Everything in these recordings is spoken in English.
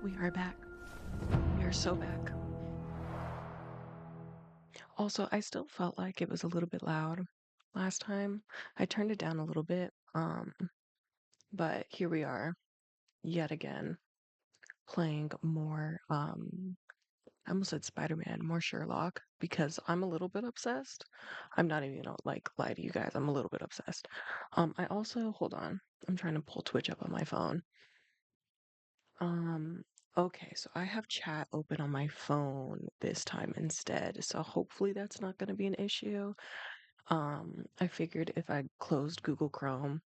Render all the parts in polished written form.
We are back. We are so back. Also, I still felt like it was a little bit loud last time. I turned it down a little bit. But here we are yet again playing more I almost said Spider-Man, more Sherlock because I'm a little bit obsessed. I'm not even gonna like lie to you guys. I'm a little bit obsessed. I also hold on. I'm trying to pull Twitch up on my phone. Um, okay, so I have chat open on my phone this time instead, so hopefully that's not going to be an issue. I figured if I closed Google Chrome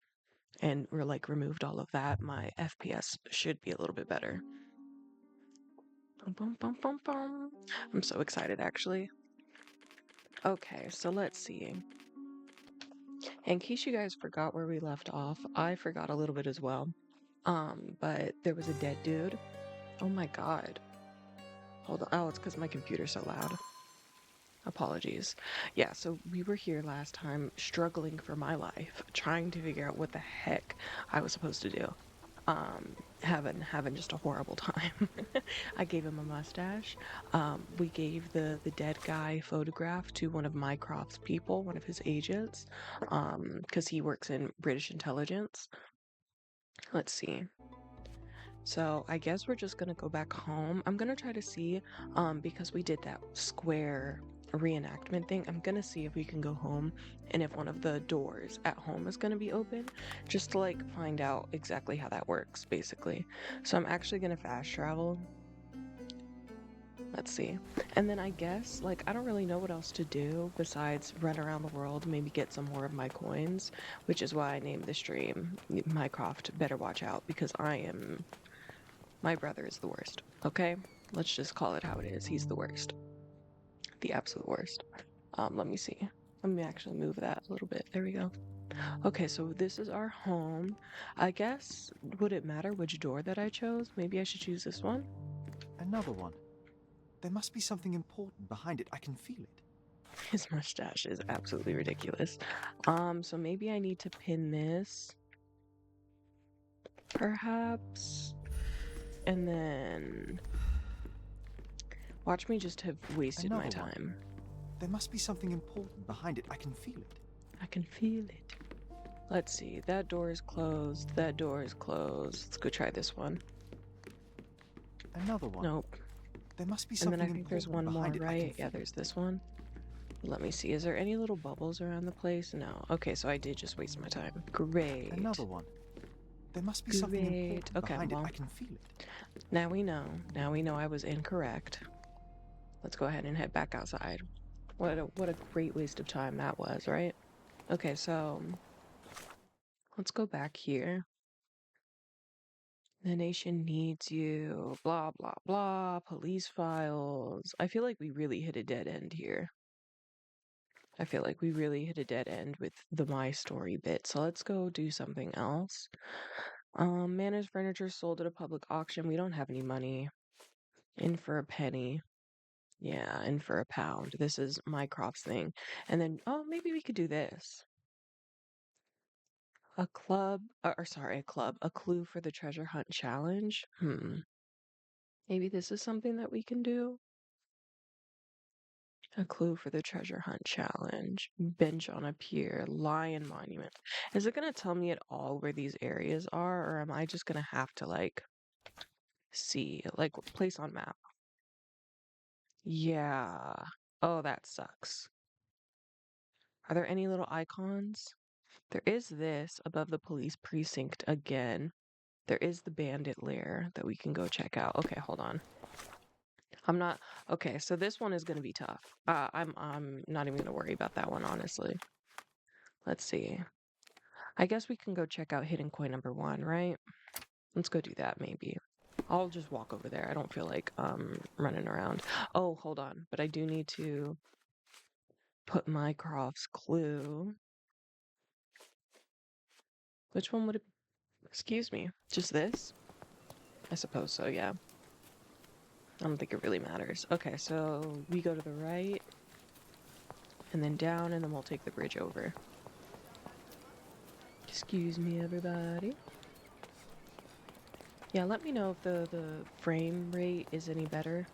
and removed all of that, my FPS should be a little bit better. Bum, bum, bum, bum, bum. I'm so excited actually. Okay, so let's see. In case you guys forgot where we left off, I forgot a little bit as well. But there was a dead dude. Oh my God. Hold on. Oh, it's because my computer's so loud. Apologies. Yeah, so we were here last time struggling for my life, trying to figure out what the heck I was supposed to do. Having just a horrible time. I gave him a mustache. We gave the dead guy photograph to one of Mycroft's people, one of his agents, because he works in British intelligence. Let's see. So I guess we're just gonna go back home. I'm gonna try to see, because we did that square reenactment thing, I'm gonna see if we can go home and if one of the doors at home is gonna be open, just to like find out exactly how that works, basically. So I'm actually gonna fast travel. Let's see. And then I guess, like, I don't really know what else to do besides run around the world, maybe get some more of my coins, which is why I named the stream Mycroft Better Watch Out, because my brother is the worst, okay? Let's just call it how it is. He's the worst. The absolute worst. Let me see. Let me actually move that a little bit. There we go. Okay, so this is our home. I guess, would it matter which door that I chose? Maybe I should choose this one? Another one. There must be something important behind it. I can feel it. His mustache is absolutely ridiculous. So maybe I need to pin this. Perhaps. And then watch me just have wasted my Another one. time. There must be something important behind it. I can feel it. I can feel it. Let's see. That door is closed. That door is closed. Let's go try this one. Another one. Nope. There must be And then something I think there's important one more, behind it. I can right? Yeah, feel there's it. this one. Let me see. Is there any little bubbles around the place? No. Okay, so I did just waste my time. Great. Another one. There must be something Great. important Okay, behind well, it. I can feel it. now we know. Now we know I was incorrect. Let's go ahead and head back outside. What a great waste of time that was, right? Okay, so let's go back here. The nation needs you, blah, blah, blah, police files. I feel like we really hit a dead end here. I feel like we really hit a dead end with the My Story bit. So let's go do something else. Managed furniture sold at a public auction. We don't have any money. In for a penny. Yeah, in for a pound. This is Mycroft's thing. And then, oh, maybe we could do this. A club, or sorry, a club, a clue for the treasure hunt challenge. Maybe this is something that we can do. A clue for the treasure hunt challenge. Bench on a pier. Lion monument. Is it going to tell me at all where these areas are, or am I just going to have to, like, see? Like, place on map. Yeah. Oh, that sucks. Are there any little icons? There is this above the police precinct again. There is the bandit lair that we can go check out. Okay, hold on. I'm not okay, so this one is gonna be tough. I'm not even gonna worry about that one, honestly. Let's see. I guess we can go check out hidden coin number 1, right? Let's go do that maybe. I'll just walk over there. I don't feel like running around. Oh, hold on. But I do need to put Mycroft's clue. Which one would it excuse me. Just this? I suppose so, yeah. I don't think it really matters. Okay, so we go to the right and then down and then we'll take the bridge over. Excuse me, everybody. Yeah, let me know if the frame rate is any better.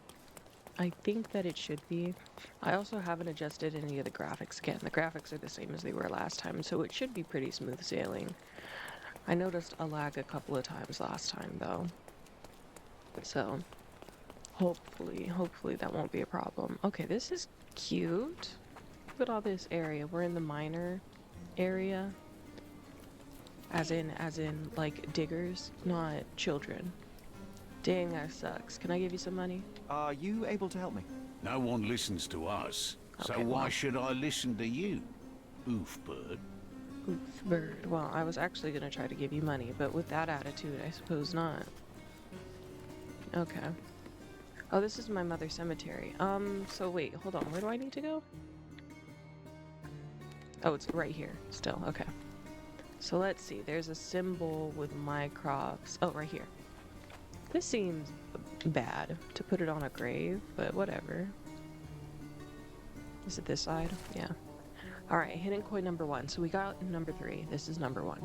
I think that it should be. I also haven't adjusted any of the graphics again. The graphics are the same as they were last time, so it should be pretty smooth sailing. I noticed a lag a couple of times last time though. So hopefully that won't be a problem. Okay, this is cute. Look at all this area. We're in the minor area. As in like diggers, not children. Dang, that sucks. Can I give you some money? Are you able to help me? No one listens to us, so Okay, why well, should I listen to you, Oofbird? oof, bird. Well, I was actually gonna try to give you money, but with that attitude, I suppose not. Okay. Oh, this is my mother's cemetery. So wait, hold on. Where do I need to go? Oh, it's right here still. Okay. So let's see. There's a symbol with Mycroft's. Oh, right here. This seems bad to put it on a grave, but whatever. Is it this side? Yeah. All right, hidden coin number 1. So we got number 3. This is number 1.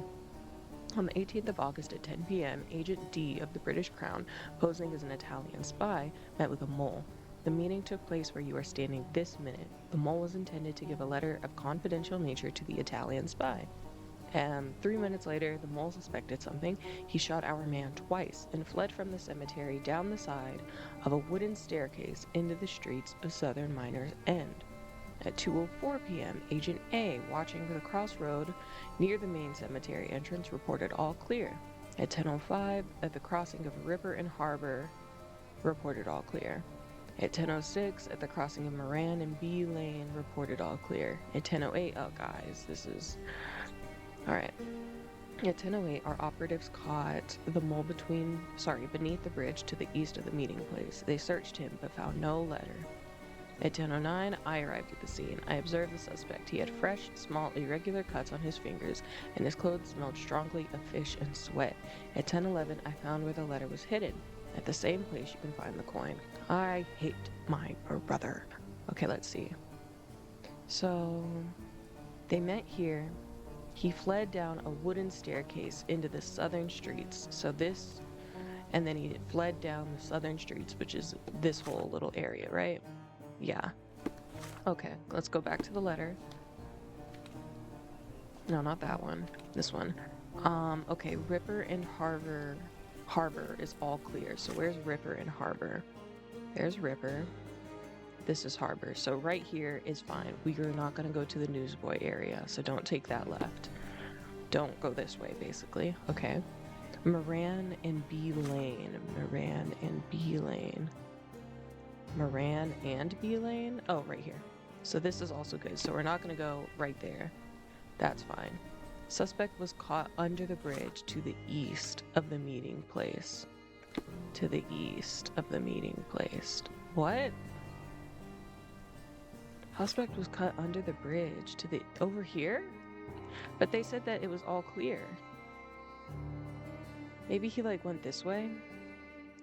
On the 18th of August at 10 p.m., Agent D of the British Crown, posing as an Italian spy, met with a mole. The meeting took place where you are standing this minute. The mole was intended to give a letter of confidential nature to the Italian spy. 3 minutes later, the mole suspected something. He shot our man twice and fled from the cemetery down the side of a wooden staircase into the streets of Southern Miners End. At 2:04 p.m., Agent A, watching the crossroad near the main cemetery entrance, reported all clear. At 10:05, at the crossing of River and Harbor, reported all clear. At 10:06, at the crossing of Moran and B Lane, reported all clear. At 10:08, oh guys, this is... Alright. At 10:08, our operatives caught the mole beneath the bridge to the east of the meeting place. They searched him, but found no letter. At 10:09, I arrived at the scene. I observed the suspect. He had fresh, small, irregular cuts on his fingers, and his clothes smelled strongly of fish and sweat. At 10:11, I found where the letter was hidden. At the same place you can find the coin. I hate my brother. Okay, let's see. So, they met here. He fled down a wooden staircase into the southern streets. So this, and then he fled down the southern streets, which is this whole little area, right? Yeah. Okay, let's go back to the letter. No, not that one. This one. Okay, Ripper and Harbor is all clear. So where's Ripper and Harbor? There's Ripper. This is Harbor. So right here is fine. We are not going to go to the Newsboy area, so don't take that left. Don't go this way, basically. Okay. Moran and B Lane. Moran and B Lane. Moran and B Lane? Oh, right here. So this is also good. So we're not going to go right there. That's fine. Suspect was caught under the bridge to the east of the meeting place. To the east of the meeting place. What? Suspect was cut under the bridge to the... over here? But they said that it was all clear. Maybe he like went this way?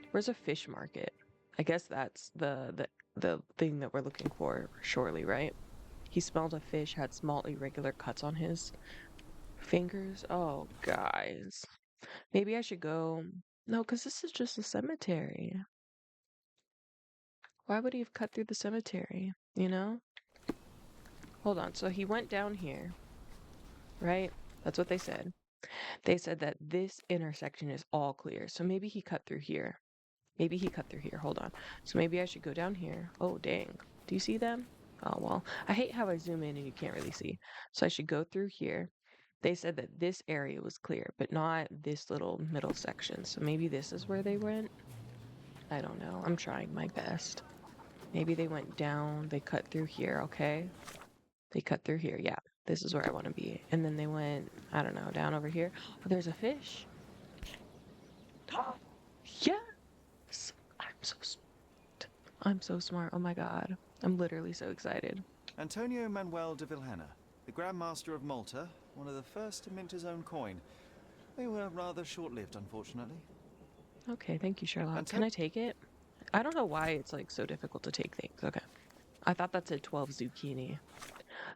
Where's a fish market? I guess that's the thing that we're looking for shortly, right? He smelled a fish, had small irregular cuts on his fingers. Oh, guys. Maybe I should go... No, because this is just a cemetery. Why would he have cut through the cemetery? You know? Hold on. So he went down here, right? That's what they said. They said that this intersection is all clear. So maybe he cut through here. Maybe he cut through here. Hold on. So maybe I should go down here. Oh, dang. Do you see them? Oh, well. I hate how I zoom in and you can't really see. So I should go through here. They said that this area was clear, but not this little middle section. So maybe this is where they went? I don't know. I'm trying my best. Maybe they went down. They cut through here, okay? They cut through here. Yeah, this is where I want to be. And then they went, I don't know, down over here. Oh, there's a fish. Yes! I'm so smart. I'm so smart. Oh my god. I'm literally so excited. Antonio Manuel de Vilhena, the Grand Master of Malta, one of the first to mint his own coin. They were rather short-lived, unfortunately. Okay, thank you, Sherlock. Can Anto- I take it? I don't know why it's like so difficult to take things. Okay. I thought that said 12 zucchini.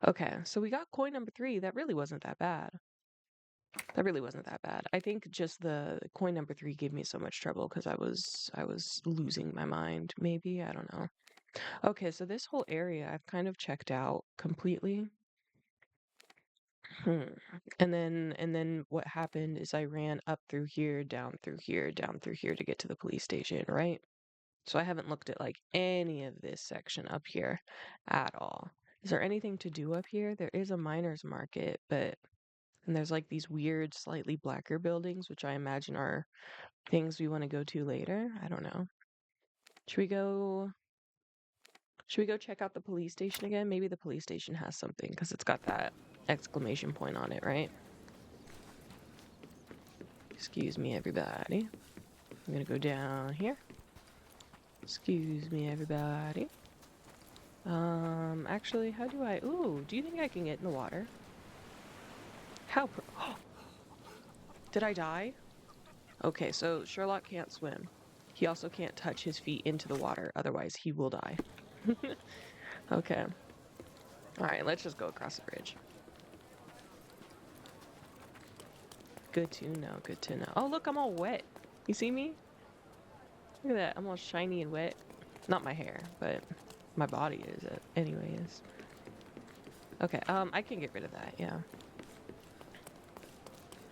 Okay, so we got coin number 3. That really wasn't that bad. That really wasn't that bad. I think just the coin number 3 gave me so much trouble because I was losing my mind. Maybe, I don't know. Okay, so this whole area I've kind of checked out completely. Hmm. And then what happened is I ran up through here, down through here, down through here to get to the police station, right? So I haven't looked at like any of this section up here at all. Is there anything to do up here? There is a miner's market, but and there's like these weird, slightly blacker buildings, which I imagine are things we want to go to later. I don't know. Should we go should we go check out the police station again? Maybe the police station has something because it's got that exclamation point on it, right? Excuse me, everybody. I'm gonna go down here. Excuse me, everybody. Actually, how do I... Ooh, do you think I can get in the water? How... Did I die? Okay, so Sherlock can't swim. He also can't touch his feet into the water, otherwise he will die. Okay. Alright, let's just go across the bridge. Good to know, good to know. Oh, look, I'm all wet. You see me? Look at that, I'm all shiny and wet. Not my hair, but my body is, anyways. Okay, I can get rid of that, yeah.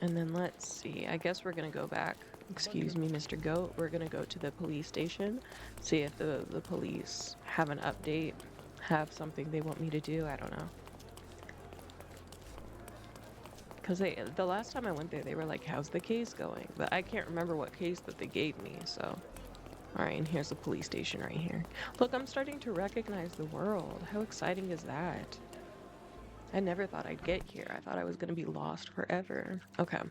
And then let's see, I guess we're gonna go back. Excuse me, Mr. Goat. We're gonna go to the police station, see if the police have an update, have something they want me to do. I don't know. Because the last time I went there, they were like, how's the case going? But I can't remember what case that they gave me, so. Alright, and here's the police station right here. Look, I'm starting to recognize the world. How exciting is that? I never thought I'd get here. I thought I was gonna be lost forever. Okay.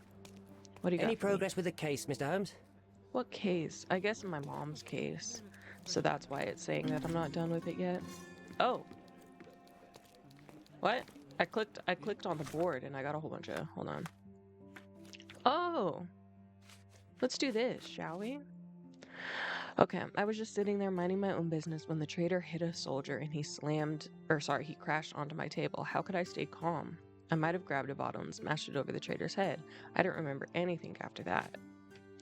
What do you Any got for me? progress with the case, Mr. Holmes? What case? I guess my mom's case. So that's why it's saying that I'm not done with it yet. Oh. What? I clicked on the board and I got a whole bunch of... Hold on. Oh. Let's do this, shall we? Okay, I was just sitting there minding my own business when the traitor hit a soldier and he crashed onto my table. How could I stay calm? I might have grabbed a bottle and smashed it over the traitor's head. I don't remember anything after that.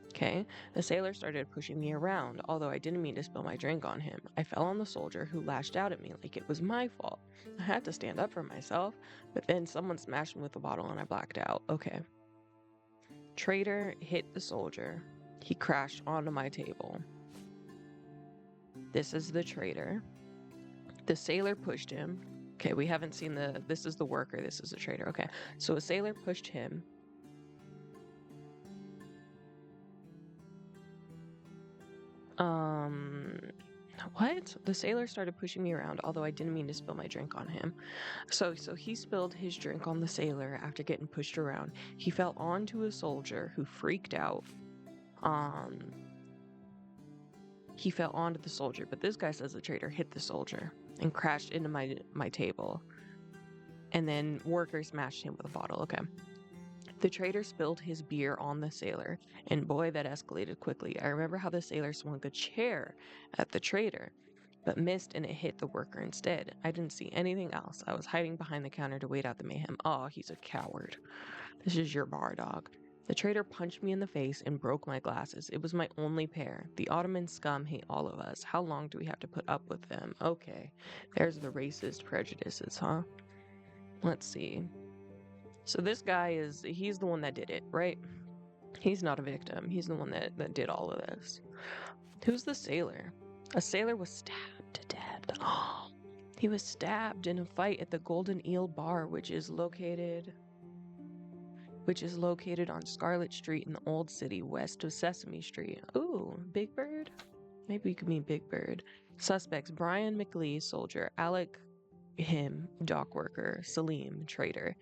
Okay, the sailor started pushing me around, although I didn't mean to spill my drink on him. I fell on the soldier, who lashed out at me like it was my fault. I had to stand up for myself, but then someone smashed me with a bottle and I blacked out. Okay. Traitor hit the soldier. He crashed onto my table. This is the traitor. The sailor pushed him. Okay, we haven't seen this is the worker, this is the traitor. Okay, so a sailor pushed him. What? The sailor started pushing me around, although I didn't mean to spill my drink on him. So he spilled his drink on the sailor after getting pushed around. He fell onto a soldier who freaked out. He fell onto the soldier, but this guy says the traitor hit the soldier and crashed into my table. And then workers smashed him with a bottle. Okay. The traitor spilled his beer on the sailor, and boy, that escalated quickly. I remember how the sailor swung a chair at the traitor, but missed and it hit the worker instead. I didn't see anything else. I was hiding behind the counter to wait out the mayhem. Oh, he's a coward. This is your bar, dog. The traitor punched me in the face and broke my glasses. It was my only pair. The Ottoman scum hate all of us. How long do we have to put up with them? Okay, there's the racist prejudices, huh? Let's see. So this guy he's the one that did it, right? He's not a victim. He's the one that did all of this. Who's the sailor? A sailor was stabbed to death. He was stabbed in a fight at the Golden Eel Bar, which is located on Scarlet Street in the Old City, west of Sesame Street. Ooh, Big Bird? Maybe we could mean Big Bird. Suspects: Brian McLee, soldier; Alec, him, dock worker; Salim, traitor.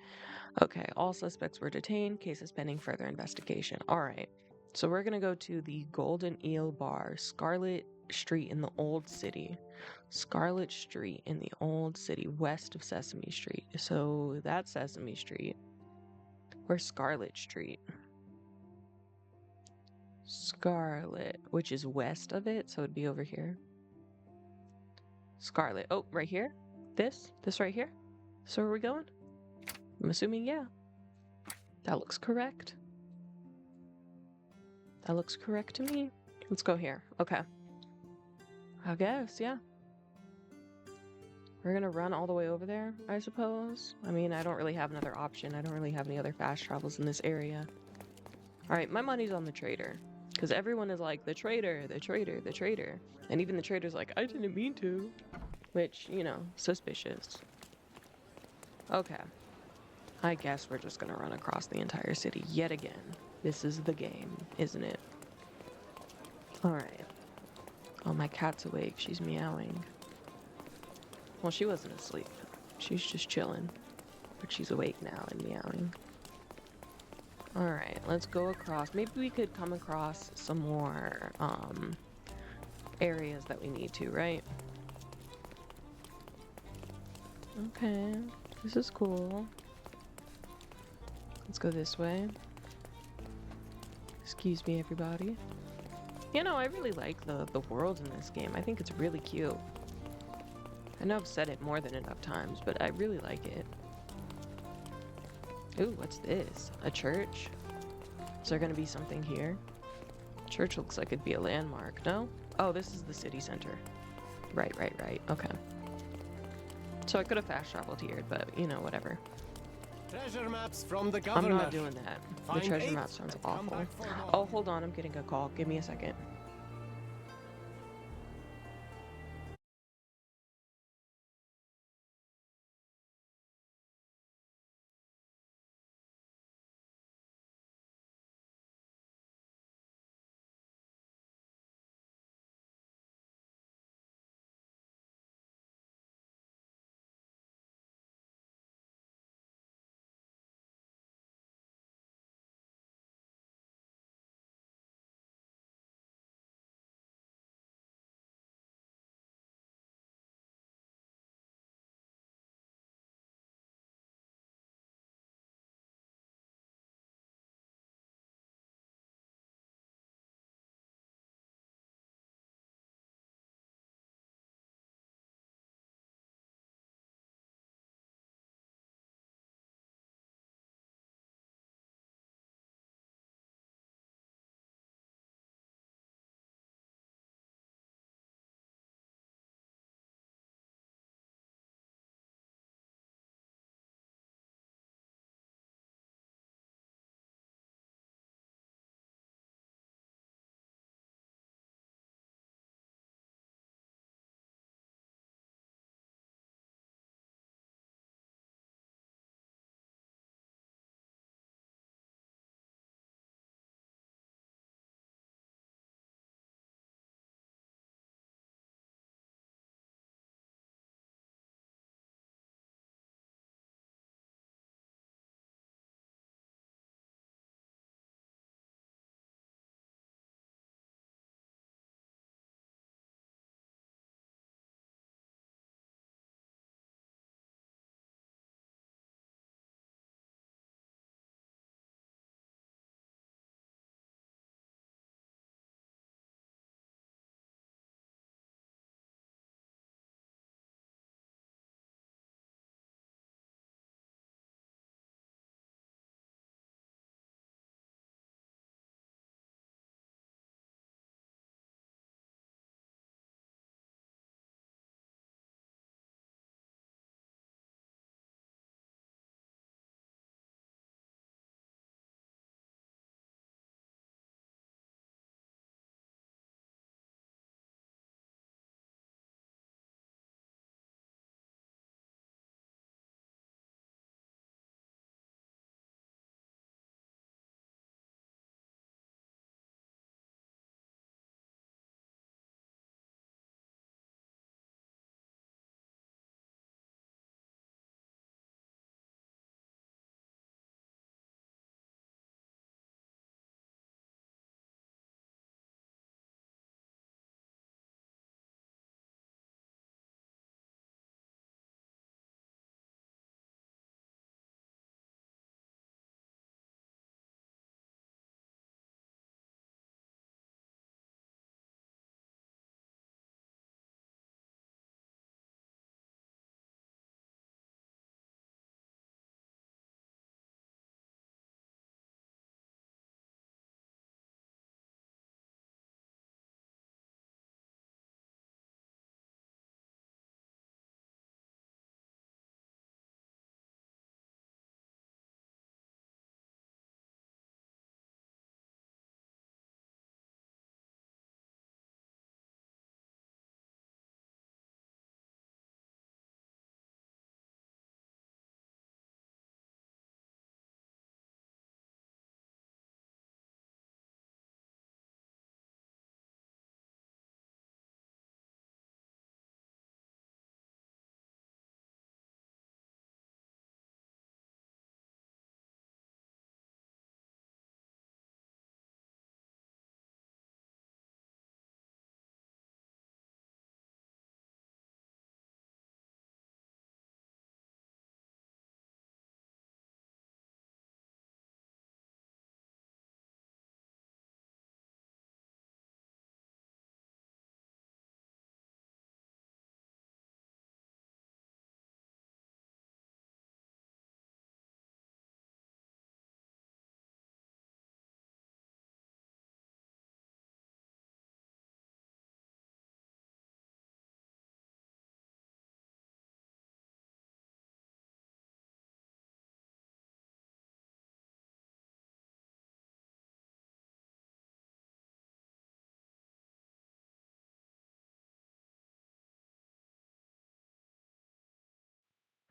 Okay, all suspects were detained. Case is pending further investigation. All right, so we're gonna go to the Golden Eel Bar, Scarlet Street in the Old City. Scarlet Street in the Old City, west of Sesame Street. So that's Sesame Street. Where's Scarlet Street? Scarlet, which is west of it, so it'd be over here. Scarlet. Oh, right here? This right here? So are we going? I'm assuming, yeah. That looks correct. That looks correct to me. Let's go here. Okay. I guess, yeah. We're gonna run all the way over there, I suppose. I mean, I don't really have another option. I don't really have any other fast travels in this area. Alright, my money's on the trader. Because everyone is like, the trader, the trader, the trader. And even the trader's like, I didn't mean to. Which, you know, suspicious. Okay. I guess we're just gonna run across the entire city yet again. This is the game, isn't it? Alright. Oh, my cat's awake. She's meowing. Well, she wasn't asleep. She's just chilling. But she's awake now and meowing. Alright, let's go across. Maybe we could come across some more, areas that we need to, right? Okay, this is cool. Let's go this way. Excuse me, everybody. You know, I really like the world in this game. I think it's really cute. I know I've said it more than enough times, but I really like it. Ooh, what's this? A church? Is there gonna be something here? Church looks like it'd be a landmark, no? Oh, this is the city center. Right, right, right. Okay. So I could have fast traveled here, but you know, whatever. Treasure maps from the I'm governor. not doing that. The Find treasure eight map sounds and come awful. back for more. Oh, hold on, I'm getting a call. Give me a second.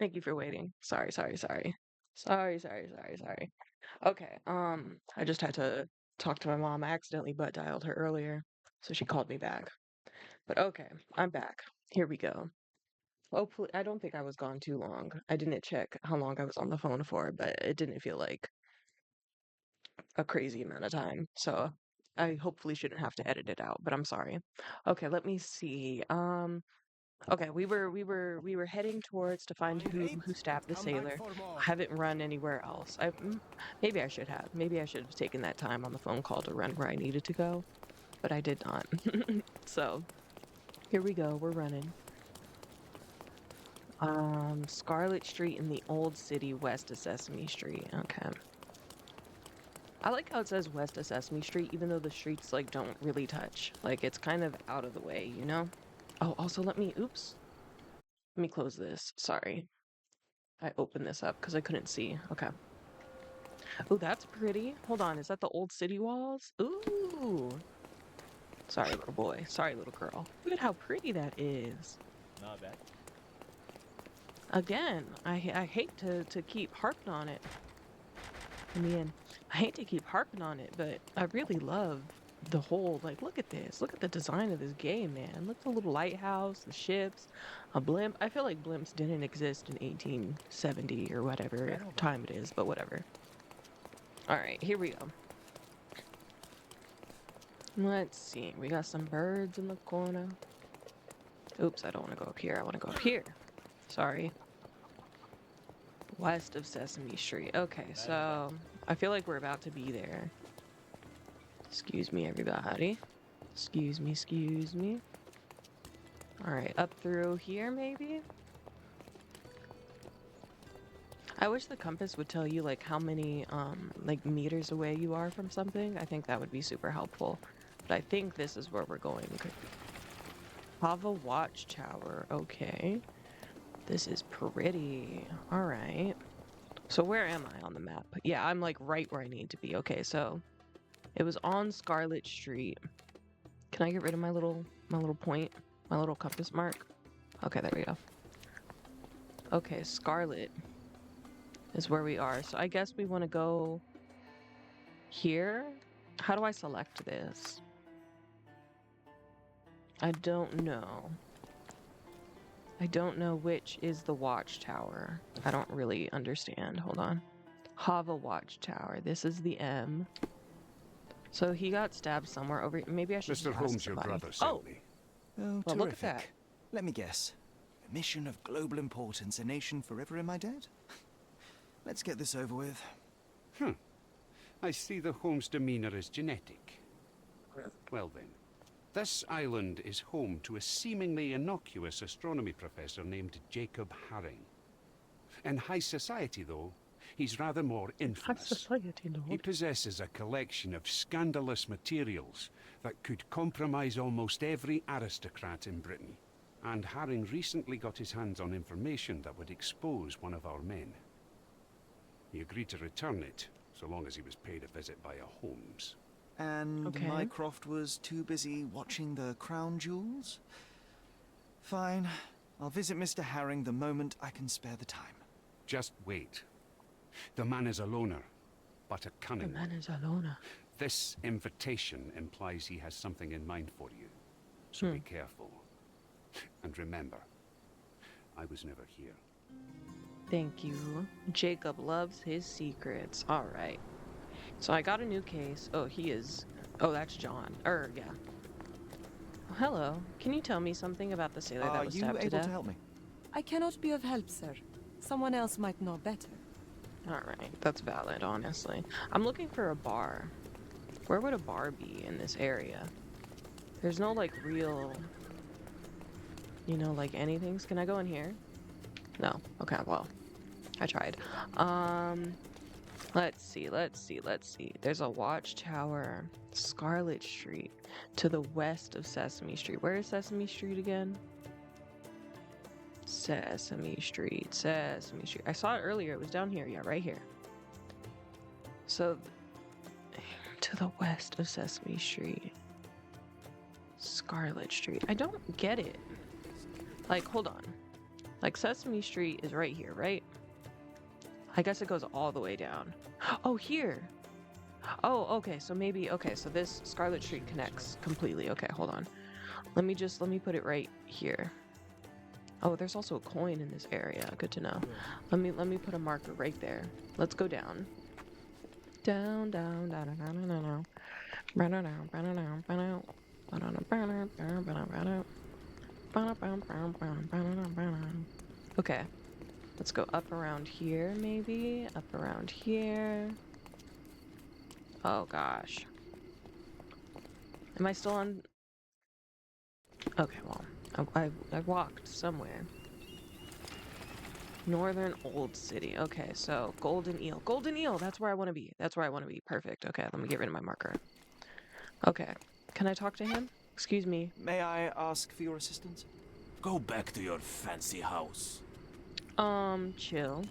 Thank you for waiting. Sorry, sorry, sorry. Sorry, sorry, sorry, sorry. Okay, I just had to talk to my mom. I accidentally butt dialed her earlier, so she called me back. But okay, I'm back. Here we go. Hopefully, I don't think I was gone too long. I didn't check how long I was on the phone for, but it didn't feel like a crazy amount of time. So I hopefully shouldn't have to edit it out, but I'm sorry. Okay, let me see. Okay, we were heading towards to find Find eight. who stabbed the Come back sailor. for I more. haven't run anywhere else. Maybe I should have. Maybe I should have taken that time on the phone call to run where I needed to go, but I did not. So here we go. We're running. Scarlet Street in the Old City, west of Sesame Street. Okay. I like how it says west of Sesame Street, even though the streets like don't really touch. Like it's kind of out of the way, you know? Oh, also oops. Let me close this. Sorry. I opened this up because I couldn't see. Okay. Oh, that's pretty. Hold on. Is that the old city walls? Ooh. Sorry, little boy. Sorry, little girl. Look at how pretty that is. Not bad. Again, I hate to keep harping on it. I mean, I hate to keep harping on it, but I really love the whole, like, look at this. Look at the design of this game, man. Look at the little lighthouse, the ships, a blimp. I feel like blimps didn't exist in 1870 or whatever time it is, but whatever. All right, here we go. Let's see. We got some birds in the corner. Oops, I don't want to go up here. I want to go up here. Sorry. West of Sesame Street. Okay, so I feel like we're about to be there. Excuse me, everybody. Excuse me, excuse me. All right, up through here, maybe? I wish the compass would tell you, like, how many, like, meters away you are from something. I think that would be super helpful. But I think this is where we're going. Hava Watchtower. Okay. This is pretty. All right. So where am I on the map? Yeah, I'm, like, right where I need to be. Okay, so it was on Scarlet Street. Can I get rid of my little point? My little compass mark? Okay, there we go. Okay, Scarlet is where we are. So I guess we want to go here. How do I select this? I don't know. I don't know which is the watchtower. I don't really understand. Hold on. Hava Watchtower. This is the M. So he got stabbed somewhere over here. Maybe I should Mr. just ask Holmes, your somebody. brother sent Oh, me. Oh, well, look at that. terrific. Let me guess. A mission of global importance, a nation forever in my debt? Let's get this over with. I see the Holmes demeanor is genetic. Well then, this island is home to a seemingly innocuous astronomy professor named Jacob Haring. In high society, though, he's rather more High infamous. society, He Lord. possesses a collection of scandalous materials that could compromise almost every aristocrat in Britain. And Haring recently got his hands on information that would expose one of our men. He agreed to return it, so long as he was paid a visit by a Holmes. And Okay. Mycroft was too busy watching the crown jewels? Fine. I'll visit Mr. Haring the moment I can spare the time. Just wait. The man is a loner, but a The cunning man one. is alone. This invitation implies he has something in mind for you. So be careful. And remember, I was never here. Thank you. Jacob loves his secrets. All right. So I got a new case. Oh, he is. Oh, that's John. Yeah. Oh, hello. Can you tell me something about the sailor Are that was you stabbed to able death? to help me? I cannot be of help, sir. Someone else might know better. All right. That's valid, honestly. I'm looking for a bar. Where would a bar be in this area? There's no, like, real, like, anythings. Can I go in here? No. Okay, well, I tried. Let's see. There's a watchtower, Scarlet Street, to the west of Sesame Street. Where is Sesame Street again? Sesame Street. I saw it earlier. It was down here. Yeah, right here. So, to the west of Sesame Street. Scarlet Street. I don't get it. Like, hold on. Like Sesame Street is right here, right? I guess it goes all the way down. Oh, here. Oh, okay. So maybe, okay. So this Scarlet Street connects completely. Okay, hold on. Let me put it right here. Oh, there's also a coin in this area. Good to know. Let me put a marker right there. Let's go down. Down, down, down, down, down, down, down. Okay. Let's go up around here, maybe. Up around here. Oh gosh. Am I still on? Okay, well, I walked somewhere. Northern Old City. Okay, so Golden Eel. Golden Eel! That's where I want to be. That's where I want to be. Perfect. Okay, let me get rid of my marker. Okay. Can I talk to him? Excuse me. May I ask for your assistance? Go back to your fancy house. Chill.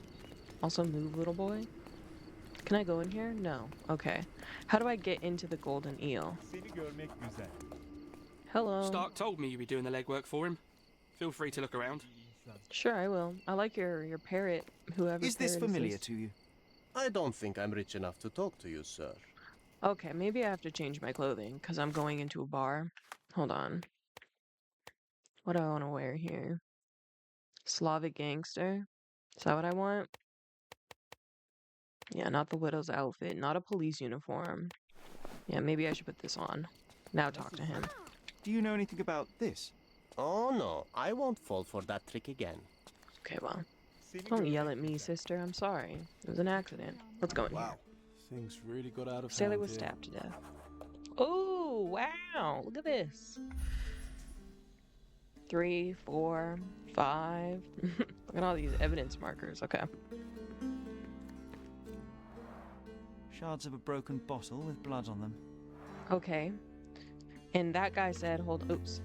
Also move, little boy. Can I go in here? No. Okay. How do I get into the Golden Eel? Hello. Stark told me you'd be doing the legwork for him. Feel free to look around. Sure, I will. I like your parrot, whoever. Is this parrot familiar this. to you? I don't think I'm rich enough to talk to you, sir. Okay, maybe I have to change my clothing because I'm going into a bar. Hold on. What do I want to wear here? Slavic gangster? Is that what I want? Yeah, not the widow's outfit, not a police uniform. Yeah, maybe I should put this on. Now talk to him. Do you know anything about this? Oh no, I won't fall for that trick again. Okay, well. Don't yell at me, sister. I'm sorry. It was an accident. Let's go in here. Things really got out of Sailor hand was here. stabbed to death. Oh, wow. Look at this. 3, 4, 5. Look at all these evidence markers. Okay. Shards of a broken bottle with blood on them. Okay. And that guy said,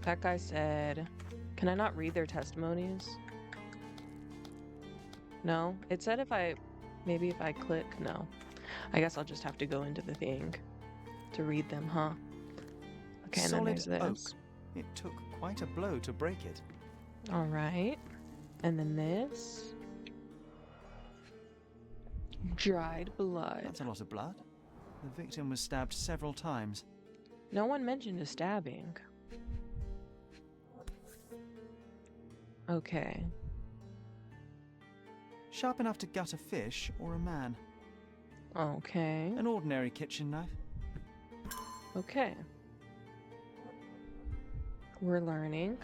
that guy said, can I not read their testimonies? No? It said maybe if I click, no. I guess I'll just have to go into the thing to read them, huh? Okay, and then there's Solid this. oak. It took quite a blow to break it. All right. And then this. Dried blood. That's a lot of blood. The victim was stabbed several times. No one mentioned a stabbing. Okay. Sharp enough to gut a fish or a man. Okay. An ordinary kitchen knife. Okay. We're learning.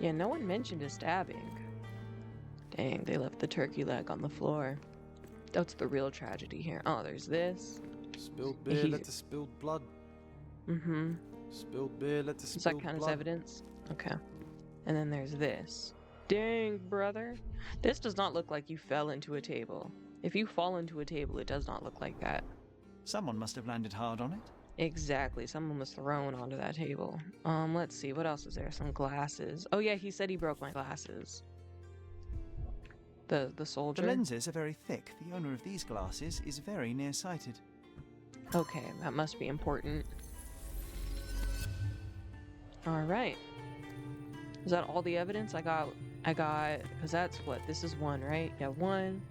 Yeah, no one mentioned a stabbing. Dang, they left the turkey leg on the floor. That's the real tragedy here. Oh, there's this. Spilled beer He- led to spilled blood. Mm-hmm. Spilled beer led to Does that spilled count as blood. evidence? Okay. And then there's this. Dang, brother. This does not look like you fell into a table. If you fall into a table, it does not look like that. Someone must have landed hard on it. Exactly. Someone was thrown onto that table. Let's see. What else is there? Some glasses. Oh, yeah, he said he broke my glasses. The soldier? The lenses are very thick. The owner of these glasses is very nearsighted. Okay, that must be important. All right. Is that all the evidence I got? Because that's what, this is 1, right? Yeah, 1,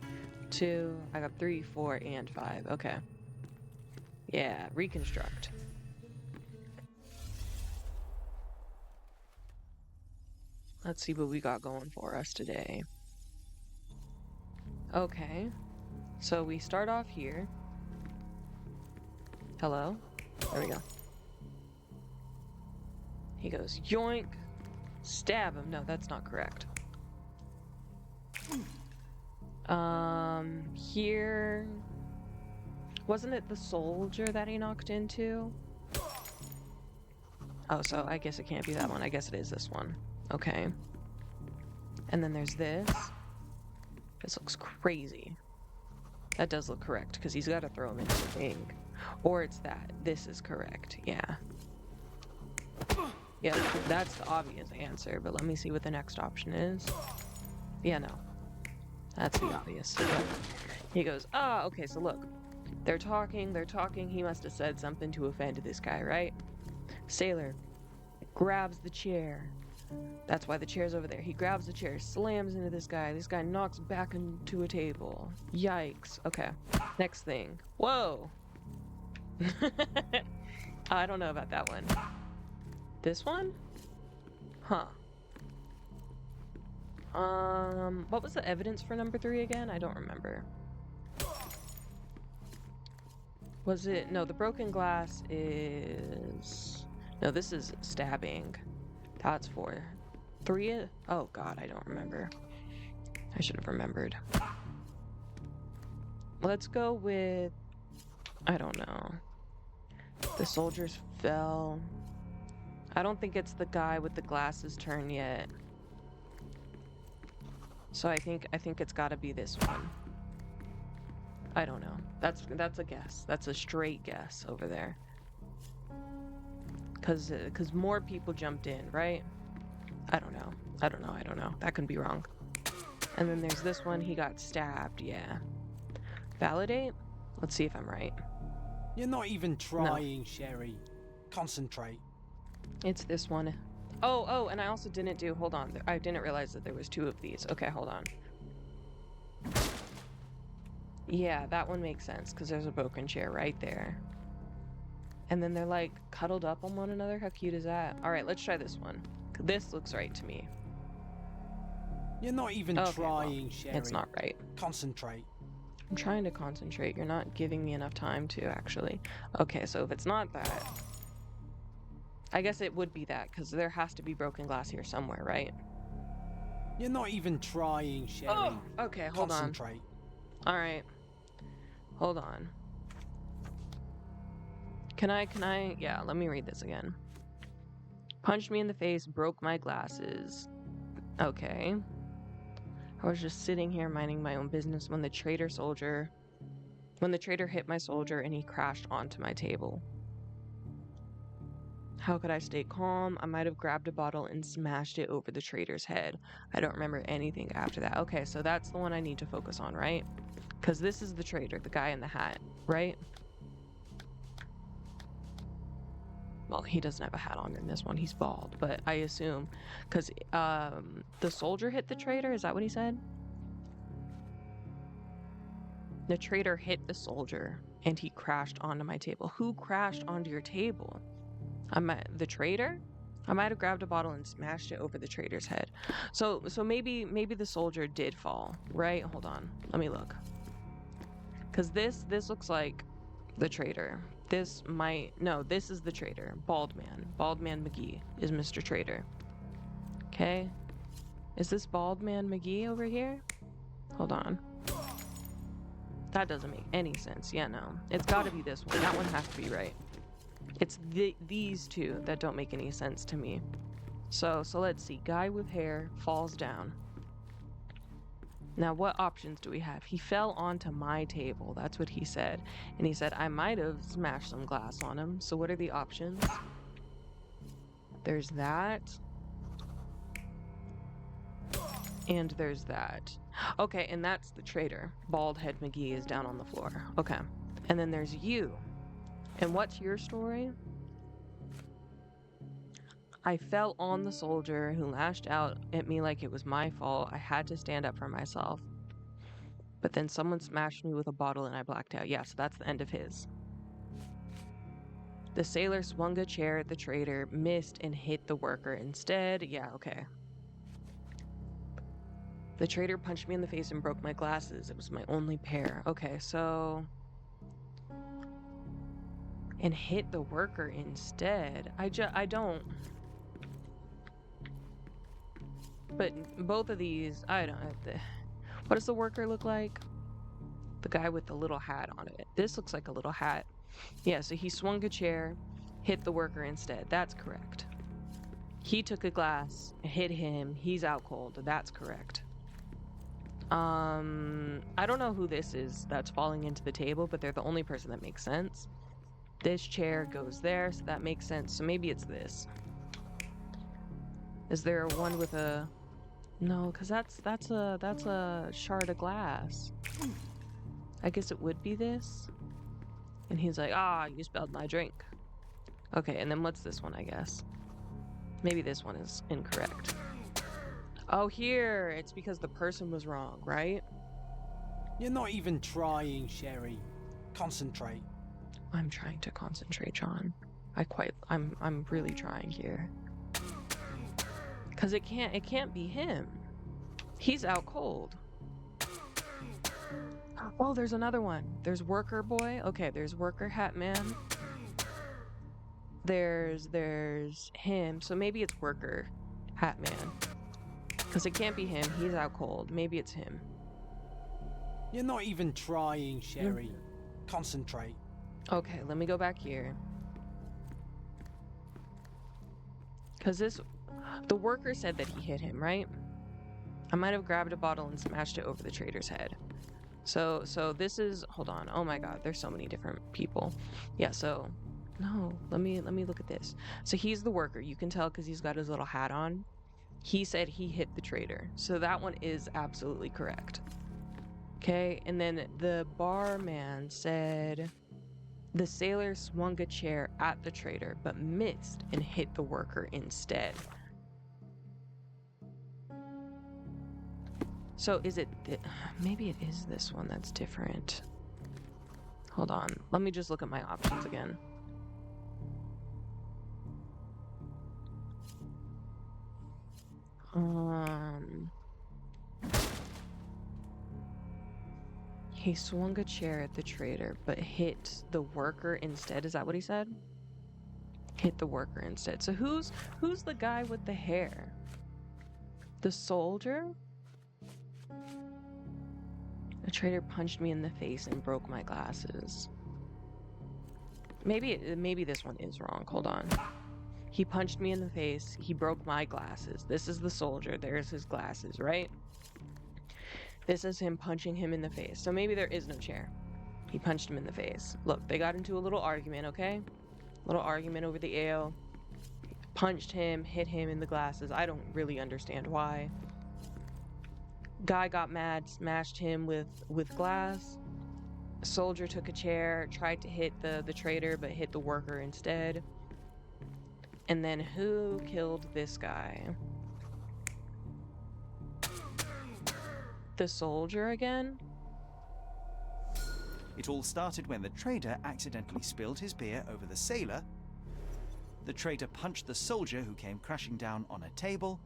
2, I got 3, 4, and 5. Okay. Yeah, reconstruct. Let's see what we got going for us today. Okay. So we start off here. Hello? There we go. He goes, yoink! Stab him. No, that's not correct. Here... Wasn't it the soldier that he knocked into? Oh, so I guess it can't be that one. I guess it is this one. Okay. And then there's this. This looks crazy. That does look correct, because he's got to throw him into the thing. Or it's that. This is correct. Yeah. Yeah, that's the obvious answer, but let me see what the next option is. Yeah, no. That's the obvious. Yeah. He goes, okay, so look. They're talking. He must have said something to offend this guy, right? Sailor grabs the chair, That's why the chair's over there. He grabs the chair, slams into this guy. This guy knocks back into a table. Yikes. Okay. Next thing. Whoa. I don't know about that one. This one? Huh. What was the evidence for number 3 again? I don't remember. Was it? No, the broken glass is... No, this is stabbing. That's 4. 3? Oh god, I don't remember. I should have remembered. Let's go with... I don't know. The soldiers fell. I don't think it's the guy with the glasses turn yet. So I think it's gotta be this one. I don't know. That's a guess. That's a straight guess over there. Cause more people jumped in, right? I don't know. That could be wrong. And then there's this one. He got stabbed. Yeah. Validate. Let's see if I'm right. You're not even trying, Sherry. Concentrate. It's this one. Oh, and I also didn't do... Hold on. I didn't realize that there was 2 of these. Okay, hold on. Yeah, that one makes sense, because there's a broken chair right there. And then they're, like, cuddled up on one another. How cute is that? Alright, let's try this one. This looks right to me. You're not even trying, Sherry. It's not right. Concentrate. I'm trying to concentrate. You're not giving me enough time to, actually. Okay, so if it's not that... I guess it would be that, because there has to be broken glass here somewhere, right? You're not even trying, Sherry. Oh, okay, hold on. Concentrate. Alright. Hold on. Can I... Yeah, let me read this again. Punched me in the face, broke my glasses. Okay. I was just sitting here minding my own business when the traitor hit my soldier and he crashed onto my table. How could I stay calm? I might have grabbed a bottle and smashed it over the traitor's head. I don't remember anything after that. Okay, so that's the one I need to focus on, right? Because this is the traitor, the guy in the hat, right? Well, he doesn't have a hat on in this one. He's bald, but I assume because the soldier hit the traitor. Is that what he said? The traitor hit the soldier and he crashed onto my table. Who crashed onto your table? The traitor? I might have grabbed a bottle and smashed it over the traitor's head. So maybe the soldier did fall, right? Hold on. Let me look. Cuz this looks like the traitor. This is the traitor. Bald man McGee is Mr. Traitor. Okay? Is this Bald Man McGee over here? Hold on. That doesn't make any sense. Yeah, no. It's got to be this one. That one has to be right. It's these 2 that don't make any sense to me. So let's see. Guy with hair falls down. Now, what options do we have? He fell onto my table. That's what he said. And he said, I might have smashed some glass on him. So what are the options? There's that. And there's that. Okay, and that's the traitor. Bald Head McGee is down on the floor. Okay. And then there's you. And what's your story? I fell on the soldier who lashed out at me like it was my fault. I had to stand up for myself. But then someone smashed me with a bottle and I blacked out. Yeah, so that's the end of his. The sailor swung a chair at the traitor, missed, and hit the worker instead. Yeah, okay. The traitor punched me in the face and broke my glasses. It was my only pair. Okay, so... And hit the worker instead. I don't... But both of these, I don't... What does the worker look like? The guy with the little hat on it. This looks like a little hat. Yeah, so he swung a chair, hit the worker instead. That's correct. He took a glass, hit him. He's out cold. That's correct. I don't know who this is that's falling into the table, but they're the only person that makes sense. This chair goes there, so that makes sense. So maybe it's this. Is there one with a... No, because that's a shard of glass. I guess it would be this. And he's like, you spilled my drink. Okay, and then what's this one, I guess? Maybe this one is incorrect. Oh, here! It's because the person was wrong, right? You're not even trying, Sherry. Concentrate. I'm trying to concentrate, John. I'm really trying here. Cause it can't be him. He's out cold. Oh, there's another one. There's Worker Boy. Okay, there's Worker Hat Man. There's him. So maybe it's Worker Hat Man. Cause it can't be him. He's out cold. Maybe it's him. You're not even trying, Sherry. Concentrate. Okay, let me go back here. Cause the worker said that he hit him, right? I might have grabbed a bottle and smashed it over the trader's head. So this is, hold on. Oh my god, there's so many different people. Yeah, so no, let me look at this. So he's the worker. You can tell cuz he's got his little hat on. He said he hit the trader. So that one is absolutely correct. Okay, and then the barman said the sailor swung a chair at the trader but missed and hit the worker instead. So is it... maybe it is this one that's different. Hold on. Let me just look at my options again. He swung a chair at the trader, but hit the worker instead. Is that what he said? Hit the worker instead. So who's the guy with the hair? The soldier? The trader punched me in the face and broke my glasses. Maybe this one is wrong. Hold on. He punched me in the face. He broke my glasses. This is the soldier. There's his glasses, right? This is him punching him in the face. So maybe there is no chair. He punched him in the face. Look, they got into a little argument, okay? Little argument over the ale. Punched him, hit him in the glasses. I don't really understand why. Guy got mad, smashed him with glass. Soldier took a chair, tried to hit the trader, but hit the worker instead. And then who killed this guy? The soldier again? It all started when the trader accidentally spilled his beer over the sailor. The trader punched the soldier who came crashing down on a table.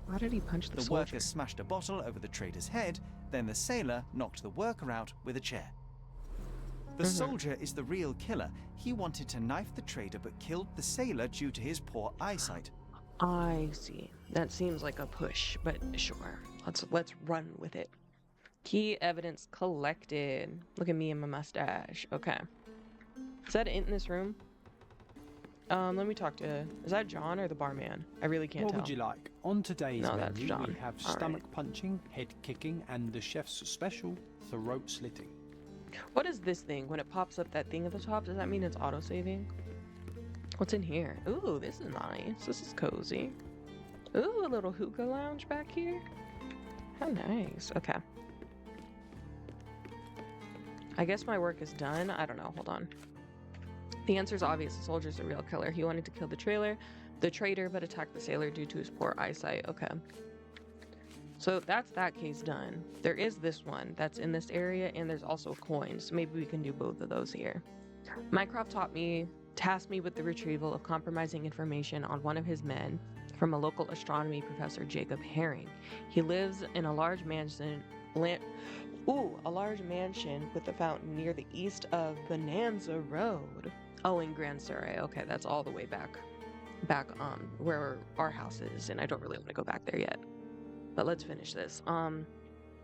Why did he punch the The soldier? worker smashed a bottle over the trader's head, then the sailor knocked the worker out with a chair. The soldier is the real killer. He wanted to knife the trader but killed the sailor due to his poor eyesight. I see. That seems like a push, but sure. Let's run with it. Key evidence collected. Look at me and my mustache. Okay. Is that it in this room? Let me talk to... Is that John or the barman? I really can't What tell. would you like? On today's No, that's menu, John. we have All stomach punching, head kicking, and the chef's special, throat slitting. What is this thing? When it pops up that thing at the top, does that mean it's auto-saving? What's in here? Ooh, this is nice. This is cozy. Ooh, a little hookah lounge back here. How nice. Okay. I guess my work is done. I don't know. Hold on. The answer is obvious. The soldier's a real killer. He wanted to kill the trader, but attacked the sailor due to his poor eyesight. Okay. So that's that case done. There is this one that's in this area, and there's also coins. So maybe we can do both of those here. Mycroft tasked me with the retrieval of compromising information on one of his men from a local astronomy professor, Jacob Herring. He lives in a large mansion with a fountain near the east of Bonanza Road. Oh, in Grand Surrey. Okay, that's all the way back where our house is, and I don't really want to go back there yet. But let's finish this.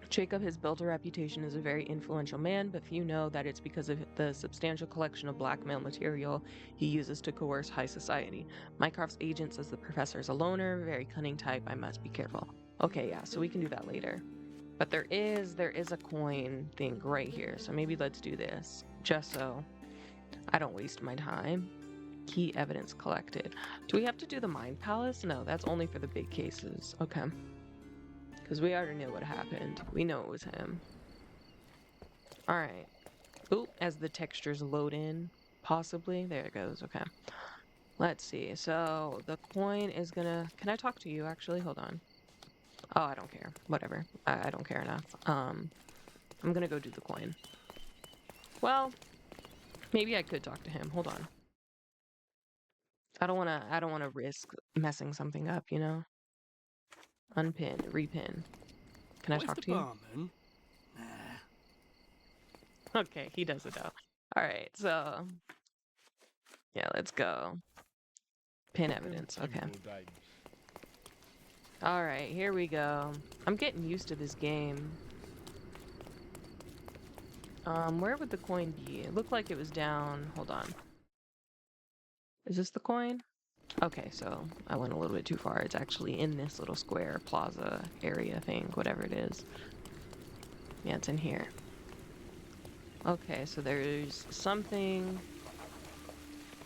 Jacob has built a reputation as a very influential man, but few know that it's because of the substantial collection of blackmail material he uses to coerce high society. Mycroft's agent says the professor is a loner, very cunning type. I must be careful. Okay, yeah, so we can do that later. But there is a coin thing right here, so maybe let's do this, just so I don't waste my time. Key evidence collected. Do we have to do the Mind Palace? No, that's only for the big cases. Okay. Because we already knew what happened. We know it was him. Alright. Ooh, as the textures load in, possibly. There it goes, okay. Let's see. So the coin is gonna. Can I talk to you actually? Hold on. Oh, I don't care. Whatever. I don't care enough. I'm gonna go do the coin. Well, maybe I could talk to him. Hold on. I don't wanna risk messing something up, you know? Unpin, repin. Can I What if talk the to you? barman? Nah. Okay, he does it though. Alright, so yeah, let's go. Pin evidence. Okay. Alright, here we go. I'm getting used to this game. Where would the coin be? It looked like it was down. Hold on. Is this the coin? Okay, so I went a little bit too far. It's actually in this little square plaza area thing, whatever it is. Yeah, it's in here. Okay, so there's something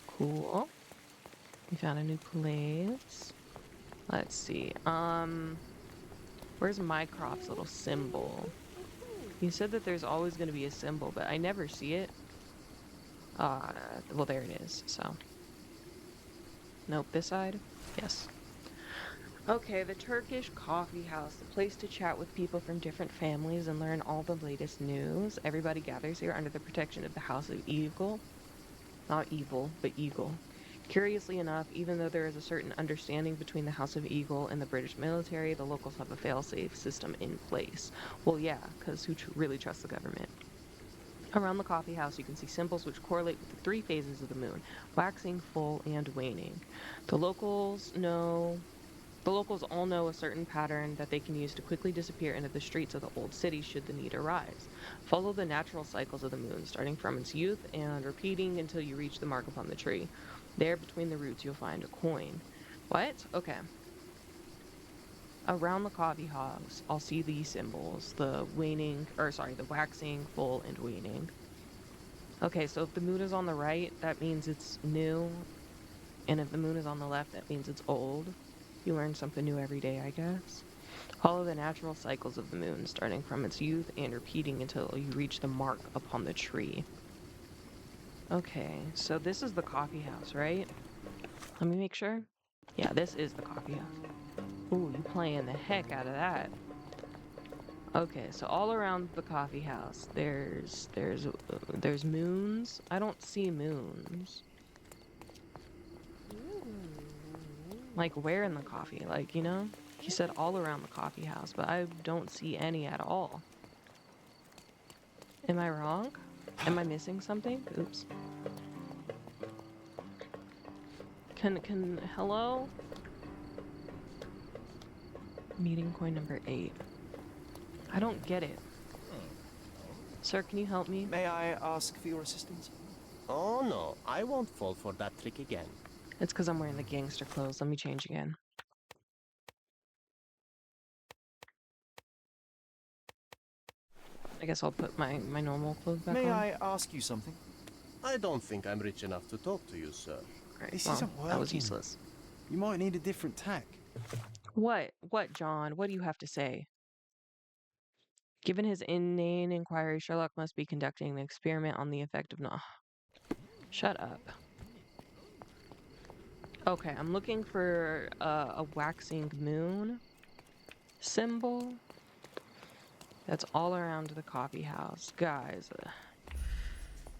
cool. We found a new place. Let's see. Where's Mycroft's little symbol? You said that there's always going to be a symbol, but I never see it. Well, there it is, so. Nope, this side? Yes. Okay, the Turkish Coffee House, the place to chat with people from different families and learn all the latest news. Everybody gathers here under the protection of the House of Eagle. Not evil, but Eagle. Curiously enough, even though there is a certain understanding between the House of Eagle and the British military, the locals have a fail-safe system in place. Well, yeah, because who really trusts the government? Around the coffee house, you can see symbols which correlate with the 3 phases of the moon, waxing, full, and waning. The locals all know a certain pattern that they can use to quickly disappear into the streets of the old city should the need arise. Follow the natural cycles of the moon, starting from its youth and repeating until you reach the mark upon the tree. There, between the roots, you'll find a coin. What? Okay. Around the coffee house, I'll see these symbols. The waxing, full, and waning. Okay, so if the moon is on the right, that means it's new. And if the moon is on the left, that means it's old. You learn something new every day, I guess. Follow the natural cycles of the moon, starting from its youth and repeating until you reach the mark upon the tree. Okay, so this is the coffee house, right? Let me make sure. Yeah, this is the coffee house. Ooh, you playing the heck out of that. Okay, so all around the coffee house, there's moons. I don't see moons. Like where in the coffee? Like, you know? He said all around the coffee house, but I don't see any at all. Am I wrong? Am I missing something? Oops. Hello? Meeting coin number 8. I don't get it. Sir, can you help me? May I ask for your assistance? Oh no, I won't fall for that trick again. It's because I'm wearing the gangster clothes. Let me change again. I guess I'll put my normal clothes back on. May I ask you something? I don't think I'm rich enough to talk to you, sir. Right, This well, isn't working. that was useless. You might need a different tack. What? What, John? What do you have to say? Given his inane inquiry, Sherlock must be conducting an experiment on the effect of Shut up. Okay, I'm looking for a waxing moon symbol. That's all around the coffee house. Guys,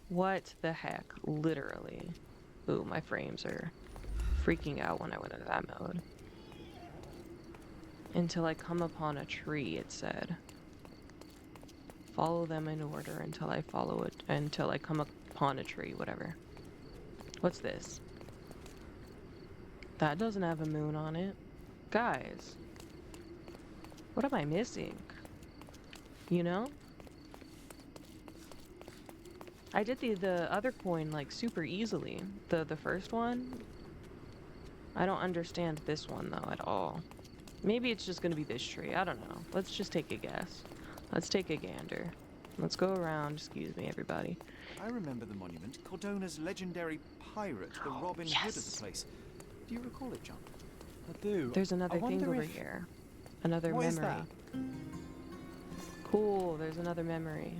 what the heck? Literally. Ooh, my frames are freaking out when I went into that mode. Until I come upon a tree, it said. Follow them in order until I come upon a tree, whatever. What's this? That doesn't have a moon on it. Guys, what am I missing? You know? I did the other coin like super easily. The first one. I don't understand this one though at all. Maybe it's just gonna be this tree. I don't know. Let's just take a guess. Let's take a gander. Let's go around. Excuse me, everybody. I remember the monument. Cordona's legendary pirate, the Robin Hood of Yes. the place. Do you recall it, John? I do. There's another I thing wonder over if- here. Another What memory. is that? Cool, there's another memory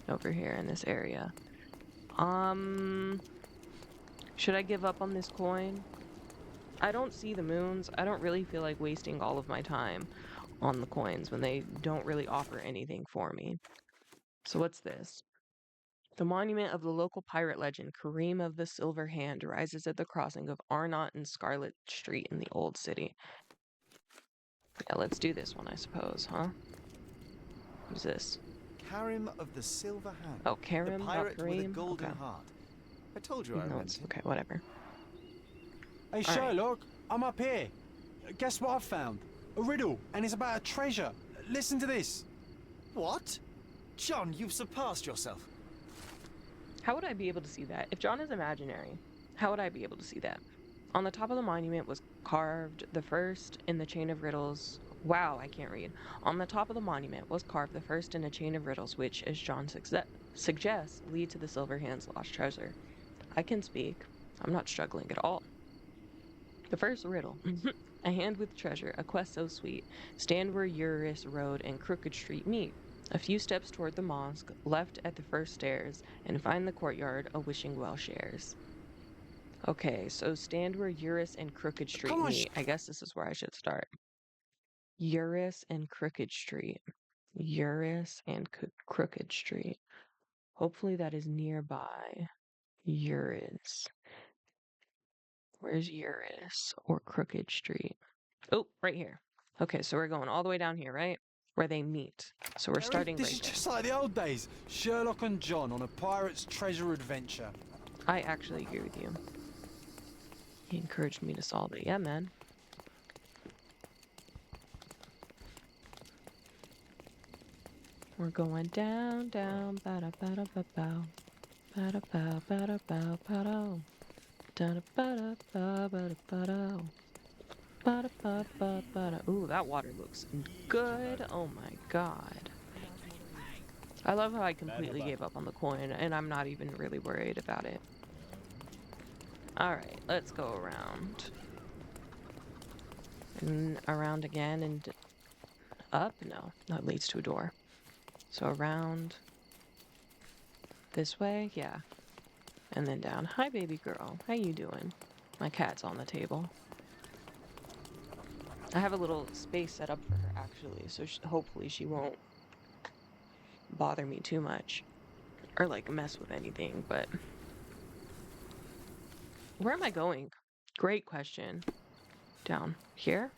over here in this area. Should I give up on this coin? I don't see the moons. I don't really feel like wasting all of my time on the coins when they don't really offer anything for me. So what's this? The monument of the local pirate legend, Kareem of the Silver Hand, rises at the crossing of Arnott and Scarlet Street in the Old City. Yeah, let's do this one, I suppose, huh? Who's this? Karim of the Silver Hand. Oh, Karim, the not pirate with a Kareem? golden Okay. heart. I told you I No, went it's in. okay, whatever. Hey, right. Sherlock, I'm up here. Guess what I've found? A riddle, and it's about a treasure. Listen to this. What? John, you've surpassed yourself. How would I be able to see that? If John is imaginary, how would I be able to see that? On the top of the monument was carved the first in the chain of riddles. Wow, I can't read. On the top of the monument was carved the first in a chain of riddles, which, as John suggests, lead to the Silver Hand's lost treasure. I can speak. I'm not struggling at all. The first riddle. A hand with treasure, a quest so sweet. Stand where Eurus Road and Crooked Street meet. A few steps toward the mosque, left at the first stairs, and find the courtyard a wishing well shares. Okay, so stand where Eurus and Crooked Street Come on, meet. I guess this is where I should start. Eurus and Crooked Street. Eurus and Crooked Street. Hopefully that is nearby. Eurus. Where's Eurus or Crooked Street? Oh, right here. Okay, so we're going all the way down here, right? Where they meet. So we're starting This right is there. just like the old days. Sherlock and John on a pirate's treasure adventure. I actually agree with you. He encouraged me to solve it. Yeah, man. We're going down, down, ba-da, ba-da, ba-bow. Ba-da, bow, ba-da, bow, ba-dow. Da-da, ba-da, ba, ba-da, ba-dow. Ba-da, ba, ba, ba-da. Ooh, that water looks good. Oh my god. I love how I completely gave up on the coin, and I'm not even really worried about it. Alright, let's go around. And around again and up? No, that leads to a door. So around this way? Yeah. And then down. Hi, baby girl. How you doing? My cat's on the table. I have a little space set up for her, actually, so hopefully she won't bother me too much. Or, like, mess with anything, but... Where am I going? Great question. Down here?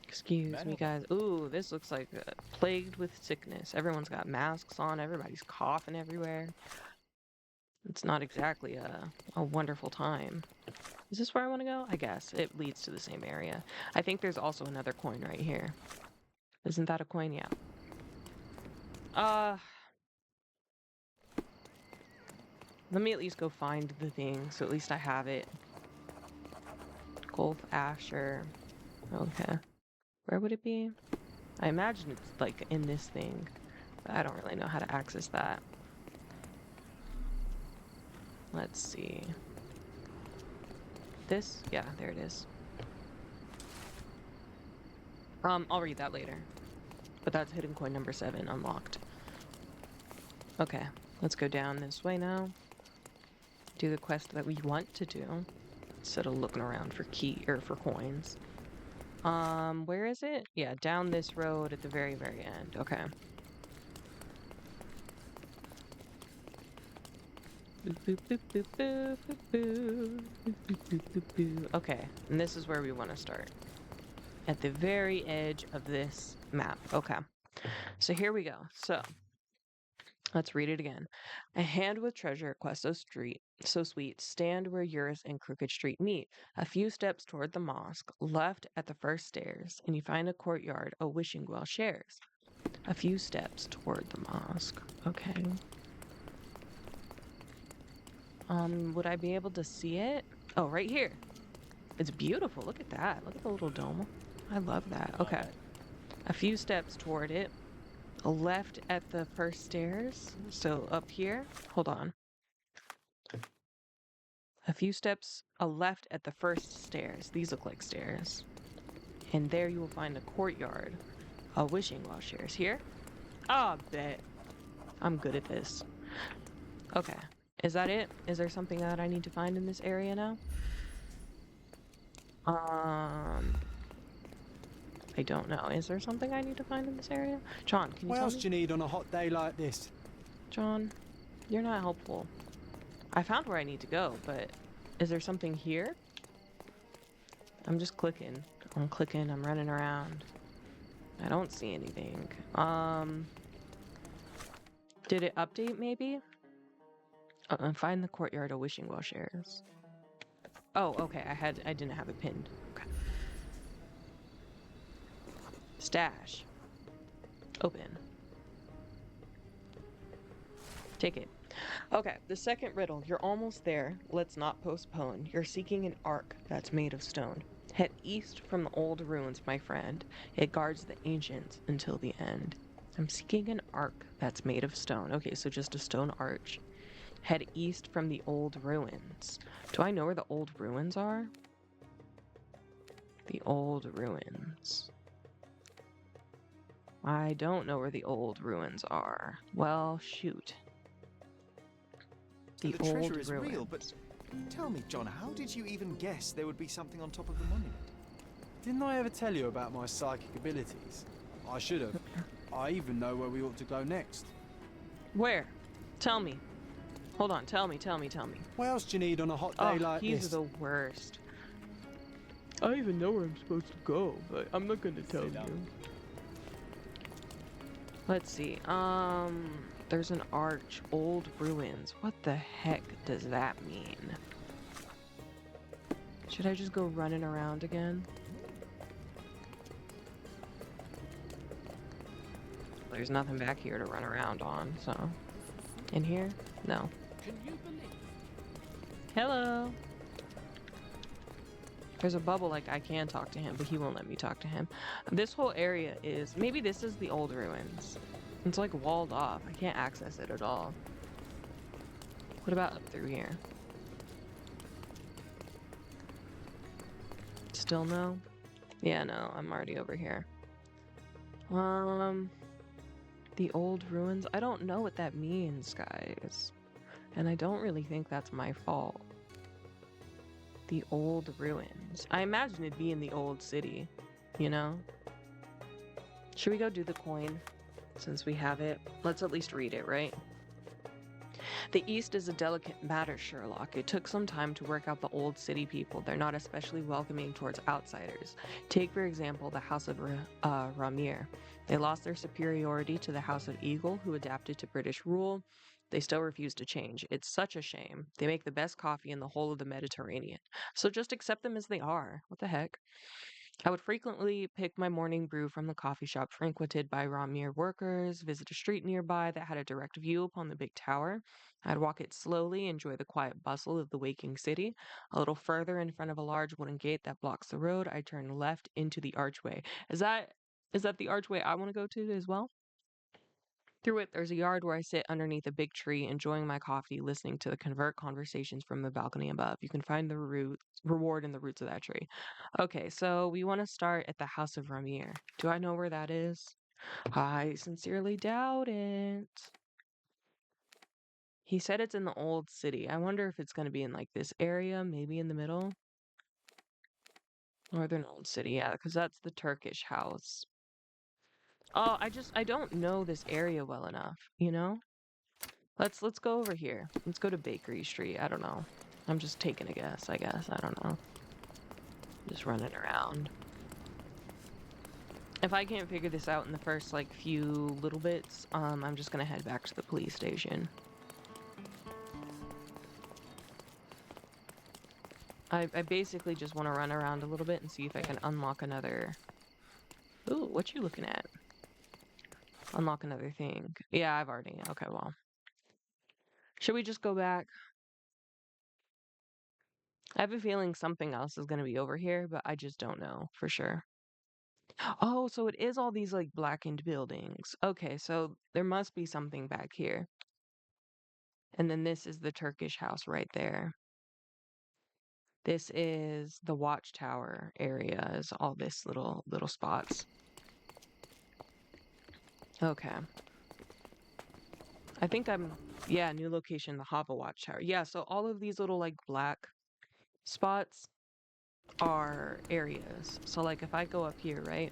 Excuse me, guys. Ooh, this looks like plagued with sickness. Everyone's got masks on. Everybody's coughing everywhere. It's not exactly a wonderful time. Is this where I want to go? I guess. It leads to the same area. I think there's also another coin right here. Isn't that a coin? Yeah. Let me at least go find the thing, so at least I have it. Golf Asher. Okay. Where would it be? I imagine it's, like, in this thing. But I don't really know how to access that. Let's see. This? Yeah, there it is. I'll read that later. But that's hidden coin number 7, unlocked. Okay, let's go down this way now. Do the quest that we want to do. Instead of looking around for for coins. Where is it? Yeah, down this road at the very, very end. Okay. Okay, and this is where we want to start. At the very edge of this map. Okay. So here we go. So let's read it again. A hand with treasure, quest so sweet, stand where Eurus and Crooked Street meet. A few steps toward the mosque, left at the first stairs, and you find a courtyard a wishing well shares. A few steps toward the mosque. Okay. Would I be able to see it? Oh, right here. It's beautiful. Look at that. Look at the little dome. I love that. Okay. A few steps toward it. Left at the first stairs. So up here. Hold on. A few steps left at the first stairs. These look like stairs. And there you will find a courtyard. A wishing well shares. Here? Ah, bet. I'm good at this. Okay. Is that it? Is there something that I need to find in this area now? I don't know. Is there something I need to find in this area? John, can you What tell else me? do you need on a hot day like this? John, you're not helpful. I found where I need to go, but is there something here? I'm just clicking. I'm clicking, I'm running around. I don't see anything. Did it update maybe? Find the courtyard of Wishing Well shares. Oh, okay. I didn't have it pinned. Okay. Stash. Open. Take it. Okay, the second riddle. You're almost there. Let's not postpone. You're seeking an ark that's made of stone. Head east from the old ruins, my friend. It guards the ancients until the end. I'm seeking an ark that's made of stone. Okay, so just a stone arch. Head east from the old ruins. Do I know where the old ruins are? The old ruins. I don't know where the old ruins are. Well, shoot. So The the old treasure is ruins. real, but tell me, John, how did you even guess there would be something on top of the monument? Didn't I ever tell you about my psychic abilities? I should have. I even know where we ought to go next. Where? Tell me. Hold on, tell me. What else do you need on a hot Oh, day like he's this? the worst. I even know where I'm supposed to go, but I'm not gonna tell you. Let's see. There's an arch, old ruins. What the heck does that mean? Should I just go running around again? There's nothing back here to run around on, so. In here? No. Can you believe? Hello. There's a bubble like I can talk to him, but he won't let me talk to him. This whole area is, maybe this is the old ruins. It's like walled off. I can't access it at all. What about up through here? Still no? Yeah, no, I'm already over here. The old ruins? I don't know what that means, guys. And I don't really think that's my fault. The old ruins. I imagine it'd be in the old city, you know? Should we go do the coin? Since we have it. Let's at least read it, right? The East is a delicate matter, Sherlock. It took some time to work out the old city people. They're not especially welcoming towards outsiders. Take, for example, the House of Ramir. They lost their superiority to the House of Eagle, who adapted to British rule. They still refuse to change. It's such a shame. They make the best coffee in the whole of the Mediterranean. So just accept them as they are. What the heck? I would frequently pick my morning brew from the coffee shop frequented by Ramir workers, visit a street nearby that had a direct view upon the big tower. I'd walk it slowly, enjoy the quiet bustle of the waking city. A little further in front of a large wooden gate that blocks the road, I turn left into the archway. Is that the archway I want to go to as well? Through it, there's a yard where I sit underneath a big tree, enjoying my coffee, listening to the convert conversations from the balcony above. You can find the reward in the roots of that tree. Okay, so we want to start at the House of Ramir. Do I know where that is? I sincerely doubt it. He said it's in the old city. I wonder if it's going to be in like this area, maybe in the middle. Northern Old City, yeah, because that's the Turkish house. Oh, I don't know this area well enough, you know? Let's go over here. Let's go to Bakery Street. I don't know. I'm just taking a guess, I guess. I don't know. Just running around. If I can't figure this out in the first like few little bits, I'm just gonna head back to the police station. I basically just want to run around a little bit and see if I can unlock another. Ooh, what you looking at? Unlock another thing. Yeah, I've already. Okay, well. Should we just go back? I have a feeling something else is going to be over here, but I just don't know for sure. Oh, so it is all these like blackened buildings. Okay, so there must be something back here. And then this is the Turkish house right there. This is the watchtower area, is all this little spots. Okay. I think I'm Yeah, new location, the Hava Watchtower. Yeah, so all of these little like black spots are areas. So like if I go up here, right?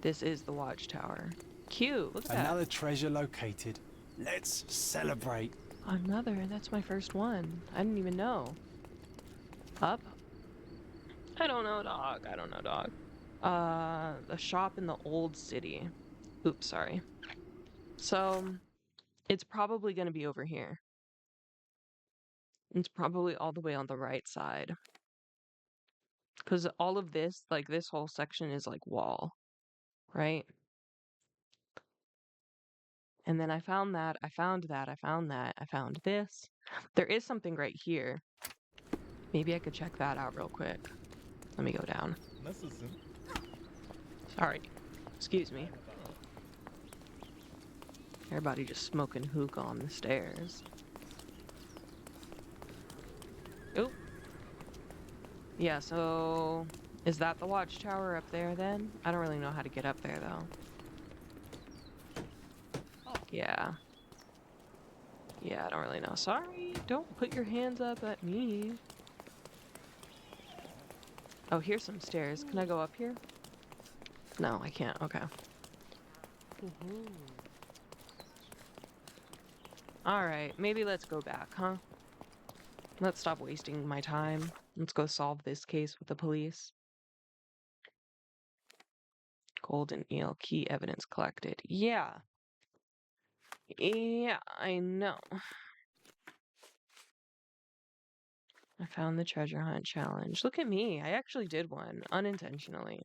This is the watchtower. Cute, look at that. Another treasure located. Let's celebrate. Another, that's my first one. I didn't even know. Up? I don't know, dog. I don't know, dog. The shop in the old city. Oops, sorry. So, it's probably gonna be over here. It's probably all the way on the right side. Because all of this, like this whole section is like wall, right? And then I found that, I found that, I found that, I found this. There is something right here. Maybe I could check that out real quick. Let me go down. Sorry. Excuse me. Everybody just smoking hookah on the stairs. Oh. Yeah, so is that the watchtower up there then? I don't really know how to get up there though. Yeah. Yeah, I don't really know. Sorry, don't put your hands up at me. Oh, here's some stairs. Can I go up here? No, I can't. Okay. Alright, maybe let's go back, huh? Let's stop wasting my time. Let's go solve this case with the police. Golden eel, key evidence collected. Yeah. Yeah, I know. I found the treasure hunt challenge. Look at me. I actually did one unintentionally.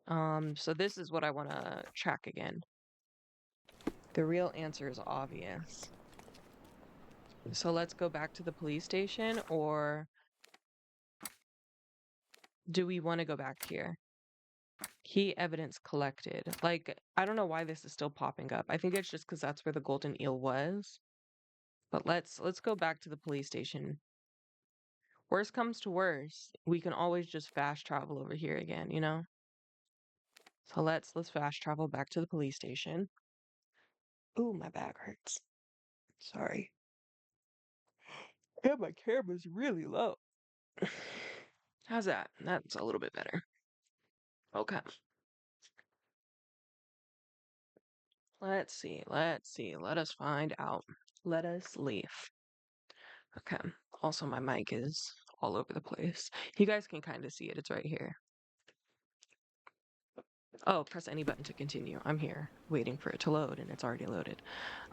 So this is what I want to track again. The real answer is obvious. So let's go back to the police station, or do we want to go back here? Key evidence collected. Like, I don't know why this is still popping up. I think it's just because that's where the golden eel was. But let's go back to the police station. Worst comes to worst, we can always just fast travel over here again, you know? So let's fast travel back to the police station. Ooh, my back hurts. Sorry. Yeah, my camera's really low. How's that? That's a little bit better. Okay. Let's see. Let us find out. Let us leave. Okay. Also, my mic is all over the place. You guys can kind of see it. It's right here. Oh, press any button to continue. I'm here, waiting for it to load, and it's already loaded.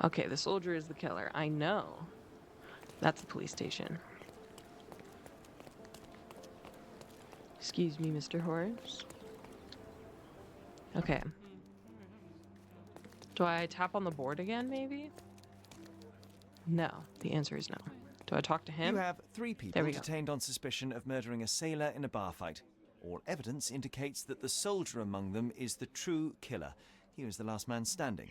Okay, the soldier is the killer. I know. That's the police station. Excuse me, Mr. Horace. Okay. Do I tap on the board again, maybe? No. The answer is no. Do I talk to him? You have 3 There people we go. detained on suspicion of murdering a sailor in a bar fight. All evidence indicates that the soldier among them is the true killer. He was the last man standing.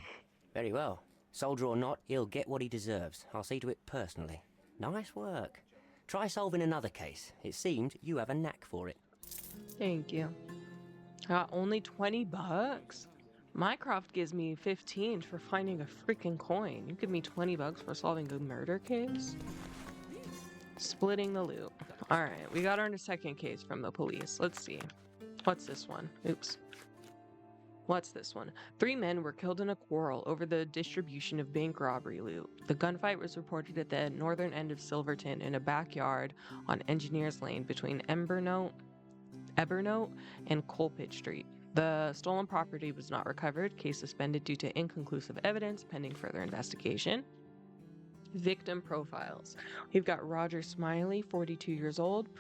Very well. Soldier or not, he'll get what he deserves. I'll see to it personally. Nice work. Try solving another case. It seemed you have a knack for it. Thank you. Only 20 bucks? Mycroft gives me 15 for finding a freaking coin. You give me 20 bucks for solving a murder case? Splitting the loot. Alright, we got our second case from the police. Let's see. What's this one? Oops. What's this one? 3 men were killed in a quarrel over the distribution of bank robbery loot. The gunfight was reported at the northern end of Silverton in a backyard on Engineers Lane between Ebernote and Colpit Street. The stolen property was not recovered. Case suspended due to inconclusive evidence pending further investigation. Victim profiles. We've got Roger Smiley, 42 years old,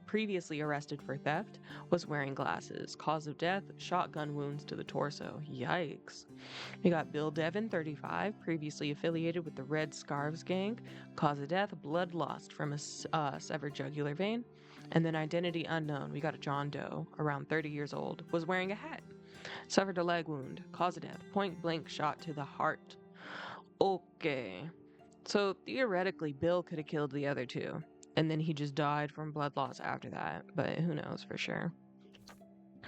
previously arrested for theft, was wearing glasses. Cause of death, shotgun wounds to the torso. Yikes. We got Bill Devon, 35, previously affiliated with the Red Scarves gang. Cause of death, blood lost from a severed jugular vein. And then identity unknown. We got a John Doe, around 30 years old, was wearing a hat. Suffered a leg wound. Cause of death, point blank shot to the heart. Okay. So theoretically, Bill could have killed the other 2, and then he just died from blood loss after that, but who knows for sure.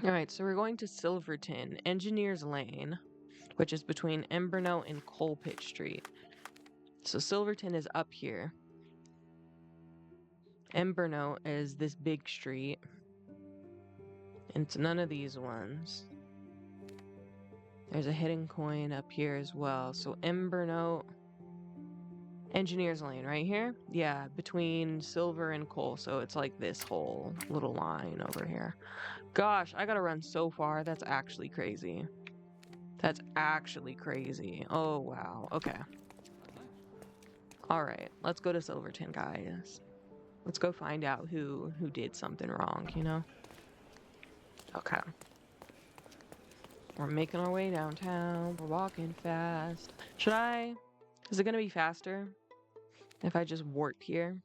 Alright, so we're going to Silverton, Engineers Lane. which is between Embernote and Coal Pit Street. So Silverton is up here. Embernote is this big street. And it's none of these ones. There's a hidden coin up here as well. So Embernote, Engineers Lane right here. Yeah, between silver and coal. So it's like this whole little line over here. Gosh, I gotta run so far. That's actually crazy. That's actually crazy. Oh, wow. Okay. All right, let's go to Silverton, guys. Let's go find out who did something wrong, you know? Okay. We're making our way downtown. We're walking fast. Is it gonna be faster if I just warp here?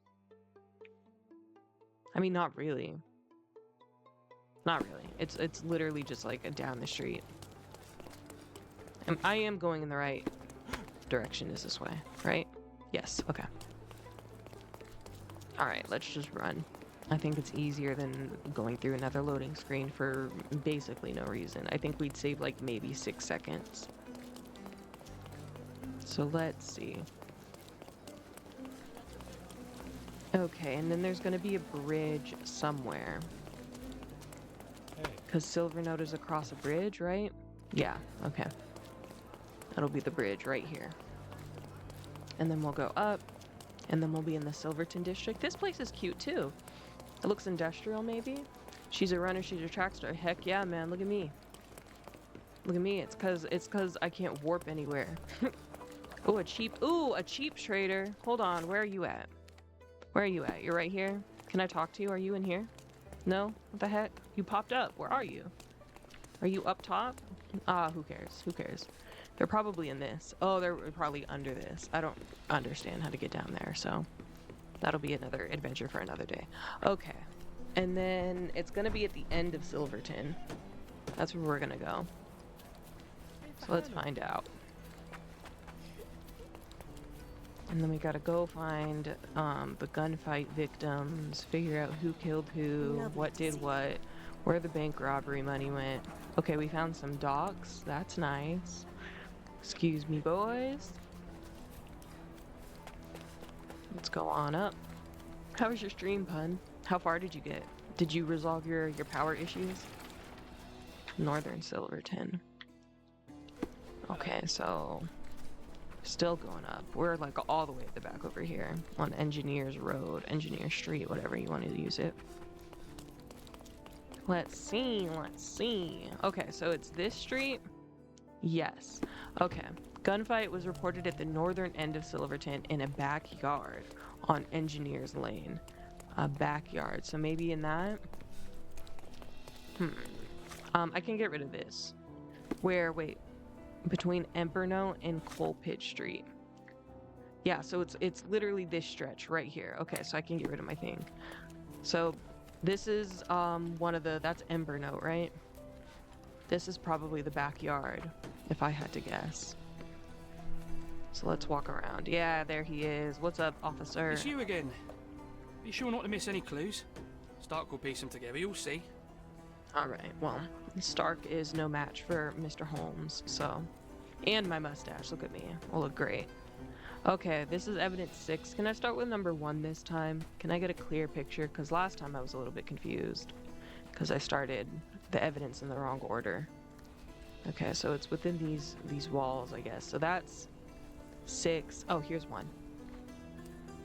I mean, not really. Not really. It's literally just like down the street. And I am going in the right direction is this way, right? Yes, okay. Alright, let's just run. I think it's easier than going through another loading screen for basically no reason. I think we'd save like maybe 6 seconds. So let's see. Okay, and then there's gonna be a bridge somewhere. Because Silvernote is across a bridge, right? Yeah, okay. That'll be the bridge right here. And then we'll go up, and then we'll be in the Silverton district. This place is cute too. It looks industrial, maybe? She's a runner, she's a track star. Heck yeah, man, look at me. Look at me, it's cause I can't warp anywhere. Oh, a cheap trader. Hold on, where are you at? Where are you at? You're right here? Can I talk to you? Are you in here? No? What the heck? You popped up. Where are you? Are you up top? Ah, who cares? Who cares? They're probably in this. Oh, they're probably under this. I don't understand how to get down there, so that'll be another adventure for another day. Okay. And then it's gonna be at the end of Silverton. That's where we're gonna go. So let's find out. And then we gotta go find the gunfight victims, figure out who killed who, what did what, where the bank robbery money went. Okay, we found some docks. That's nice. Excuse me, boys. Let's go on up. How was your stream, Pun? How far did you get? Did you resolve your power issues? Northern Silverton. Okay, so still going up. We're like all the way at the back over here on Engineers Road, Engineer Street, whatever you want to use it. Let's see, let's see. Okay, so it's this street? Yes. Okay. Gunfight was reported at the northern end of Silverton in a backyard on Engineers Lane. A backyard. So maybe in that? I can get rid of this. Where, wait, between Embernote and Coal Pit Street. Yeah, so it's literally this stretch right here. Okay, so I can get rid of my thing. So this is one of the, that's Embernote, right? This is probably the backyard, if I had to guess. So let's walk around. Yeah, there he is. What's up, officer? It's you again. Be sure not to miss any clues. Stark will piece them together, you'll see. Alright, well, Stark is no match for Mr. Holmes, so. And my mustache, look at me. I'll look great. Okay, this is evidence 6. Can I start with number 1 this time? Can I get a clear picture? Because last time I was a little bit confused. Because I started the evidence in the wrong order. Okay, so it's within these walls, I guess. So that's 6. Oh, here's 1.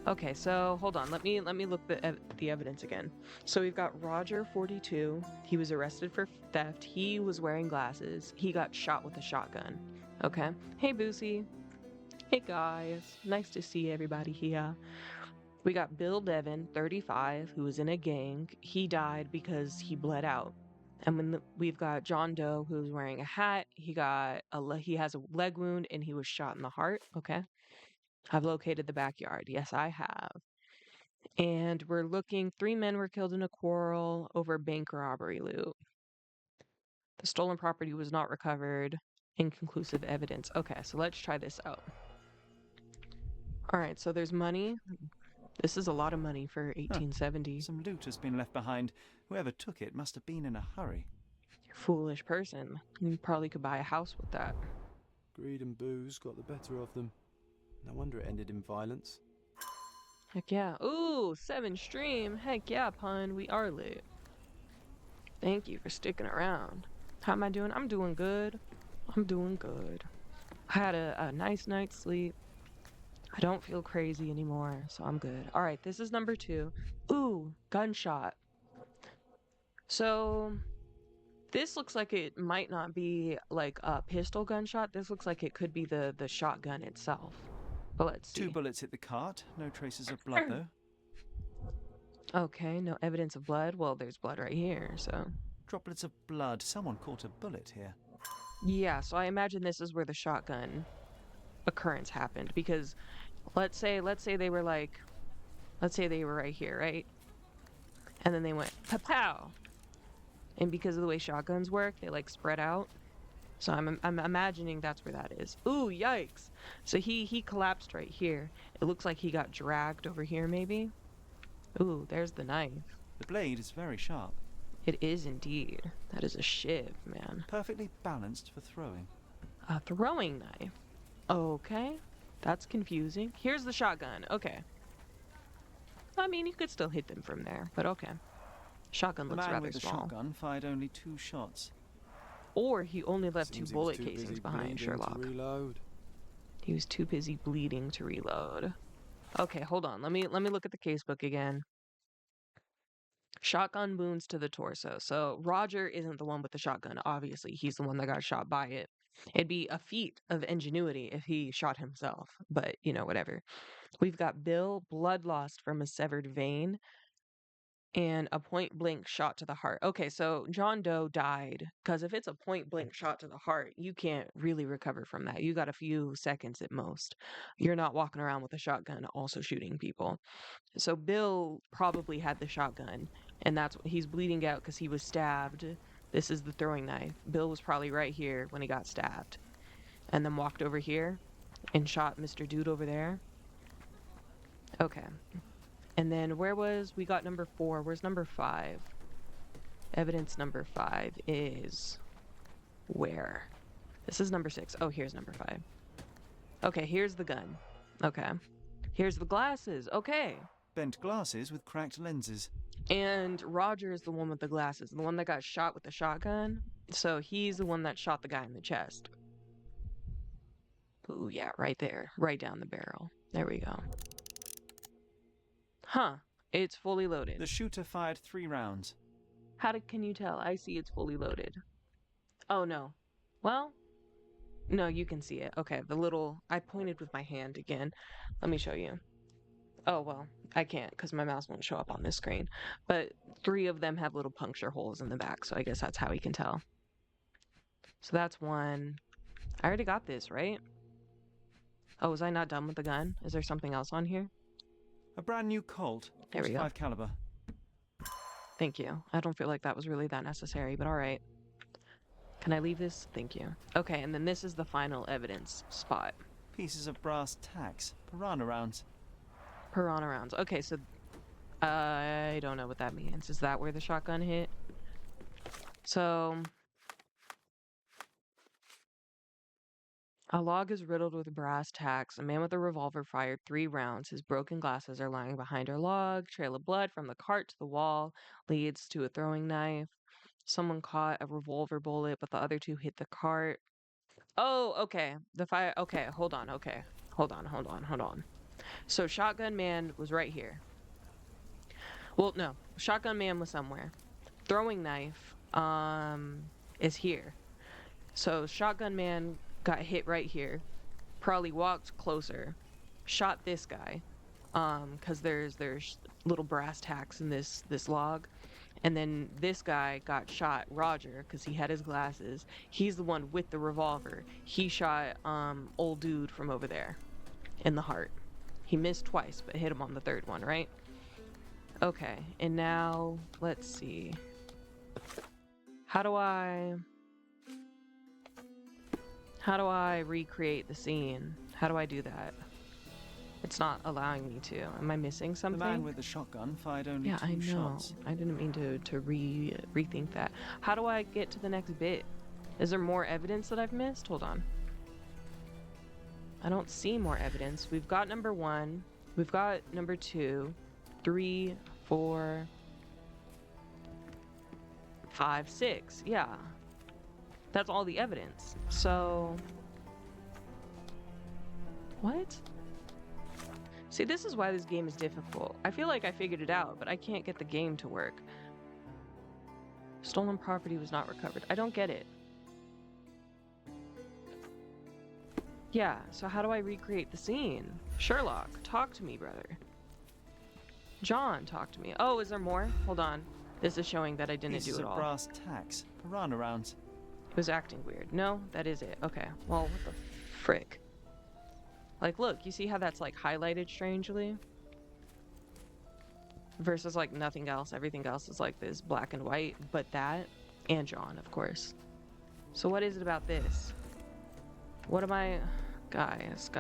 Okay, so hold on. Let me look the evidence again. So we've got Roger, 42. He was arrested for theft. He was wearing glasses. He got shot with a shotgun. Okay. Hey, Boosie. Hey, guys. Nice to see everybody here. We got Bill Devon, 35, who was in a gang. He died because he bled out. And we've got John Doe, who's wearing a hat. He has a leg wound and he was shot in the heart. Okay. I've located the backyard. Yes, I have. And we're looking, 3 men were killed in a quarrel over bank robbery loot. The stolen property was not recovered. Inconclusive evidence. Okay, so let's try this out. All right, so there's money. This is a lot of money for 1870. Some loot has been left behind. Whoever took it must have been in a hurry. Foolish person. You probably could buy a house with that. Greed and booze got the better of them. No wonder it ended in violence. Heck yeah. Ooh, 7 stream. Heck yeah, pun. We are lit. Thank you for sticking around. How am I doing? I'm doing good. I'm doing good. I had a nice night's sleep. I don't feel crazy anymore, so I'm good. All right, this is number 2. Ooh, gunshot. So this looks like it might not be like a pistol gunshot. This looks like it could be the shotgun itself. But let's see. 2 bullets hit the cart. No traces of blood, though. Okay, no evidence of blood. Well, there's blood right here, so. Droplets of blood. Someone caught a bullet here. Yeah, so I imagine this is where the shotgun occurrence happened, because let's say they were like, let's say they were right here, right? And then they went pow. And because of the way shotguns work, they like spread out. So I'm imagining that's where that is. Ooh, yikes. So he collapsed right here. It looks like he got dragged over here maybe. Ooh, there's the knife. The blade is very sharp. It is indeed. That is a shiv, man. Perfectly balanced for throwing. A throwing knife. Okay. That's confusing. Here's the shotgun. Okay. I mean, you could still hit them from there, but okay. Shotgun The looks man rather with the small. shotgun fired only 2 shots. Or he only left Seems 2 he was bullet too busy casings behind, bleeding to Sherlock. reload. He was too busy bleeding to reload. Okay, hold on. Let me look at the casebook again. Shotgun wounds to the torso. So Roger isn't the one with the shotgun. Obviously, he's the one that got shot by it. It'd be a feat of ingenuity if he shot himself, but you know, whatever. We've got Bill, blood lost from a severed vein, and a point blank shot to the heart. Okay, so John Doe died because if it's a point blank shot to the heart, you can't really recover from that. You got a few seconds at most. You're not walking around with a shotgun also shooting people. So Bill probably had the shotgun, and that's he's bleeding out because he was stabbed. This is the throwing knife. Bill was probably right here when he got stabbed, and then walked over here and shot Mr. Dude over there. Okay. And then we got number 4. Where's number 5? Evidence number 5 is where? This is number 6. Oh, here's number 5. Okay, here's the gun. Okay. Here's the glasses. Okay. Bent glasses with cracked lenses. And Roger is the one with the glasses, the one that got shot with the shotgun. So he's the one that shot the guy in the chest. Ooh, yeah, right there. Right down the barrel. There we go. Huh. It's fully loaded. The shooter fired 3 rounds. Can you tell? I see it's fully loaded. Oh, no. Well, no, you can see it. Okay, I pointed with my hand again. Let me show you. Oh, well, I can't because my mouse won't show up on this screen. But 3 of them have little puncture holes in the back, so I guess that's how we can tell. So that's 1. I already got this, right? Oh, was I not done with the gun? Is there something else on here? A brand new Colt, There we go. 45 caliber. Thank you. I don't feel like that was really that necessary, but all right. Can I leave this? Thank you. Okay, and then this is the final evidence spot. Pieces of brass tacks, piranha rounds. Piranha rounds. Okay, so I don't know what that means. Is that where the shotgun hit? So a log is riddled with brass tacks. A man with a revolver fired 3 rounds. His broken glasses are lying behind our log. Trail of blood from the cart to the wall leads to a throwing knife. Someone caught a revolver bullet, but the other 2 hit the cart. Oh, okay. The fire. Okay, hold on. Okay. Hold on. So Shotgun Man was right here. Well, no. Shotgun Man was somewhere. Throwing knife is here. So Shotgun Man got hit right here. Probably walked closer. Shot this guy. Cuz there's little brass tacks in this log. And then this guy got shot, Roger, because he had his glasses. He's the one with the revolver. He shot old dude from over there in the heart. He missed twice, but hit him on the 3rd one, right? Okay, and now let's see. How do I recreate the scene? How do I do that? It's not allowing me to. Am I missing something? The man with the shotgun fired only Yeah, 2 I know. shots. I didn't mean to rethink that. How do I get to the next bit? Is there more evidence that I've missed? Hold on. I don't see more evidence. We've got number 1. We've got number 2, 3, 4, 5, 6. Yeah. That's all the evidence. So... what? See, this is why this game is difficult. I feel like I figured it out, but I can't get the game to work. Stolen property was not recovered. I don't get it. Yeah, so how do I recreate the scene? Sherlock, talk to me, brother. John, talk to me. Oh, is there more? Hold on. This is showing that I didn't Pieces do it of all. brass tacks, piranha rounds. It was acting weird. No, that is it. Okay. Well, what the frick? Like, look, you see how that's like highlighted strangely? Versus like nothing else. Everything else is like this black and white, but that and John, of course. So what is it about this? What am I... guys.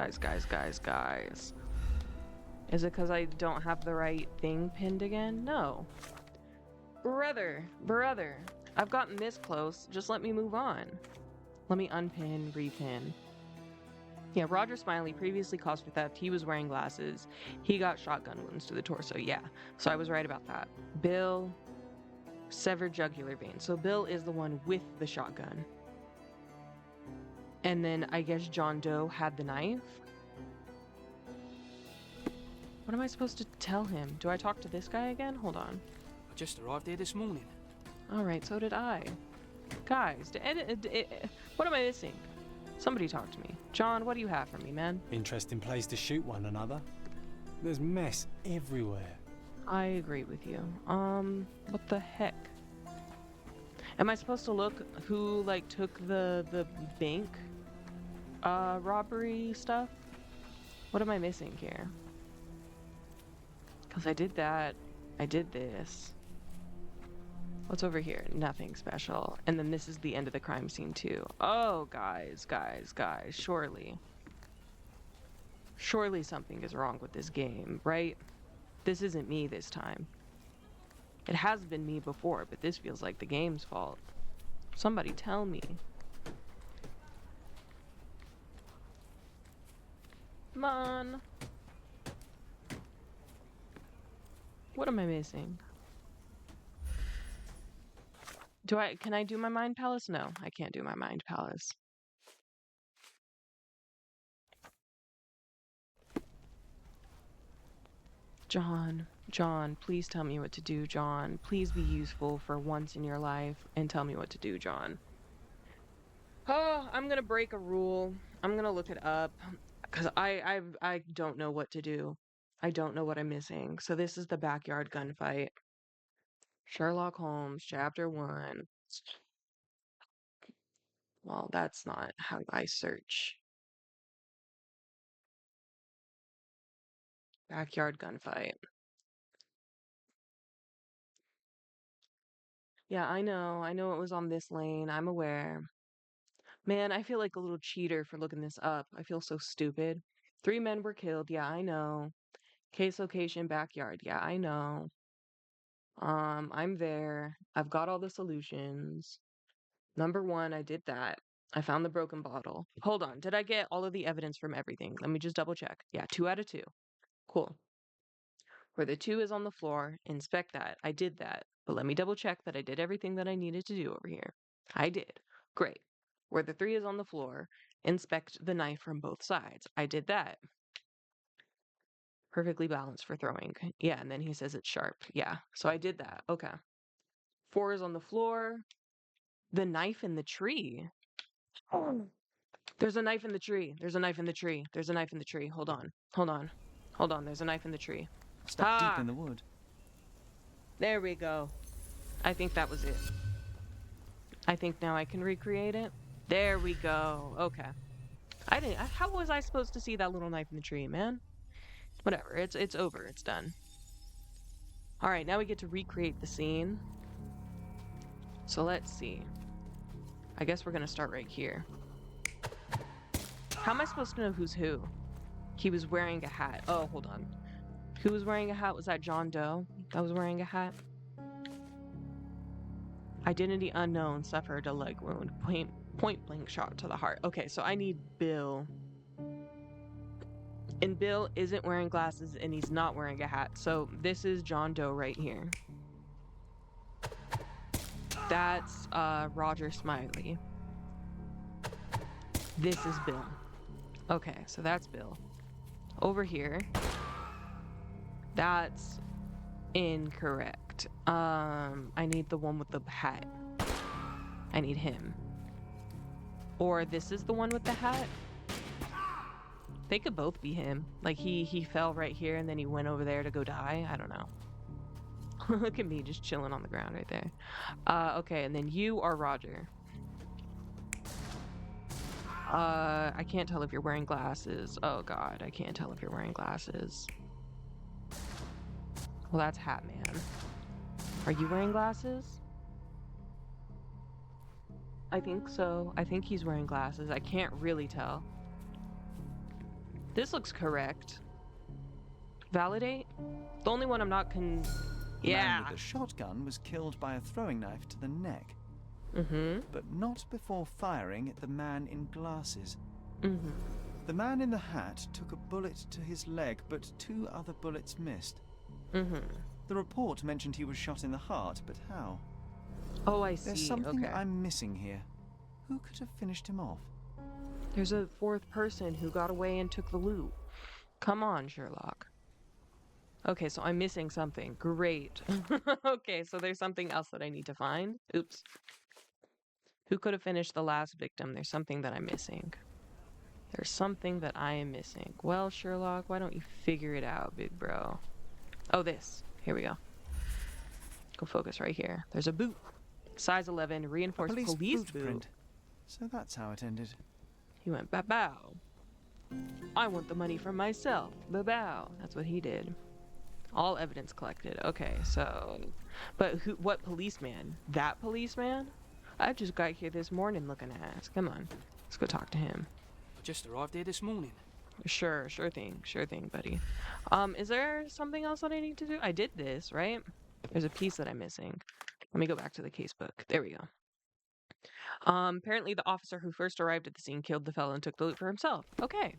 Is it because I don't have the right thing pinned again? No. Brother. I've gotten this close. Just let me move on. Let me unpin, repin. Yeah, Roger Smiley, previously cause for theft. He was wearing glasses. He got shotgun wounds to the torso. Yeah, so I was right about that. Bill, severed jugular vein. So Bill is the one with the shotgun. And then I guess John Doe had the knife. What am I supposed to tell him? Do I talk to this guy again? Hold on. I just arrived here this morning. Alright, so did I. Guys, what am I missing? Somebody talk to me. John, what do you have for me, man? Interesting place to shoot one another. There's mess everywhere. I agree with you. What the heck? Am I supposed to look who, like, took the bank, robbery stuff? What am I missing here? Because I did that. I did this. What's over here? Nothing special. And then this is the end of the crime scene too. Oh, guys. Surely. Surely something is wrong with this game, right? This isn't me this time. It has been me before, but this feels like the game's fault. Somebody tell me. Come on. What am I missing? Can I do my mind palace? No, I can't do my mind palace. John, please tell me what to do, John. Please be useful for once in your life and tell me what to do, John. Oh, I'm gonna break a rule. I'm gonna look it up because I don't know what to do. I don't know what I'm missing. So this is the backyard gunfight. Sherlock Holmes, Chapter 1. Well, that's not how I search. Backyard gunfight. Yeah, I know it was on this lane. I'm aware. Man, I feel like a little cheater for looking this up. I feel so stupid. 3 men were killed. Yeah, I know. Case location, backyard. Yeah, I know. I'm there. I've got all the solutions. Number 1, I did that. I found the broken bottle. Hold on. Did I get all of the evidence from everything? Let me just double check. Yeah, 2 out of 2. Cool. Where the 2 is on the floor, inspect that. I did that. But let me double check that I did everything that I needed to do over here. I did. Great. Where the 3 is on the floor, inspect the knife from both sides. I did that. Perfectly balanced for throwing. Yeah, and then he says it's sharp. Yeah, so I did that. Okay. 4 is on the floor. The knife in the tree. There's a knife in the tree. There's a knife in the tree. There's a knife in the tree. Hold on. There's a knife in the tree. Stuck deep in the wood. There we go. I think that was it. I think now I can recreate it. There we go. Okay. How was I supposed to see that little knife in the tree, man? Whatever. It's over. It's done. All right, now we get to recreate the scene. So let's see. I guess we're going to start right here. How am I supposed to know who's who? He was wearing a hat. Oh, hold on. Who was wearing a hat? Was that John Doe that was wearing a hat? Identity unknown, suffered a leg wound. Point blank shot to the heart. Okay, so I need Bill. And Bill isn't wearing glasses and he's not wearing a hat. So this is John Doe right here. That's Roger Smiley. This is Bill. Okay, so that's Bill. Over here, that's incorrect. I need the one with the hat. I need him. Or this is the one with the hat. They could both be him. Like he fell right here and then he went over there to go die. I don't know. Look at me just chilling on the ground right there. Okay, and then you are Roger. I can't tell if you're wearing glasses. Oh god, I can't tell if you're wearing glasses. Well, that's Hat Man. Are you wearing glasses? I think so. I think he's wearing glasses. I can't really tell. This looks correct. Validate? The only one I'm not The man Yeah. with the shotgun was killed by a throwing knife to the neck, but not before firing at the man in glasses. The man in the hat took a bullet to his leg, but 2 other bullets missed. The report mentioned he was shot in the heart, but how? Oh, I see. There's something okay. I'm missing here. Who could have finished him off? There's a 4th person who got away and took the loot. Come on, Sherlock. Okay, so I'm missing something. Great. Okay, so there's something else that I need to find. Oops. Who could have finished the last victim? There's something that I'm missing. There's something that I am missing. Well, Sherlock, why don't you figure it out, big bro? Oh, this. Here we go. Go focus right here. There's a boot. Size 11, reinforced police boot. footprint. So that's how it ended. He went bow. I want the money for myself. Bow. That's what he did. All evidence collected. Okay, so, but what policeman? That policeman? I just got here this morning looking ass. Come on, let's go talk to him. I just arrived here this morning. Sure thing, buddy. Is there something else that I need to do? I did this, right? There's a piece that I'm missing. Let me go back to the casebook. There we go. Apparently the officer who first arrived at the scene killed the fellow and took the loot for himself. Okay.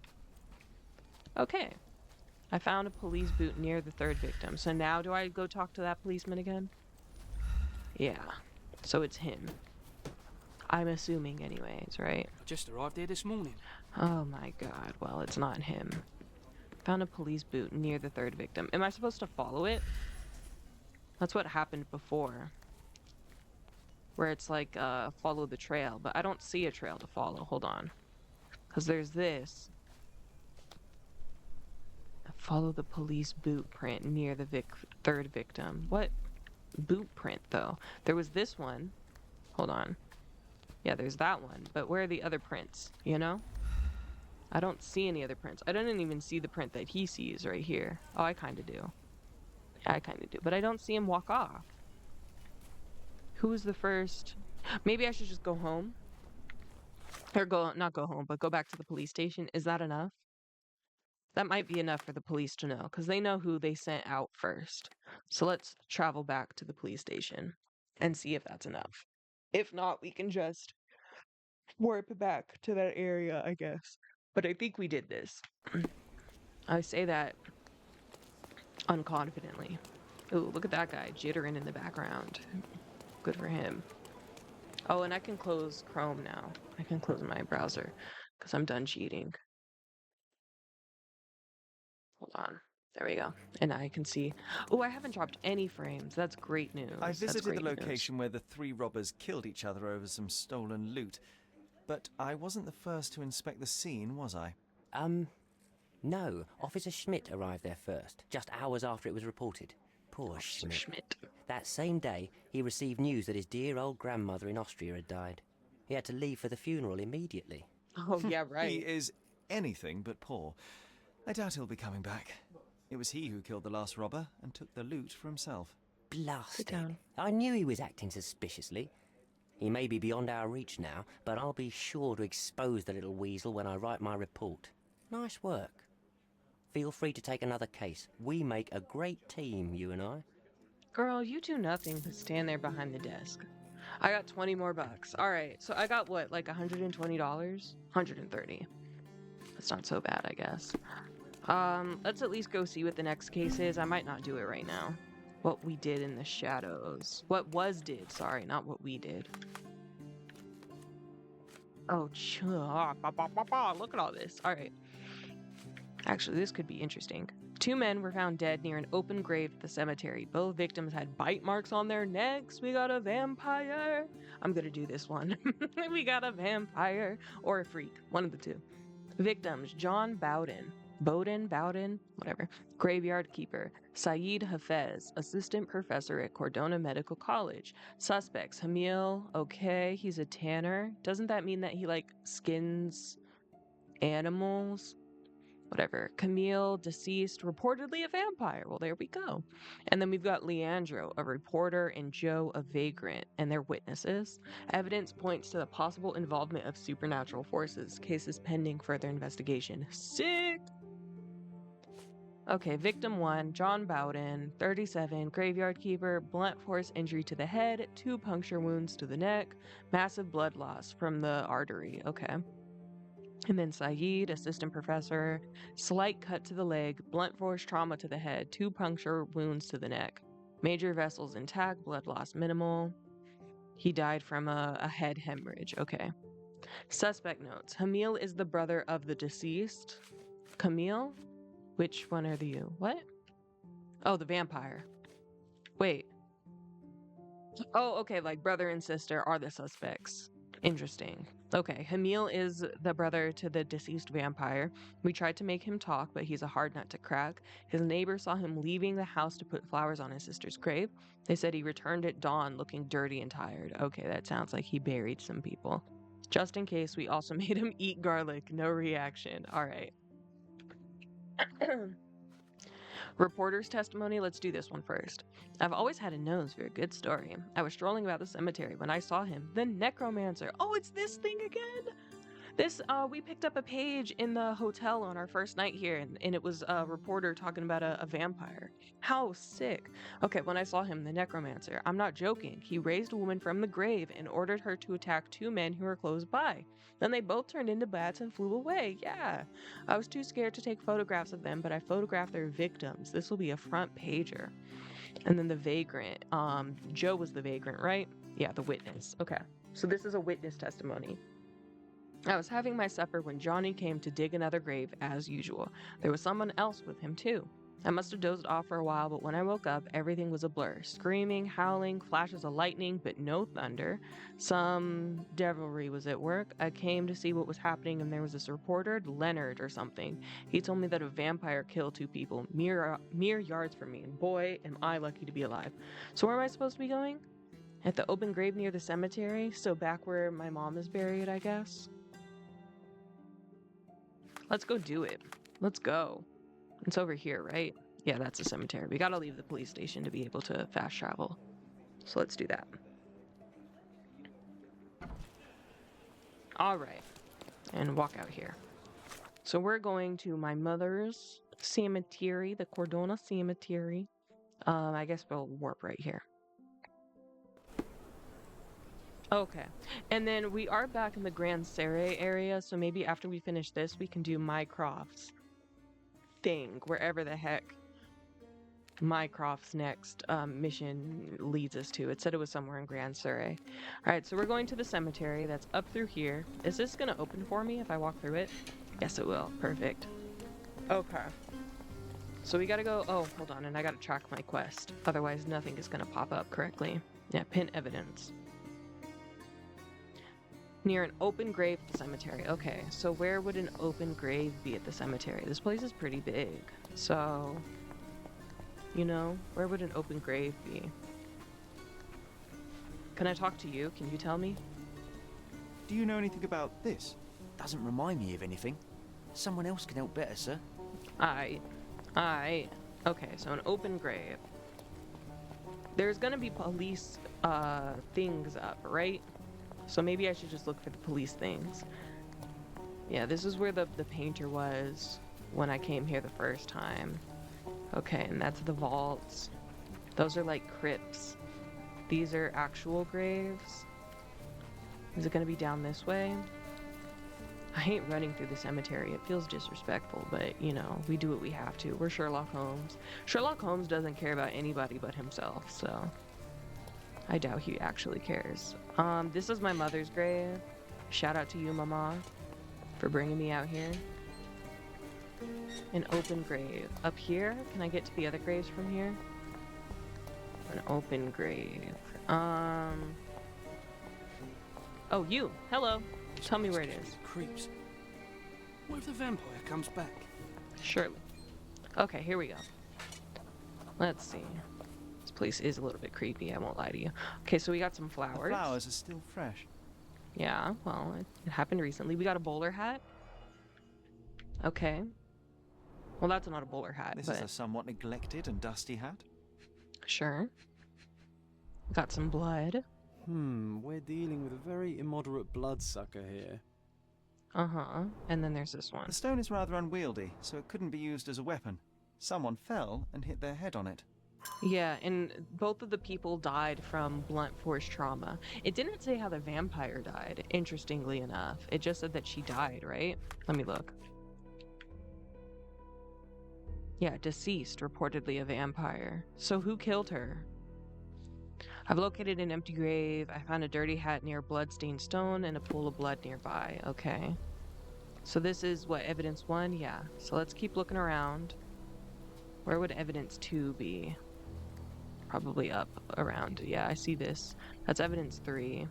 I found a police boot near the 3rd victim. So now do I go talk to that policeman again? Yeah. So it's him. I'm assuming anyways, right? I just arrived here this morning. Oh my god. Well, it's not him. Found a police boot near the 3rd victim. Am I supposed to follow it? That's what happened before. Where it's like, follow the trail. But I don't see a trail to follow. Hold on. Because there's this. Follow the police boot print near the 3rd victim. What boot print, though? There was this one. Hold on. Yeah, there's that one. But where are the other prints, you know? I don't see any other prints. I don't even see the print that he sees right here. Oh, I kind of do. Yeah, I kind of do. But I don't see him walk off. Who was the first? Maybe I should just go home. Or not go home, but go back to the police station. Is that enough? That might be enough for the police to know, because they know who they sent out first. So let's travel back to the police station and see if that's enough. If not, we can just warp back to that area, I guess. But I think we did this. I say that unconfidently. Ooh, look at that guy jittering in the background. Good for him. Oh, and I can close Chrome now. I can close my browser because I'm done cheating. Hold on. There we go. And I can see. Oh, I haven't dropped any frames. That's great news. I That's visited great the news. location where the 3 robbers killed each other over some stolen loot. But I wasn't the first to inspect the scene, was I? No. Officer Schmidt arrived there first, just hours after it was reported. Poor Schmidt. That same day, he received news that his dear old grandmother in Austria had died. He had to leave for the funeral immediately. Oh, yeah, right. He is anything but poor. I doubt he'll be coming back. It was he who killed the last robber and took the loot for himself. Blasted. I knew he was acting suspiciously. He may be beyond our reach now, but I'll be sure to expose the little weasel when I write my report. Nice work. Feel free to take another case. We make a great team, you and I. Girl, you do nothing but stand there behind the desk. I got 20 more bucks. All right, so I got what, like $120? 130. That's not so bad, I guess. Let's at least go see what the next case is. I might not do it right now. What we did in the shadows. What was did, sorry, not what we did. Oh, look at all this. All right. Actually, this could be interesting. 2 men were found dead near an open grave at the cemetery. Both victims had bite marks on their necks. We got a vampire. I'm gonna do this one. We got a vampire or a freak, one of the two. Victims: John Bowden, whatever, graveyard keeper. Saeed Hafez, assistant professor at Cordona Medical College. Suspects: Hamil, okay, he's a tanner. Doesn't that mean that he, like, skins animals? Whatever. Camille, deceased, reportedly a vampire. Well, there we go. And then we've got Leandro, a reporter, and Joe, a vagrant, and their witnesses. Evidence points to the possible involvement of supernatural forces. Cases pending further investigation. Sick! Okay, victim 1, John Bowden, 37, graveyard keeper, blunt force injury to the head, 2 puncture wounds to the neck, massive blood loss from the artery. Okay. And then Saeed, assistant professor, slight cut to the leg, blunt force trauma to the head, 2 puncture wounds to the neck. Major vessels intact, blood loss minimal. He died from a head hemorrhage. Okay. Suspect notes. Hamil is the brother of the deceased. Camille? Which one are you? What? Oh, the vampire. Wait. Oh, okay, like brother and sister are the suspects. Interesting. Okay, Hamil is the brother to the deceased vampire. We tried to make him talk, but he's a hard nut to crack. His neighbor saw him leaving the house to put flowers on his sister's grave. They said he returned at dawn looking dirty and tired. Okay, that sounds like he buried some people. Just in case, we also made him eat garlic. No reaction. All right. Reporter's testimony, let's do this one first. I've always had a nose for a good story. I was strolling about the cemetery when I saw him, the necromancer. Oh, it's this thing again! We picked up a page in the hotel on our first night here, and it was a reporter talking about a vampire. How sick. Okay, when I saw him, the necromancer, I'm not joking. He raised a woman from the grave and ordered her to attack 2 men who were close by. Then they both turned into bats and flew away. Yeah. I was too scared to take photographs of them, but I photographed their victims. This will be a front pager. And then the vagrant. Joe was the vagrant, right? Yeah, the witness. Okay. So this is a witness testimony. I was having my supper when Johnny came to dig another grave, as usual. There was someone else with him, too. I must have dozed off for a while, but when I woke up, everything was a blur. Screaming, howling, flashes of lightning, but no thunder. Some devilry was at work. I came to see what was happening, and there was this reporter, Leonard or something. He told me that a vampire killed 2 people, mere yards from me, and boy, am I lucky to be alive. So where am I supposed to be going? At the open grave near the cemetery, so back where my mom is buried, I guess. Let's go do it. Let's go. It's over here, right? Yeah, that's a cemetery. We gotta leave the police station to be able to fast travel. So let's do that. All right. And walk out here. So we're going to my mother's cemetery, the Cordona Cemetery. I guess we'll warp right here. Okay, and then we are back in the Grand Serre area, so maybe after we finish this, we can do Mycroft's thing, wherever the heck Mycroft's next mission leads us to. It said it was somewhere in Grand Serre. Alright, so we're going to the cemetery that's up through here. Is this going to open for me if I walk through it? Yes, it will. Perfect. Okay. So we gotta go... Oh, hold on, and I gotta track my quest. Otherwise, nothing is gonna pop up correctly. Yeah, pin evidence. Near an open grave at the cemetery. Okay, so where would an open grave be at the cemetery? This place is pretty big. So, you know, where would an open grave be? Can I talk to you? Can you tell me? Do you know anything about this? Doesn't remind me of anything. Someone else can help better, sir. Aight. Okay, so an open grave. There's gonna be police things up, right? So maybe I should just look for the police things. Yeah, this is where the painter was when I came here the first time. Okay, and that's the vaults. Those are like crypts. These are actual graves. Is it gonna be down this way? I hate running through the cemetery. It feels disrespectful, but you know, we do what we have to. We're Sherlock Holmes. Sherlock Holmes doesn't care about anybody but himself, so I doubt he actually cares. This is my mother's grave. Shout out to you, Mama, for bringing me out here. An open grave. Up here? Can I get to the other graves from here? An open grave. Oh, you. Hello. Tell me where it is. Creeps. What if the vampire comes back? Surely. Okay, here we go. Let's see. This place is a little bit creepy, I won't lie to you. Okay, so we got some The flowers. flowers are still fresh. Yeah, well, it happened recently. We got a bowler hat. Okay. Well, that's not a bowler hat, This but is a somewhat neglected and dusty hat. sure. Got some blood. We're dealing with a very immoderate bloodsucker here. Uh-huh. And then there's this one. The stone is rather unwieldy, so it couldn't be used as a weapon. Someone fell and hit their head on it. Yeah, and both of the people died from blunt force trauma. It didn't say how the vampire died, interestingly enough. It just said that she died, right? Let me look. Yeah, deceased, reportedly a vampire. So who killed her? I've located an empty grave. I found a dirty hat near a bloodstained stone and a pool of blood nearby. Okay. So this is what, evidence 1? Yeah. So let's keep looking around. Where would evidence 2 be? Probably up around. Yeah, I see this. That's evidence 3.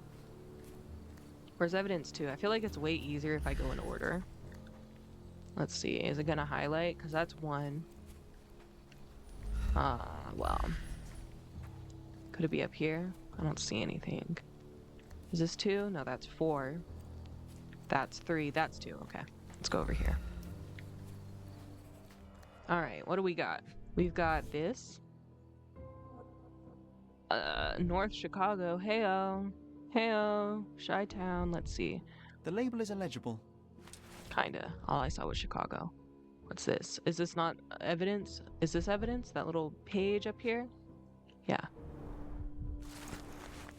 Where's evidence 2? I feel like it's way easier if I go in order. Let's see. Is it going to highlight? Because that's 1. Well. Could it be up here? I don't see anything. Is this 2? No, that's 4. That's 3. That's 2. Okay. Let's go over here. Alright, what do we got? We've got this. North Chicago. Heyo. Heyo. Chi-Town. Let's see. The label is illegible. Kinda. All I saw was Chicago. What's this? Is this not evidence? Is this evidence? That little page up here? Yeah.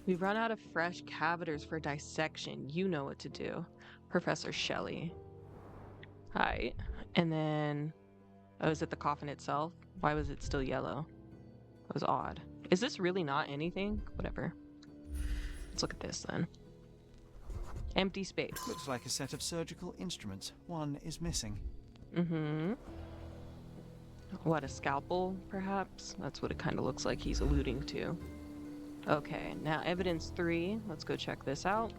We've run out of fresh cavities for dissection. You know what to do. Professor Shelley. Hi. And then... Oh, is it the coffin itself? Why was it still yellow? That was odd. Is this really not anything? Whatever. Let's look at this then. Empty space. Looks like a set of surgical instruments. One is missing. Mm-hmm. What, a scalpel, perhaps? That's what it kind of looks like he's alluding to. Okay, now evidence 3. Let's go check this out.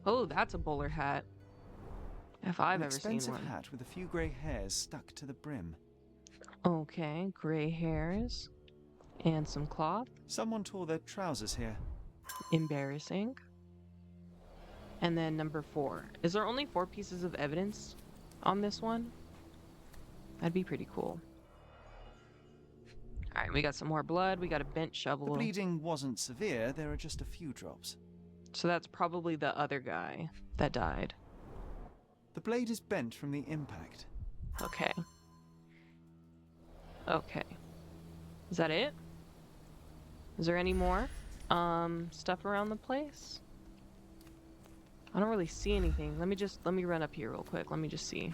Oh, that's a bowler hat. If I've An ever seen expensive one. hat with a few grey hairs stuck to the brim. Okay, gray hairs. And some cloth. Someone tore their trousers here. Embarrassing. And then number 4. Is there only 4 pieces of evidence on this one? That'd be pretty cool. Alright, we got some more blood. We got a bent The shovel. bleeding wasn't severe, there are just a few drops. So that's probably the other guy that died. The blade is bent from the impact. Okay. Okay. Is that it? Is there any more stuff around the place? I don't really see anything. Let me run up here real quick. Let me just see.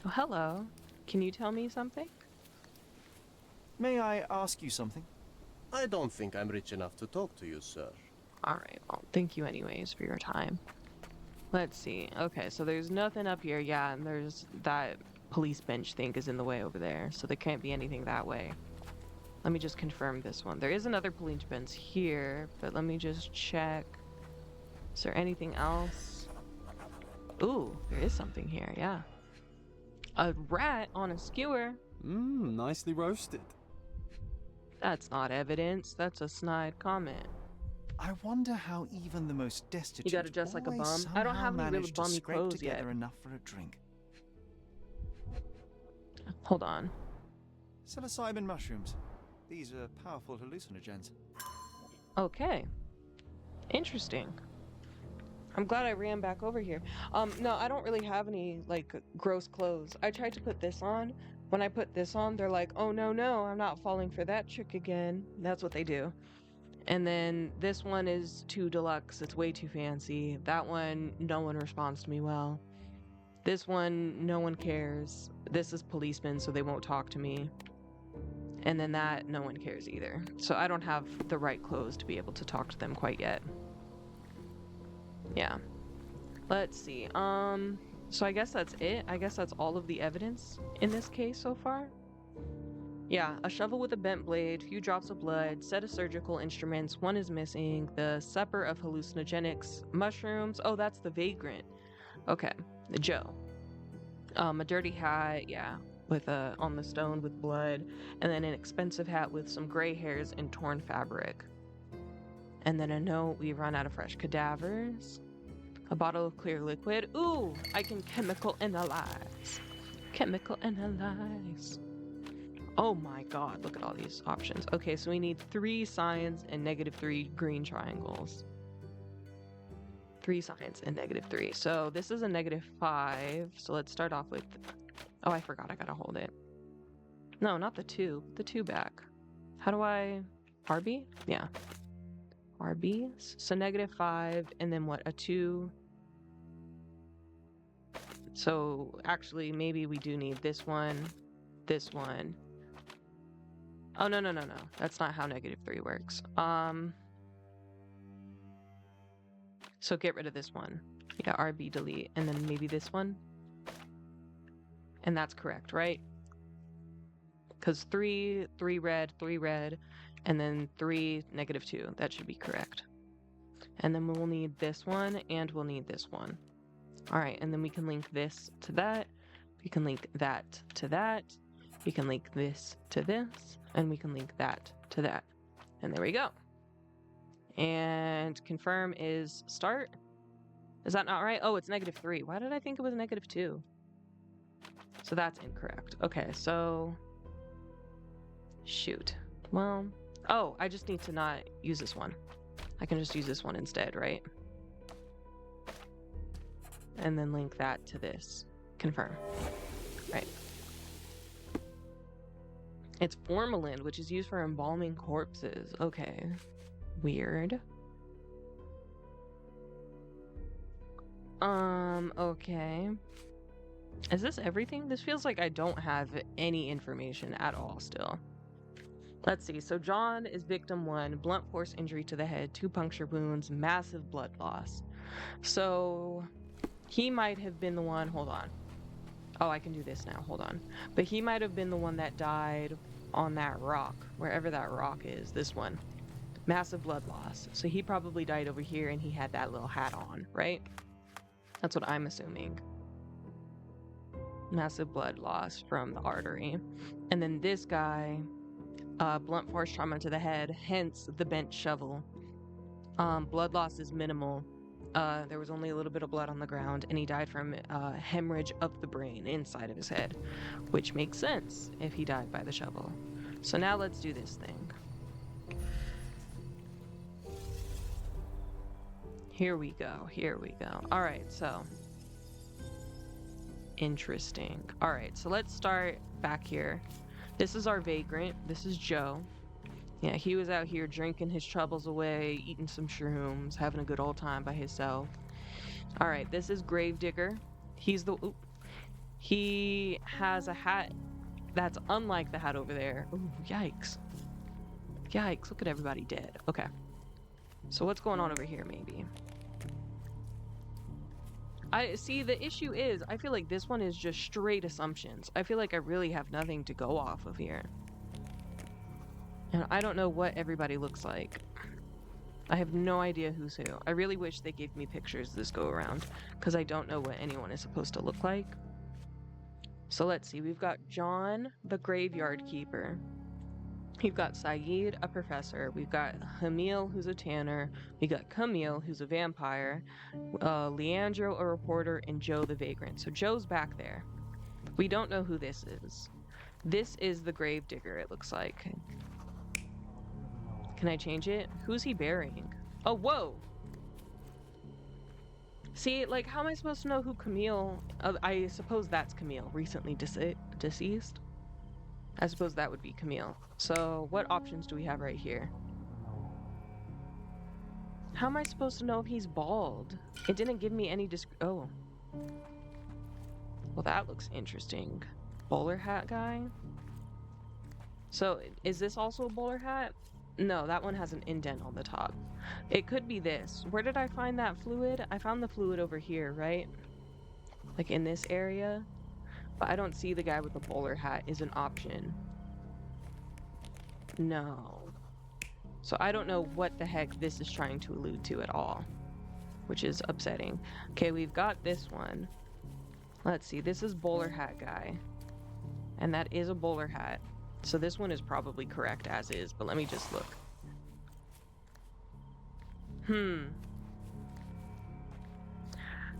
Oh, hello. Can you tell me something? May I ask you something? I don't think I'm rich enough to talk to you, sir. Alright, well, thank you anyways for your time. Let's see. Okay, so there's nothing up here. Yeah, and there's that police bench thing is in the way over there, so there can't be anything that way. Let me just confirm this one. There is another police bench here, but let me just check. Is there anything else? Ooh, there is something here, yeah. A rat on a skewer. Nicely roasted. That's not evidence. That's a snide comment. I wonder how even the most destitute You gotta dress like a always bum? I don't somehow have any really manage to bummy scrape clothes together yet. enough for a drink. Hold on. Psilocybin mushrooms. These are powerful hallucinogens. Okay. Interesting. I'm glad I ran back over here. No, I don't really have any, like, gross clothes. I tried to put this on. When I put this on, they're like, oh, no, I'm not falling for that trick again. That's what they do. And then this one is too deluxe. It's way too fancy. That one, no one responds to me well. This one, no one cares. This is policemen, so they won't talk to me. And then that, no one cares either. So I don't have the right clothes to be able to talk to them quite yet. Yeah. Let's see. So I guess that's it. I guess that's all of the evidence in this case so far. Yeah, a shovel with a bent blade, few drops of blood, set of surgical instruments, one is missing, the supper of hallucinogenics, mushrooms. Oh, that's the vagrant. Okay, the Joe. A dirty hat, yeah, with on the stone with blood, and then an expensive hat with some gray hairs and torn fabric. And then a note, we run out of fresh cadavers. A bottle of clear liquid. Ooh, I can chemical analyze. Chemical analyze. Oh my god, look at all these options. Okay, so we need 3 signs and -3 green triangles. 3 signs and -3. So this is a -5. So let's start off with... Oh, I forgot I gotta hold it. No, not the 2. The 2 back. How do I... RB? Yeah. RB. So -5 and then what? A 2. So actually maybe we do need this one. This one. Oh, no. That's not how -3 works. So get rid of this one. Yeah, RB delete. And then maybe this one. And that's correct, right? Because 3 red, 3 red, and then 3 -2. That should be correct. And then we'll need this one, and we'll need this one. All right, and then we can link this to that. We can link that to that. We can link this to this, and we can link that to that. And there we go. And confirm is start. Is that not right? Oh, it's -3. Why did I think it was -2? So that's incorrect. Okay, so... Shoot. Well... Oh, I just need to not use this one. I can just use this one instead, right? And then link that to this. Confirm. Right. It's formalin, which is used for embalming corpses. Okay. Weird. Okay. Is this everything? This feels like I don't have any information at all still. Let's see. So John is victim 1, blunt force injury to the head, 2 puncture wounds, massive blood loss. So he might have been the one, hold on. Oh, I can do this now, hold on. But he might have been the one that died on that rock, wherever that rock is, this one. Massive blood loss. So he probably died over here and he had that little hat on, right? That's what I'm assuming. Massive blood loss from the artery. And then this guy, blunt force trauma to the head, hence the bent shovel. Blood loss is minimal. There was only a little bit of blood on the ground, and he died from hemorrhage of the brain inside of his head, which makes sense if he died by the shovel. So now let's do this thing. Here we go, here we go. All right, so interesting. All right, so let's start back here. This is our vagrant. This is Joe. Yeah, he was out here drinking his troubles away, eating some shrooms, having a good old time by himself. All right, this is Gravedigger. He's the... Ooh, he has a hat that's unlike the hat over there. Ooh, yikes. Yikes, look at everybody dead. Okay. So what's going on over here, maybe? I see, the issue is, I feel like this one is just straight assumptions. I feel like I really have nothing to go off of here. And I don't know what everybody looks like. I have no idea who's who. I really wish they gave me pictures this go around, because I don't know what anyone is supposed to look like. So let's see, we've got John, the graveyard keeper. We've got Saeed, a professor. We've got Hamil, who's a tanner. We got Camille, who's a vampire. Leandro, a reporter, and Joe, the vagrant. So Joe's back there. We don't know who this is. This is the gravedigger, it looks like. Can I change it? Who's he burying? Oh, whoa! See, like, how am I supposed to know who Camille... I suppose that's Camille, recently deceased. I suppose that would be Camille. So, what options do we have right here? How am I supposed to know if he's bald? It didn't give me any oh. Well, that looks interesting. Bowler hat guy? So, is this also a bowler hat? No, that one has an indent on the top. It could be this. Where did I find that fluid? I found the fluid over here, right? Like in this area. But I don't see the guy with the bowler hat is an option. No. So I don't know what the heck this is trying to allude to at all, which is upsetting. Okay, we've got this one. Let's see, this is bowler hat guy. And that is a bowler hat. So this one is probably correct as is, but let me just look.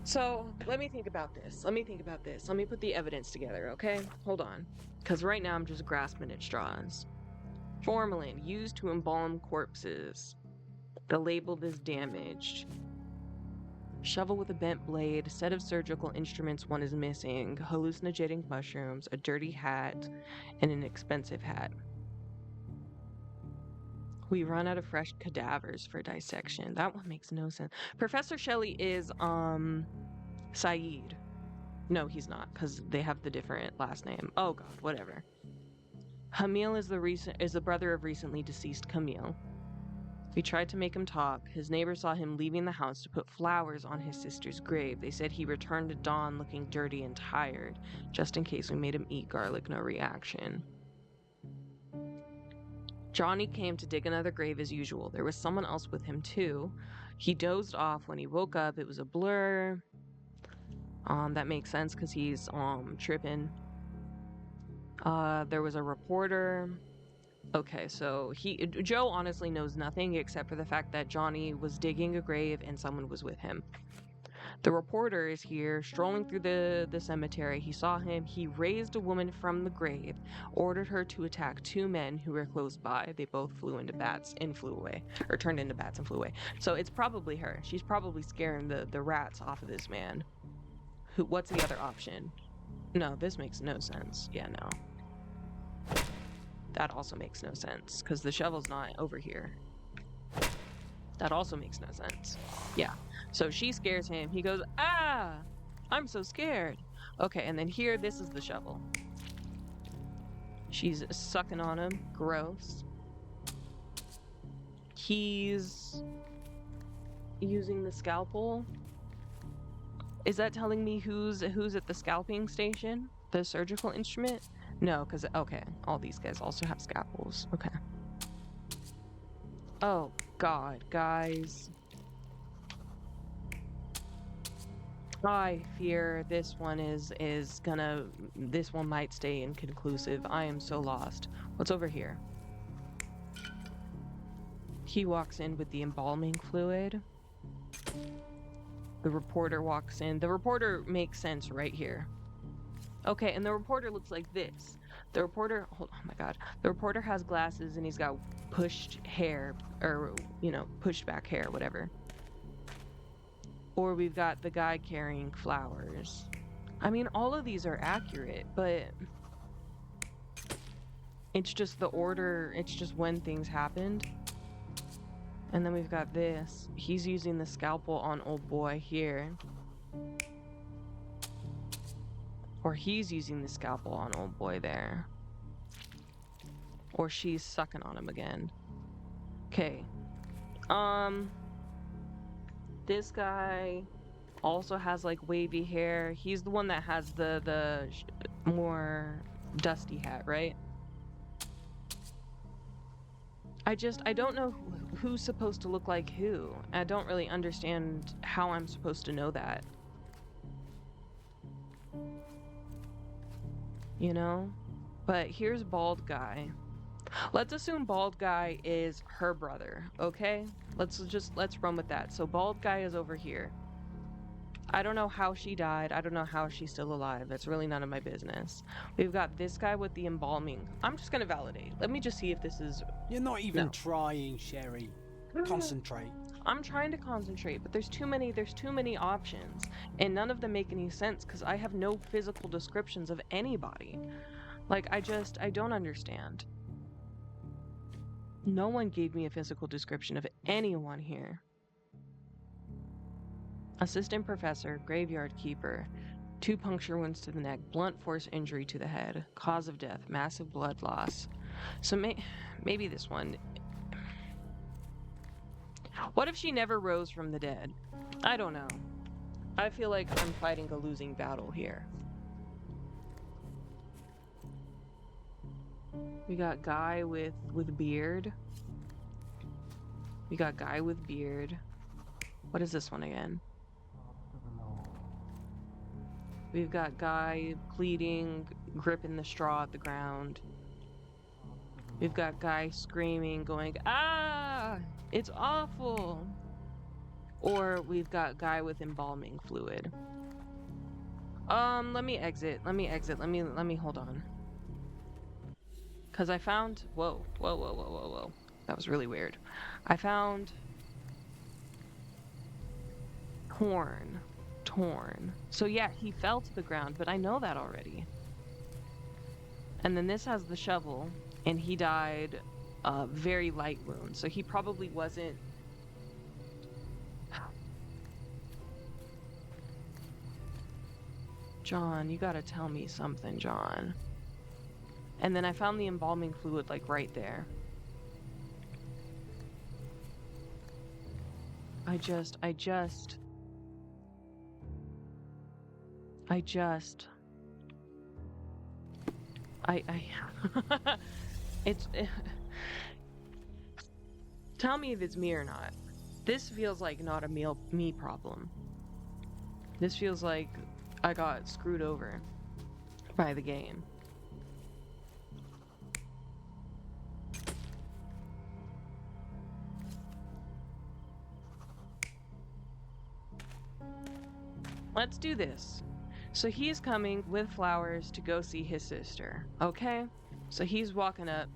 So let me think about this. Let me put the evidence together, okay? Hold on. Because right now I'm just grasping at straws. Formalin used to embalm corpses. The label is damaged. Shovel with a bent blade, set of surgical instruments one is missing, hallucinogenic mushrooms, a dirty hat, and an expensive hat. We run out of fresh cadavers for dissection. That one makes no sense. Professor Shelley is, Saeed. No, he's not, because they have the different last name. Oh god, whatever. Hamil is the brother of recently deceased Camille. We tried to make him talk. His neighbors saw him leaving the house to put flowers on his sister's grave. They said he returned at dawn looking dirty and tired. Just in case we made him eat garlic, no reaction. Johnny came to dig another grave as usual. There was someone else with him too. He dozed off. When he woke up, it was a blur. That makes sense because he's tripping. There was a reporter. Okay, so Joe honestly knows nothing except for the fact that Johnny was digging a grave and someone was with him. The reporter is here, strolling through the cemetery. He saw him. He raised a woman from the grave, ordered her to attack two men who were close by. They both flew into bats and flew away, or turned into bats and flew away. So it's probably her. She's probably scaring the rats off of this man. What's the other option? No, this makes no sense. Yeah, no. That also makes no sense, because the shovel's not over here. That also makes no sense. Yeah. So she scares him. He goes, ah! I'm so scared. Okay, and then here, this is the shovel. She's sucking on him. Gross. He's using the scalpel. Is that telling me who's at the scalping station? The surgical instrument? No, because, okay, all these guys also have scalpels. Okay. Oh, God, guys. I fear this one this one might stay inconclusive. I am so lost. What's over here? He walks in with the embalming fluid. The reporter walks in. The reporter makes sense right here. Okay, and the reporter looks like this. The reporter, oh my god. The reporter has glasses and he's got pushed hair, or, pushed back hair, whatever. Or we've got the guy carrying flowers. I mean, all of these are accurate, but it's just the order, it's just when things happened. And then we've got this. He's using the scalpel on old boy here. Or he's using the scalpel on old boy there. Or she's sucking on him again. Okay. This guy also has like wavy hair. He's the one that has the more dusty hat, right? I don't know who's supposed to look like who. I don't really understand how I'm supposed to know that. You know? But here's bald guy. Let's assume bald guy is her brother, okay? Let's run with that. So bald guy is over here. I don't know how she died. I don't know how she's still alive. It's really none of my business. We've got this guy with the embalming. I'm just gonna validate. Let me just see if this is... You're not even trying, Sherry. Concentrate. I'm trying to concentrate, but there's too many options, and none of them make any sense because I have no physical descriptions of anybody. Like, I don't understand. No one gave me a physical description of anyone here. Assistant professor, graveyard keeper, 2 puncture wounds to the neck, blunt force injury to the head, cause of death, massive blood loss. So maybe this one. What if she never rose from the dead? I don't know. I feel like I'm fighting a losing battle here. We got guy with beard. We got guy with beard. What is this one again? We've got guy pleading, gripping the straw at the ground. We've got guy screaming, going, ah, it's awful. Or we've got guy with embalming fluid. Let me exit. Let me hold on. Cause I found, whoa. That was really weird. I found torn. So yeah, he fell to the ground, but I know that already. And then this has the shovel, and he died a very light wound. So he probably wasn't. John, you gotta tell me something, John. And then I found the embalming fluid, like, right there. I it's tell me if it's me or not. This feels like not a me problem. This feels like I got screwed over by the game. Let's do this. So he's coming with flowers to go see his sister, okay? So he's walking up.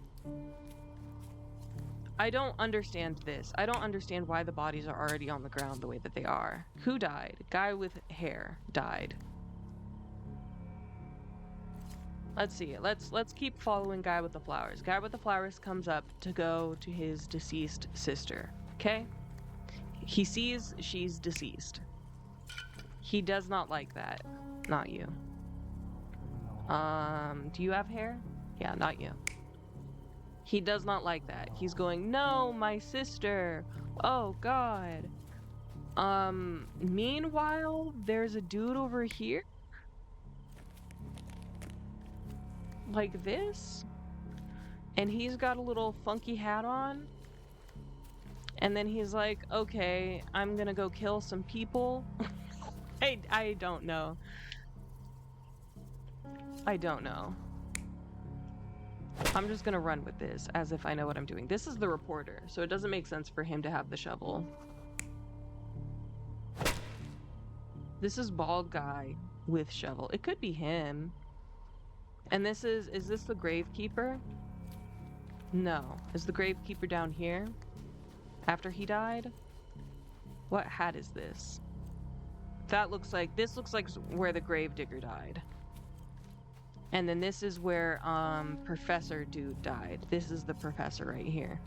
I don't understand this. I don't understand why the bodies are already on the ground the way that they are. Who died? Guy with hair died. Let's see. Let's keep following guy with the flowers. Guy with the flowers comes up to go to his deceased sister, okay? He sees she's deceased. He does not like that. Not you. Do you have hair? Yeah, not you. He does not like that. He's going, no, my sister. Oh, God. Meanwhile, there's a dude over here. Like this. And he's got a little funky hat on. And then he's like, okay, I'm gonna go kill some people. I don't know. I don't know. I'm just gonna run with this as if I know what I'm doing. This is the reporter, so it doesn't make sense for him to have the shovel. This is bald guy with shovel. It could be him. And this is this the gravekeeper? No. Is the gravekeeper down here? After he died? What hat is this? This looks like where the gravedigger died. And then this is where Professor Dude died. This is the professor right here.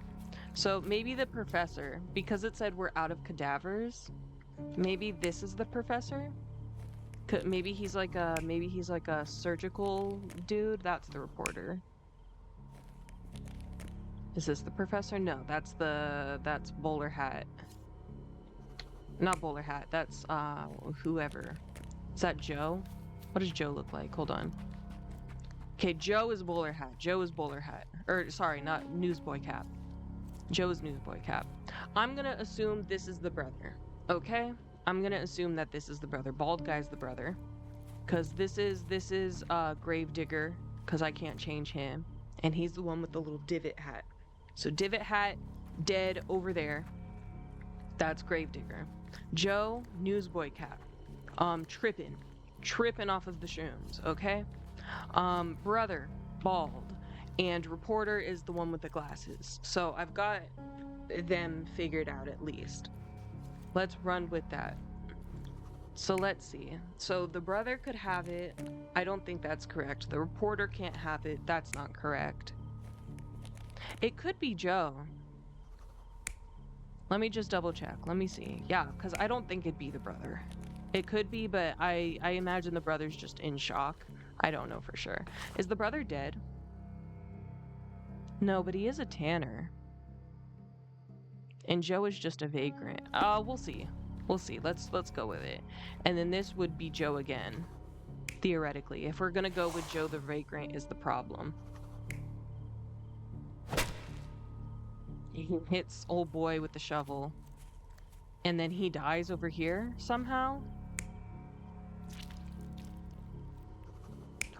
So maybe the professor, because it said we're out of cadavers, maybe this is the professor? Maybe he's like a surgical dude. That's the reporter. Is this the professor? No, that's Bowler Hat. Not Bowler Hat. That's whoever. Is that Joe? What does Joe look like? Hold on. Okay, Joe is Bowler Hat. Joe is Bowler Hat. Or sorry, not Newsboy Cap. Joe is Newsboy Cap. I'm gonna assume this is the brother. Okay? I'm gonna assume that this is the brother. Bald guy's the brother. Cause this is Gravedigger, cause I can't change him. And he's the one with the little divot hat. So divot hat, dead over there. That's Gravedigger. Joe, Newsboy Cap. Tripping off of the shrooms, okay? Brother, bald. And reporter is the one with the glasses. So I've got them figured out at least. Let's run with that. So let's see. So the brother could have it. I don't think that's correct. The reporter can't have it. That's not correct. It could be Joe. Let me just double check. Let me see. Yeah, because I don't think it'd be the brother. It could be, but I imagine the brother's just in shock. I don't know for sure. Is the brother dead? No, but he is a tanner. And Joe is just a vagrant. We'll see. We'll see. Let's go with it. And then this would be Joe again. Theoretically. If we're gonna go with Joe the vagrant is the problem. He hits old boy with the shovel. And then he dies over here somehow?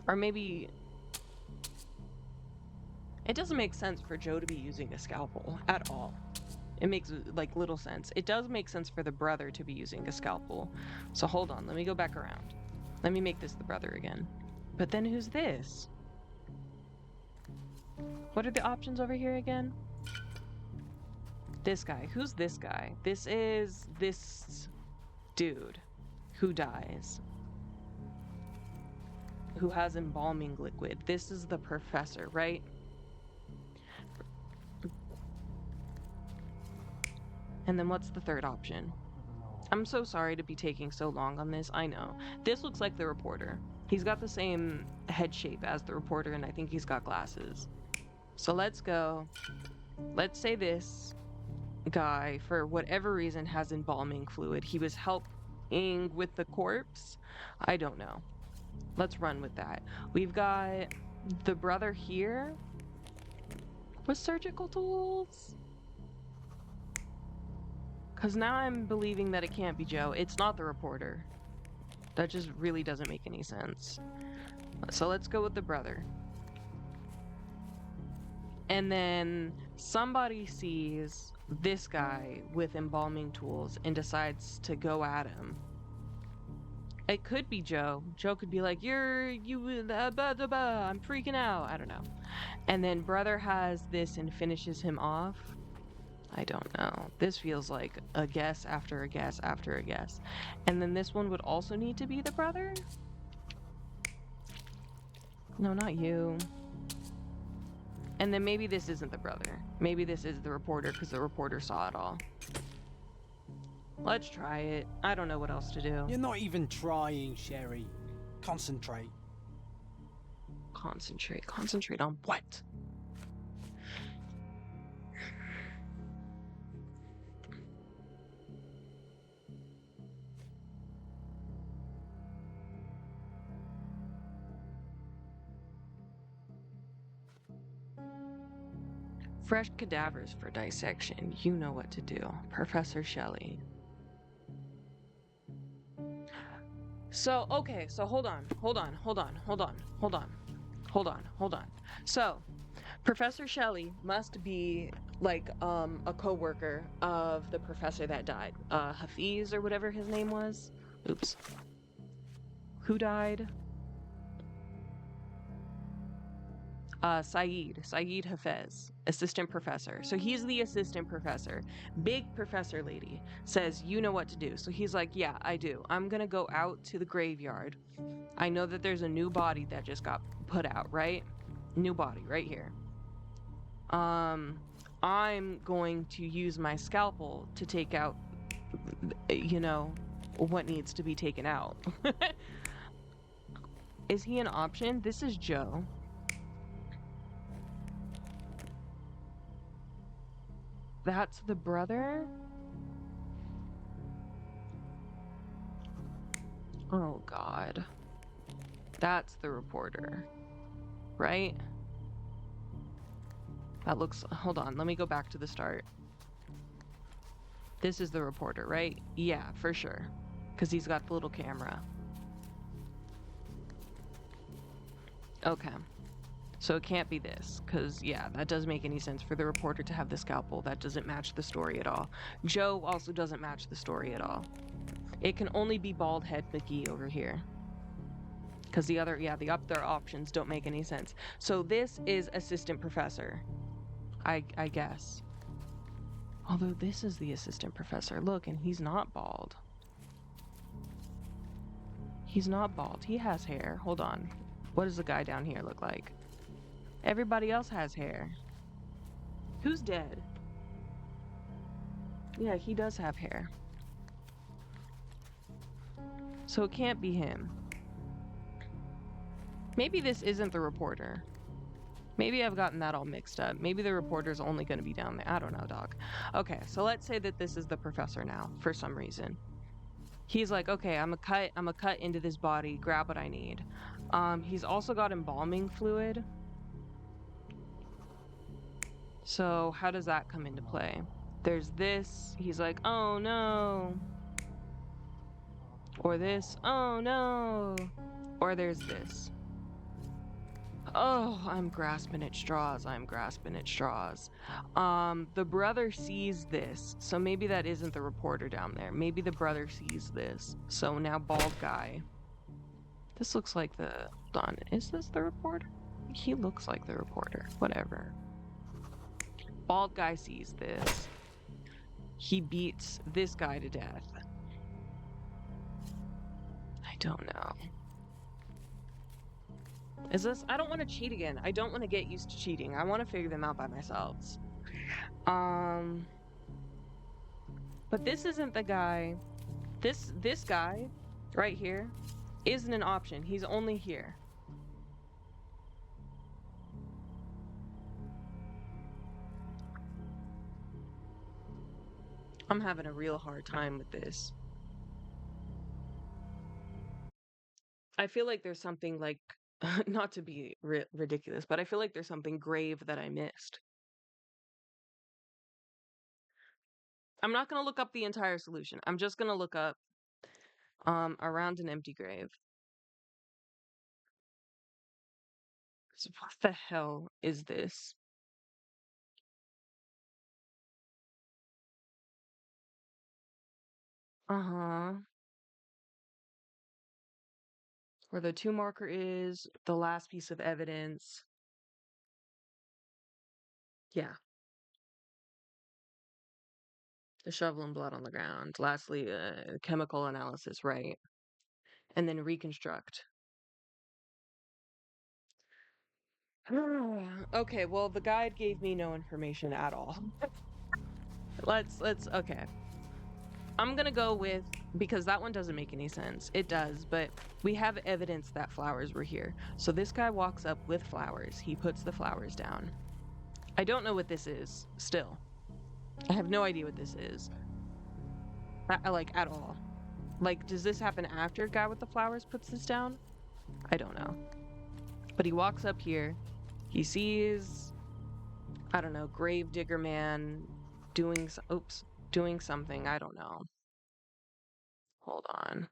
Or maybe... It doesn't make sense for Joe to be using a scalpel at all. It makes, like, little sense. It does make sense for the brother to be using a scalpel. So hold on, let me go back around. Let me make this the brother again. But then who's this? What are the options over here again? This guy. Who's this guy? This is this dude who dies. Who has embalming liquid. This is the professor, right? And then what's the third option? I'm so sorry to be taking so long on this, I know. This looks like the reporter. He's got the same head shape as the reporter, and I think he's got glasses. So let's go. Let's say this guy, for whatever reason, has embalming fluid. He was helping with the corpse? I don't know. Let's run with that. We've got the brother here with surgical tools. Because now I'm believing that it can't be Joe. It's not the reporter. That just really doesn't make any sense. So let's go with the brother. And then somebody sees this guy with embalming tools and decides to go at him. It could be Joe. Joe could be like, I'm freaking out. I don't know. And then brother has this and finishes him off. I don't know. This feels like a guess after a guess after a guess. And then this one would also need to be the brother? No, not you. And then maybe this isn't the brother. Maybe this is the reporter because the reporter saw it all. Let's try it. I don't know what else to do. You're not even trying, Sherry. Concentrate. Concentrate. Concentrate on what? Fresh cadavers for dissection. You know what to do. Professor Shelley. So, okay, so hold on. So, Professor Shelley must be like a co-worker of the professor that died. Hafiz or whatever his name was. Oops. Who died? Saeed Hafez, assistant professor. So he's the assistant professor. Big professor lady says, you know what to do. So he's like, yeah, I do. I'm gonna go out to the graveyard. I know that there's a new body that just got put out, right? New body right here. I'm going to use my scalpel to take out, you know, what needs to be taken out. Is he an option? This is Joe. That's the brother? Oh God. That's the reporter. Right? That looks... Hold on, let me go back to the start. This is the reporter, right? Yeah, for sure. Because he's got the little camera. Okay. So it can't be this, because, yeah, that doesn't make any sense for the reporter to have the scalpel. That doesn't match the story at all. Joe also doesn't match the story at all. It can only be Bald Head McGee over here. Because the other options don't make any sense. So this is assistant professor. I guess. Although this is the assistant professor. Look, and he's not bald. He's not bald. He has hair. Hold on. What does the guy down here look like? Everybody else has hair. Who's dead? Yeah, he does have hair. So it can't be him. Maybe this isn't the reporter. Maybe I've gotten that all mixed up. Maybe the reporter's only going to be down there. I don't know, dog. Okay, so let's say that this is the professor now, for some reason. He's like, okay, I'm a cut into this body, grab what I need. He's also got embalming fluid. So how does that come into play? There's this, he's like, oh no. Or this, oh no. Or there's this. Oh, I'm grasping at straws. I'm grasping at straws. The brother sees this, so maybe that isn't the reporter down there. Maybe the brother sees this. So now bald guy. This looks like the... Hold on, is this the reporter? He looks like the reporter. Whatever. Bald guy sees this. He beats this guy to death. I don't know. Is this... I don't want to cheat again. I don't want to get used to cheating. I want to figure them out by myself. But this isn't the guy. This guy right here isn't an option. He's only here. I'm having a real hard time with this. I feel like there's something like, not to be ridiculous, but I feel like there's something grave that I missed. I'm not going to look up the entire solution. I'm just going to look up around an empty grave. So what the hell is this? Uh-huh. Where the 2 marker is, the last piece of evidence. Yeah. The shovel and blood on the ground. Lastly, chemical analysis, right? And then reconstruct. Okay, well, the guide gave me no information at all. Okay. I'm gonna go with, because that one doesn't make any sense. It does, but we have evidence that flowers were here. So this guy walks up with flowers. He puts the flowers down. I don't know what this is, still. I have no idea what this is. Like, at all. Like, does this happen after guy with the flowers puts this down? I don't know. But he walks up here. He sees, I don't know, Gravedigger Man doing, doing something. I don't know. Hold on.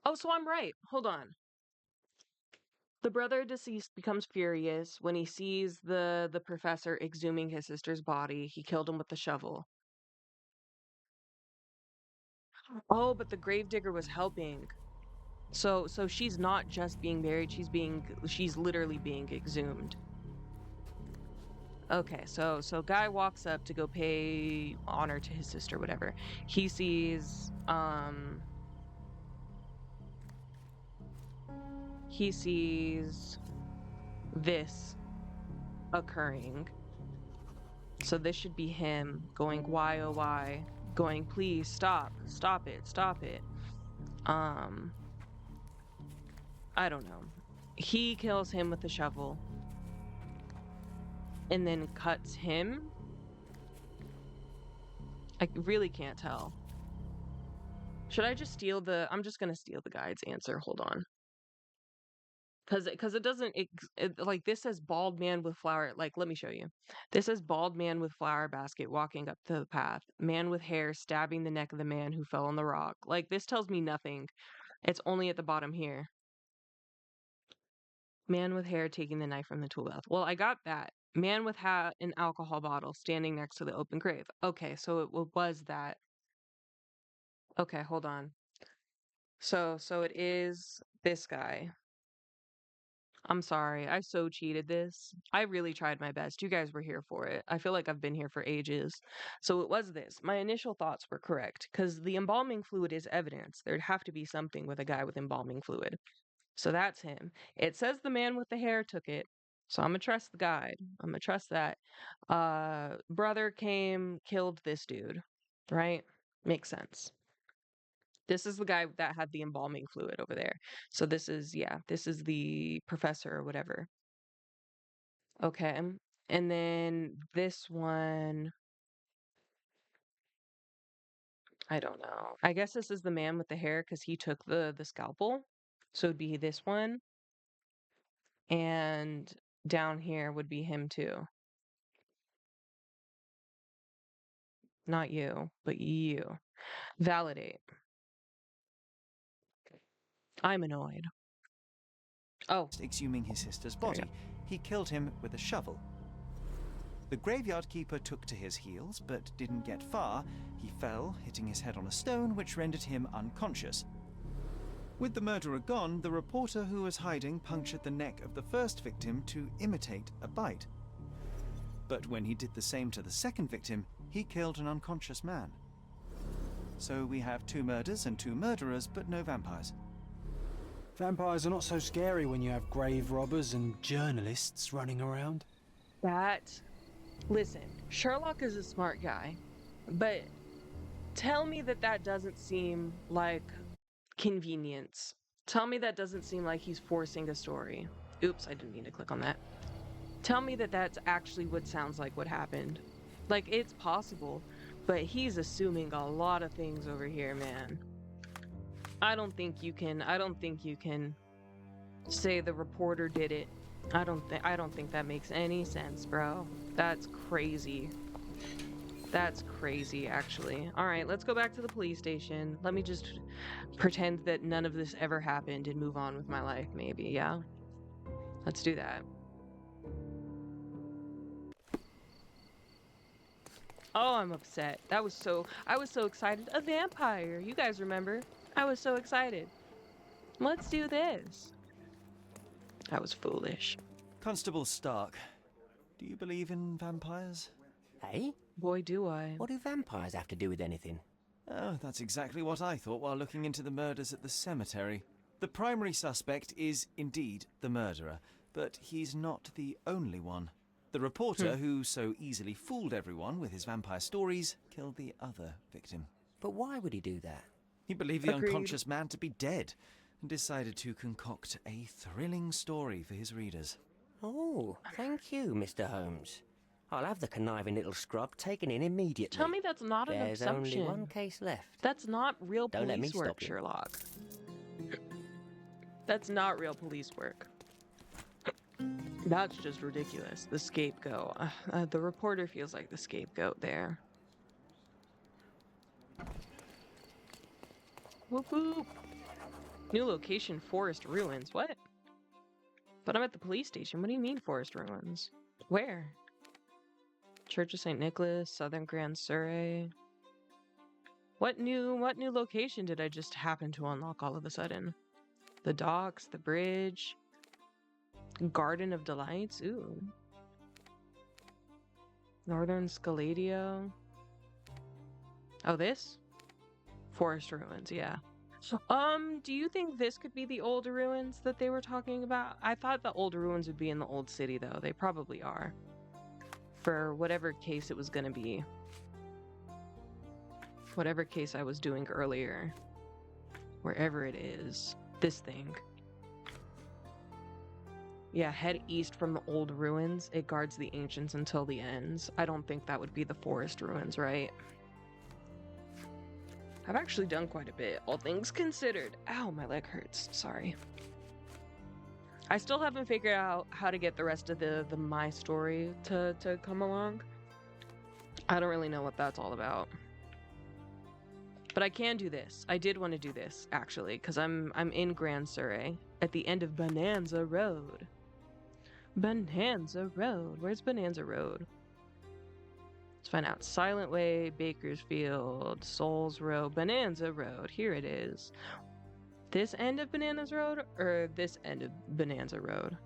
Oh, so I'm right. Hold on. The brother deceased becomes furious when he sees the professor exhuming his sister's body. He killed him with the shovel. Oh, but the gravedigger was helping. So she's not just being buried, she's literally being exhumed. Okay, so guy walks up to go pay honor to his sister, whatever. He sees this occurring. So this should be him going, why oh why, going, please stop it. I don't know. He kills him with the shovel and then cuts him. I really can't tell. Should I just steal I'm just gonna steal the guide's answer. Hold on. Because it doesn't, like, this says bald man with flower, like, let me show you. This says bald man with flower basket walking up to the path. Man with hair stabbing the neck of the man who fell on the rock. Like, this tells me nothing. It's only at the bottom here. Man with hair taking the knife from the tool belt. Well, I got that. Man with hat and alcohol bottle standing next to the open grave. Okay, so it was that. Okay, hold on. So it is this guy. I'm sorry. I so cheated this. I really tried my best. You guys were here for it. I feel like I've been here for ages. So it was this. My initial thoughts were correct because the embalming fluid is evidence. There'd have to be something with a guy with embalming fluid. So that's him. It says the man with the hair took it. So I'm gonna trust the guide. I'm gonna trust that. Brother came, killed this dude. Right? Makes sense. This is the guy that had the embalming fluid over there. So this is, yeah, this is the professor or whatever. Okay. And then this one, I don't know. I guess this is the man with the hair because he took the scalpel. So it'd be this one. And down here would be him too. Not you, but you. Validate. I'm annoyed. Oh, Exhuming his sister's there you body, he killed him with a shovel. The graveyard keeper took to his heels, but didn't get far. He fell, hitting his head on a stone, which rendered him unconscious. With the murderer gone, the reporter who was hiding punctured the neck of the first victim to imitate a bite. But when he did the same to the second victim, he killed an unconscious man. So we have 2 murders and 2 murderers, but no vampires. Vampires are not so scary when you have grave robbers and journalists running around. that. Listen, Sherlock is a smart guy, but tell me that that doesn't seem like convenience. Tell me that doesn't seem like he's forcing a story. Oops, I didn't mean to click on that. Tell me that that's actually what sounds like what happened. Like, it's possible, but he's assuming a lot of things over here, man. I don't think you can say the reporter did it. I don't think that makes any sense, bro. That's crazy. That's crazy, actually. All right, let's go back to the police station. Let me just pretend that none of this ever happened and move on with my life, maybe, yeah? Let's do that. Oh, I'm upset. I was so excited. A vampire. You guys remember? I was so excited. Let's do this. I was foolish. Constable Stark, do you believe in vampires? Hey? Boy, do I. What do vampires have to do with anything? Oh, that's exactly what I thought while looking into the murders at the cemetery. The primary suspect is indeed the murderer, but he's not the only one. The reporter, who so easily fooled everyone with his vampire stories, killed the other victim. But why would he do that? He believed the Agreed. unconscious man to be dead and decided to concoct a thrilling story for his readers. Oh, thank you, Mr. Holmes. I'll have the conniving little scrub taken in immediately. Tell me that's not an There's assumption. only one case left. That's not real Don't let me police work, stop you. Sherlock. That's not real police work. That's just ridiculous. The scapegoat. The reporter feels like the scapegoat there. Whoop whoop. New location, Forest Ruins. What? But I'm at the police station. What do you mean, Forest Ruins? Where? Church of St. Nicholas, Southern Grand Surrey. What new location did I just happen to unlock all of a sudden? The docks, the bridge, Garden of Delights. Ooh. Northern Scaladio. Oh, this? Forest Ruins, yeah. Do you think this could be the old ruins that they were talking about? I thought the old ruins would be in the old city, though. They probably are. For whatever case it was gonna be. Whatever case I was doing earlier. Wherever it is. This thing. Yeah, head east from the old ruins. It guards the ancients until the ends. I don't think that would be the Forest Ruins, right? I've actually done quite a bit, all things considered. Ow, my leg hurts. Sorry. I still haven't figured out how to get the rest of the my story to come along. I don't really know what that's all about. But I can do this. I did want to do this, actually, because I'm in Grand Surrey at the end of Bonanza Road. Bonanza Road. Where's Bonanza Road? Let's find out. Silent Way, Bakersfield, Souls Row, Bonanza Road. Here it is. This end of Bonanza Road or this end of Bonanza Road?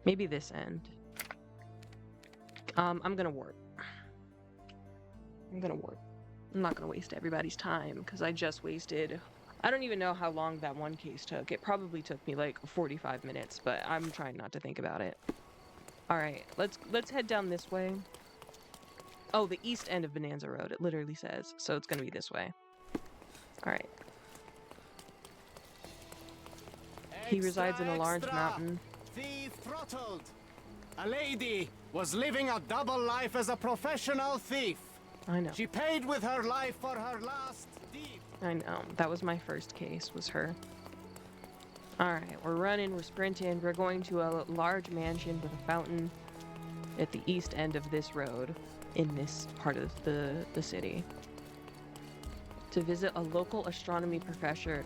Maybe this end. I'm gonna warp. I'm not gonna waste everybody's time because I just wasted. I don't even know how long that one case took. It probably took me like 45 minutes, but I'm trying not to think about it. All right, let's head down this way. Oh, the east end of Bonanza Road. It literally says, so it's gonna be this way. All right. He resides in a large mountain. Thief throttled. A lady was living a double life as a professional thief. I know. She paid with her life for her last deed. I know. That was my first case, was her. Alright, we're running, we're sprinting. We're going to a large mansion with a fountain at the east end of this road in this part of the city. To visit a local astronomy professor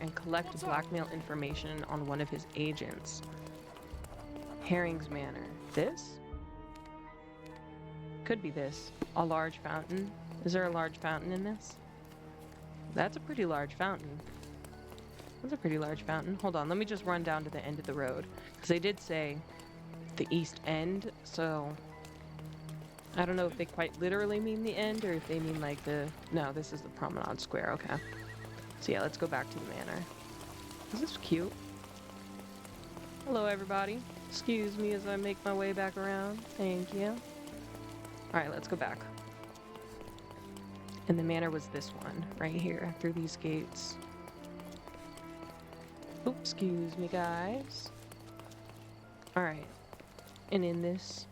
and collect blackmail information on one of his agents. Herring's Manor. This? Could be this. A large fountain. Is there a large fountain in this? That's a pretty large fountain. That's a pretty large fountain. Hold on, let me just run down to the end of the road. Because they did say the east end, so I don't know if they quite literally mean the end or if they mean like the... No, this is the promenade square, okay. So yeah, let's go back to the manor. Is this cute? Hello, everybody. Excuse me as I make my way back around. Thank you. Alright, let's go back. And the manor was this one, right here, through these gates. Oops, excuse me, guys. Alright. And in this...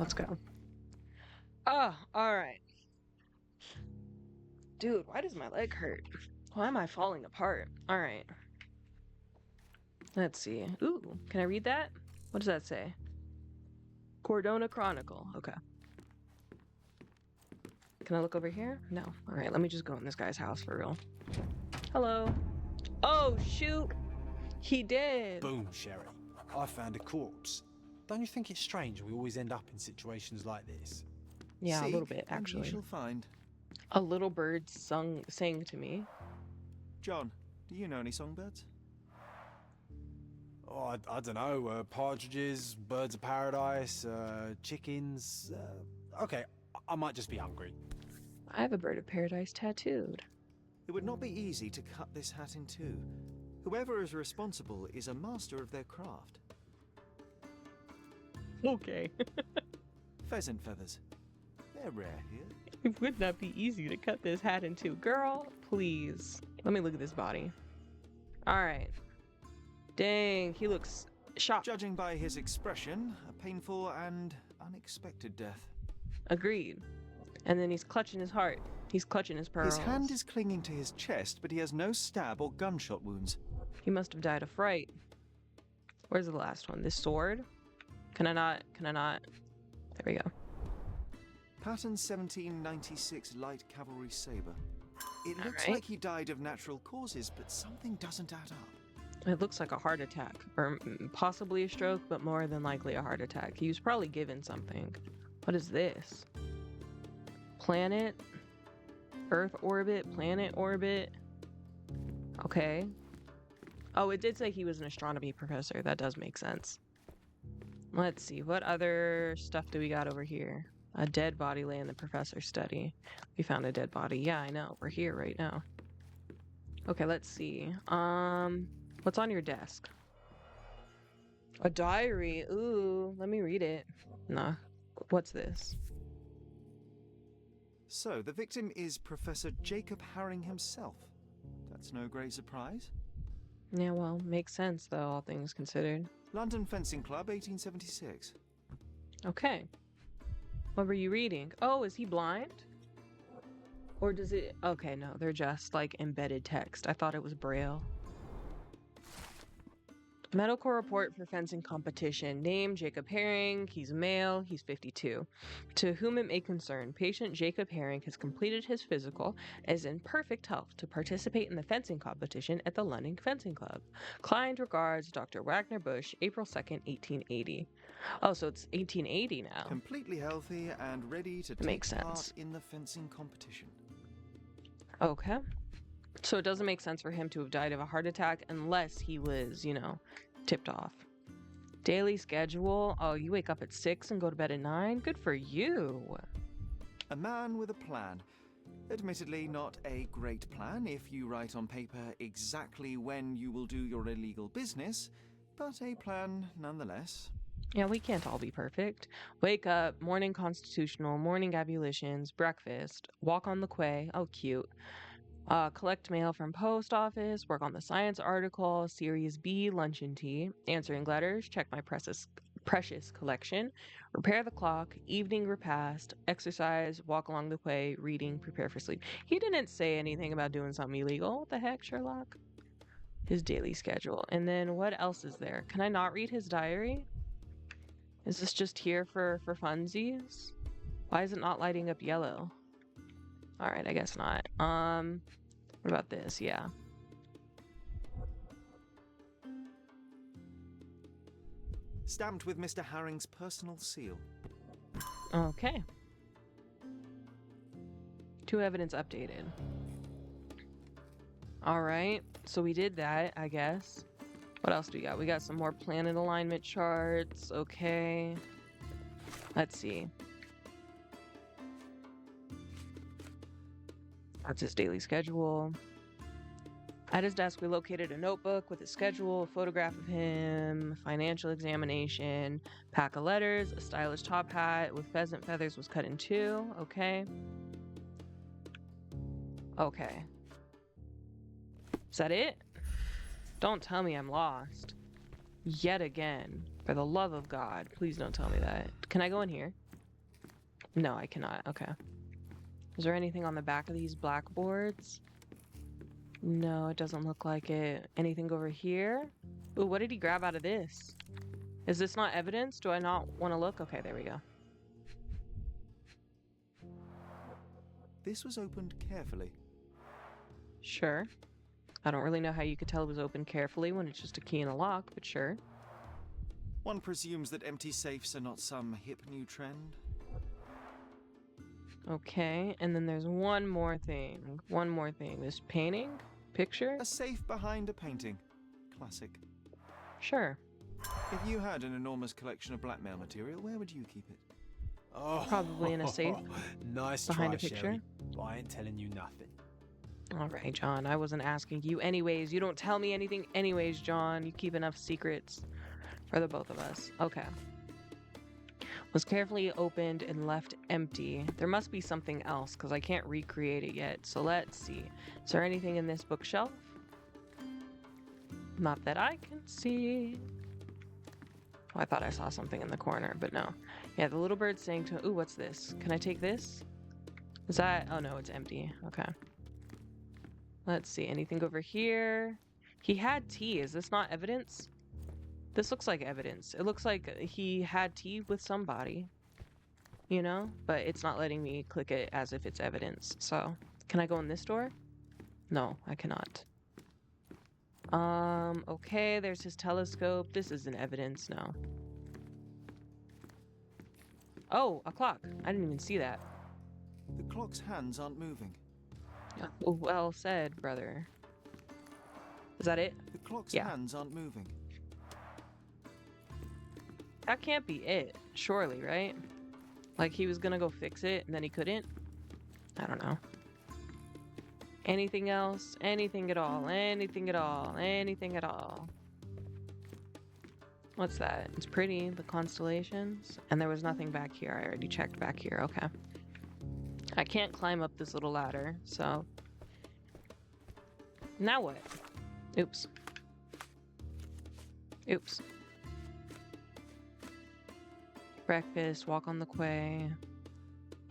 Let's go. Oh, alright. Dude, why does my leg hurt? Why am I falling apart? Alright. Let's see. Ooh, can I read that? What does that say? Cordona Chronicle. Okay. Can I look over here? No. Alright, let me just go in this guy's house for real. Hello. Oh, shoot! He did! Boom, Sherry. I found a corpse. Don't you think it's strange we always end up in situations like this? Yeah, a Seek, little bit, and actually. you shall find. A little bird sang to me. John, do you know any songbirds? Oh, I don't know. Partridges, birds of paradise, chickens. Okay, I might just be hungry. I have a bird of paradise tattooed. It would not be easy to cut this hat in two. Whoever is responsible is a master of their craft. Okay. Pheasant feathers. They're rare here. It would not be easy to cut this hat in two. Girl, please. Let me look at this body. Alright. Dang, he looks shocked. Judging by his expression, a painful and unexpected death. Agreed. And then he's clutching his heart. He's clutching his pearls. His hand is clinging to his chest, but he has no stab or gunshot wounds. He must have died of fright. Where's the last one? This sword? Can I not? There we go. Pattern 1796 light cavalry saber. It looks right. like he died of natural causes, but something doesn't add up. It looks like a heart attack. Or possibly a stroke, but more than likely a heart attack. He was probably given something. What is this? Planet? Earth orbit? Planet orbit? Okay. Oh, it did say he was an astronomy professor. That does make sense. Let's see. What other stuff do we got over here? A dead body lay in the professor's study. We found a dead body. Yeah, I know. We're here right now. Okay, let's see. What's on your desk? A diary. Ooh, let me read it. Nah. What's this? So, the victim is Professor Jacob Herring himself. That's no great surprise. Yeah, well, makes sense though, all things considered. London Fencing Club, 1876. Okay. What were you reading? Oh, is he blind? Or does it... Okay, no, they're just like embedded text. I thought it was Braille. Medical report for fencing competition. Name, Jacob Herring. He's male. He's 52. To whom it may concern, patient Jacob Herring has completed his physical and is in perfect health to participate in the fencing competition at the London Fencing Club. Client regards, Dr. Wagner Bush, April 2nd, 1880. Oh, so it's 1880 now. Completely healthy and ready to Makes take sense. part in the fencing competition. Okay. So it doesn't make sense for him to have died of a heart attack unless he was, you know, tipped off. Daily schedule. Oh, you wake up at 6 and go to bed at 9? Good for you. A man with a plan. Admittedly, not a great plan if you write on paper exactly when you will do your illegal business, but a plan nonetheless. Yeah, we can't all be perfect. Wake up, morning constitutional, morning ablutions, breakfast, walk on the quay. Oh, cute. Collect mail from post office, work on the science article, Series B, lunch and tea, answering letters, check my precious collection, repair the clock, evening repast, exercise, walk along the quay, reading, prepare for sleep. He didn't say anything about doing something illegal. What the heck, Sherlock? His daily schedule. And then what else is there? Can I not read his diary? Is this just here for funsies? Why is it not lighting up yellow? All right, I guess not. What about this? Yeah. Stamped with Mr. Harring's personal seal. Okay. 2 evidence updated. All right, so we did that, I guess. What else do we got? We got some more planet alignment charts. Okay. Let's see. That's his daily schedule. At his desk, we located a notebook with a schedule, a photograph of him, financial examination, pack of letters, a stylish top hat with pheasant feathers was cut in 2. Okay. Okay. Is that it? Don't tell me I'm lost. Yet again. For the love of God, please don't tell me that. Can I go in here? No, I cannot. Okay. Is there anything on the back of these blackboards? No, it doesn't look like it. Anything over here? Ooh, what did he grab out of this? Is this not evidence? Do I not want to look? Okay, there we go. This was opened carefully. Sure. I don't really know how you could tell it was opened carefully when it's just a key and a lock, but sure. One presumes that empty safes are not some hip new trend. Okay, and then there's one more thing. One more thing. This painting? Picture? A safe behind a painting. Classic. Sure. If you had an enormous collection of blackmail material, where would you keep it? Oh, Probably in a safe. Nice behind try, a picture. Sherry. But I ain't telling you nothing. All right, John. I wasn't asking you anyways. You don't tell me anything anyways, John. You keep enough secrets for the both of us. Okay. Was carefully opened and left empty. There must be something else because I can't recreate it yet. So let's see. Is there anything in this bookshelf? Not that I can see. Oh, I thought I saw something in the corner, but no. Yeah, the little bird's saying to... Ooh, what's this? Can I take this? Is that... Oh, no, it's empty. Okay. Let's see. Anything over here? He had tea. Is this not evidence? This looks like evidence. It looks like he had tea with somebody, you know? But it's not letting me click it as if it's evidence. So, can I go in this door? No, I cannot. Okay, there's his telescope. This isn't evidence, no. Oh, a clock. I didn't even see that. The clock's hands aren't moving. Well said, brother. Is that it? The clock's Yeah. hands aren't moving. That can't be it, surely, right? Like he was gonna go fix it and then he couldn't? I don't know. Anything else? Anything at all? Anything at all? Anything at all? What's that? It's pretty, the constellations. And there was nothing back here. I already checked back here. Okay. I can't climb up this little ladder, so... Now what? Oops. Oops. Breakfast, walk on the quay,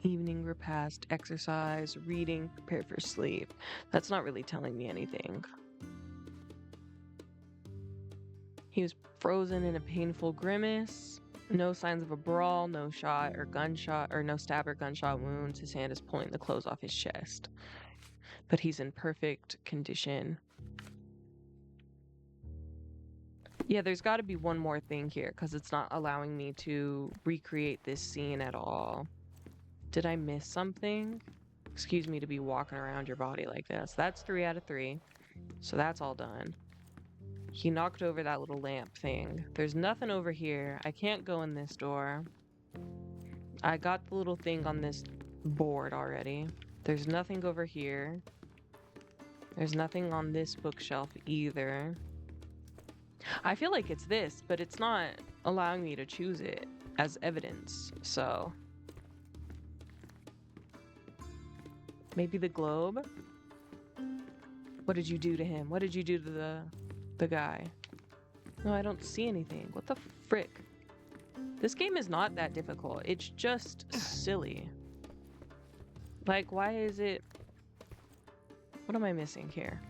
evening repast, exercise, reading, prepare for sleep. That's not really telling me anything. He was frozen in a painful grimace. No signs of a brawl, no shot or gunshot, or no stab or gunshot wounds. His hand is pulling the clothes off his chest. But he's in perfect condition. Yeah, there's got to be one more thing here because it's not allowing me to recreate this scene at all. Did I miss something? Excuse me to be walking around your body like this. That's 3 out of 3. So that's all done. He knocked over that little lamp thing. There's nothing over here. I can't go in this door. I got the little thing on this board already. There's nothing over here. There's nothing on this bookshelf either. I feel like it's this, but it's not allowing me to choose it as evidence, so... Maybe the globe? What did you do to him? What did you do to the guy? No, I don't see anything. What the frick? This game is not that difficult. It's just silly. Like, why is it... What am I missing here?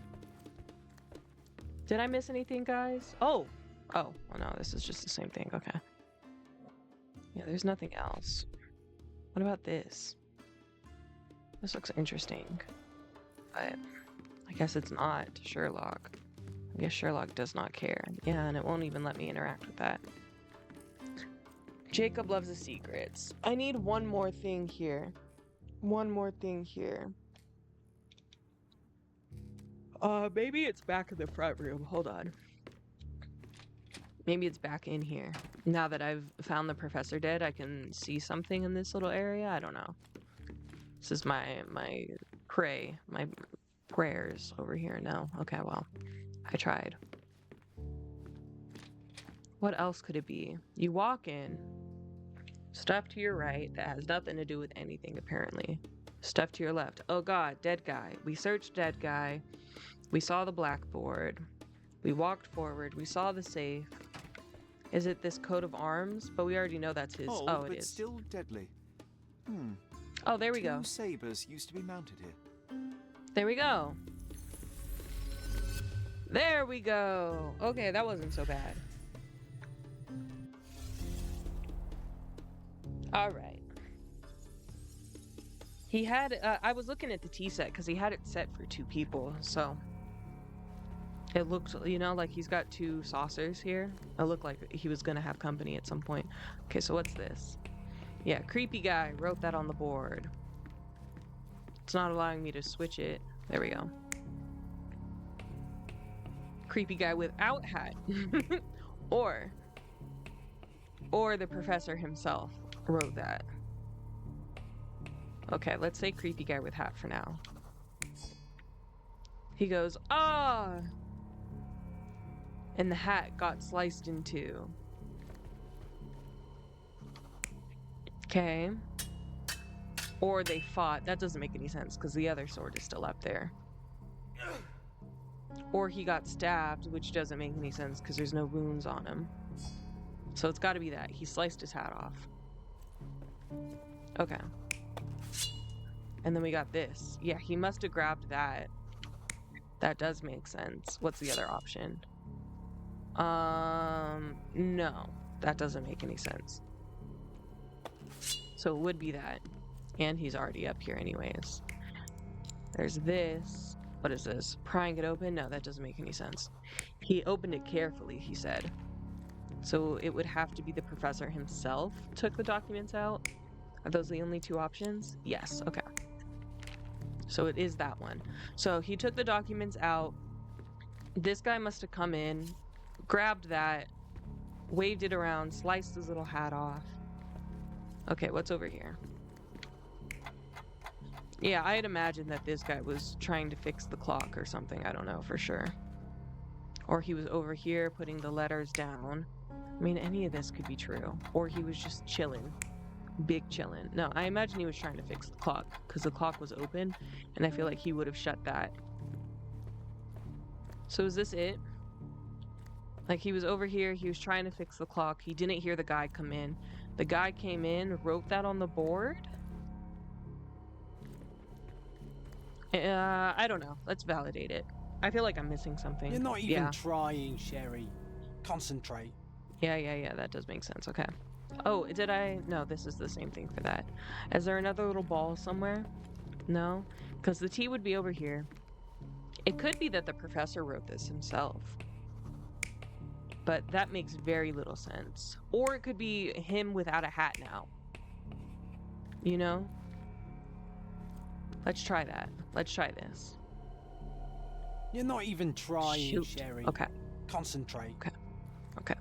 Did I miss anything, guys? Oh! Oh, well, no, this is just the same thing. Okay. Yeah, there's nothing else. What about this? This looks interesting. But I guess it's not Sherlock. I guess Sherlock does not care. Yeah, and it won't even let me interact with that. Jacob loves the secrets. I need one more thing here. One more thing here. Maybe it's back in the front room. Hold on. Maybe it's back in here. Now that I've found the professor dead, I can see something in this little area. I don't know. This is my prayers over here. No. Okay, well, I tried. What else could it be? You walk in. Stuff to your right that has nothing to do with anything, apparently. Stuff to your left. Oh god, dead guy. We searched dead guy. We saw the blackboard. We walked forward. We saw the safe. Is it this coat of arms? But we already know that's his. Oh, it but is. Still deadly. Oh, there we go. 2 sabers used to be mounted here. There we go. There we go. Okay, that wasn't so bad. All right. He had, I was looking at the tea set because he had it set for 2 people, so it looked, you know, like he's got 2 saucers here. It looked like he was gonna have company at some point. Okay, so what's this? Yeah, creepy guy wrote that on the board. It's not allowing me to switch it. There we go. Creepy guy without hat. or the professor himself wrote that. Okay, let's say creepy guy with hat for now. He goes, ah! And the hat got sliced in 2. Okay. Or they fought. That doesn't make any sense because the other sword is still up there. Or he got stabbed, which doesn't make any sense because there's no wounds on him. So it's got to be that. He sliced his hat off. Okay. And then we got this. Yeah, he must have grabbed that. That does make sense. What's the other option? No. That doesn't make any sense. So it would be that. And he's already up here anyways. There's this. What is this? Prying it open? No, that doesn't make any sense. He opened it carefully, he said. So it would have to be the professor himself took the documents out? Are those the only 2 options? Yes, okay. So it is that one. So he took the documents out. This guy must have come in, grabbed that, waved it around, sliced his little hat off. Okay, what's over here? Yeah, I had imagined that this guy was trying to fix the clock or something. I don't know for sure. Or he was over here putting the letters down. I mean, any of this could be true. Or he was just chilling. Big chilling. No, I imagine he was trying to fix the clock because the clock was open and I feel like he would have shut that. So is this it? Like he was over here, he was trying to fix the clock. He didn't hear the guy come in. The guy came in, wrote that on the board? I don't know. Let's validate it. I feel like I'm missing something. You're not even trying, Sherry. Concentrate. Yeah, that does make sense. Okay. Oh, did I? No, this is the same thing for that. Is there another little ball somewhere? No? Because the T would be over here. It could be that the professor wrote this himself. But that makes very little sense. Or it could be him without a hat now. You know? Let's try that. Let's try this. You're not even trying, Shoot. Sherry. Okay. Concentrate. Okay. Okay.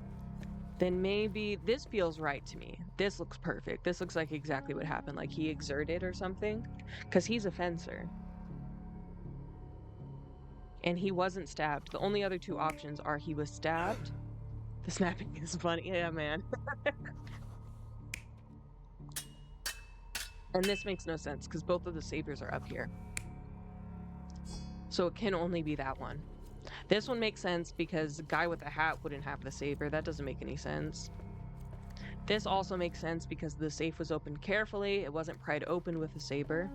Then maybe this feels right to me. This looks perfect. This looks like exactly what happened. Like he exerted or something. Because he's a fencer. And he wasn't stabbed. The only other two options are he was stabbed. The snapping is funny. Yeah, man. And this makes no sense because both of the sabers are up here. So it can only be that one. This one makes sense because the guy with the hat wouldn't have the saber. That doesn't make any sense. This also makes sense because the safe was opened carefully. It wasn't pried open with a saber.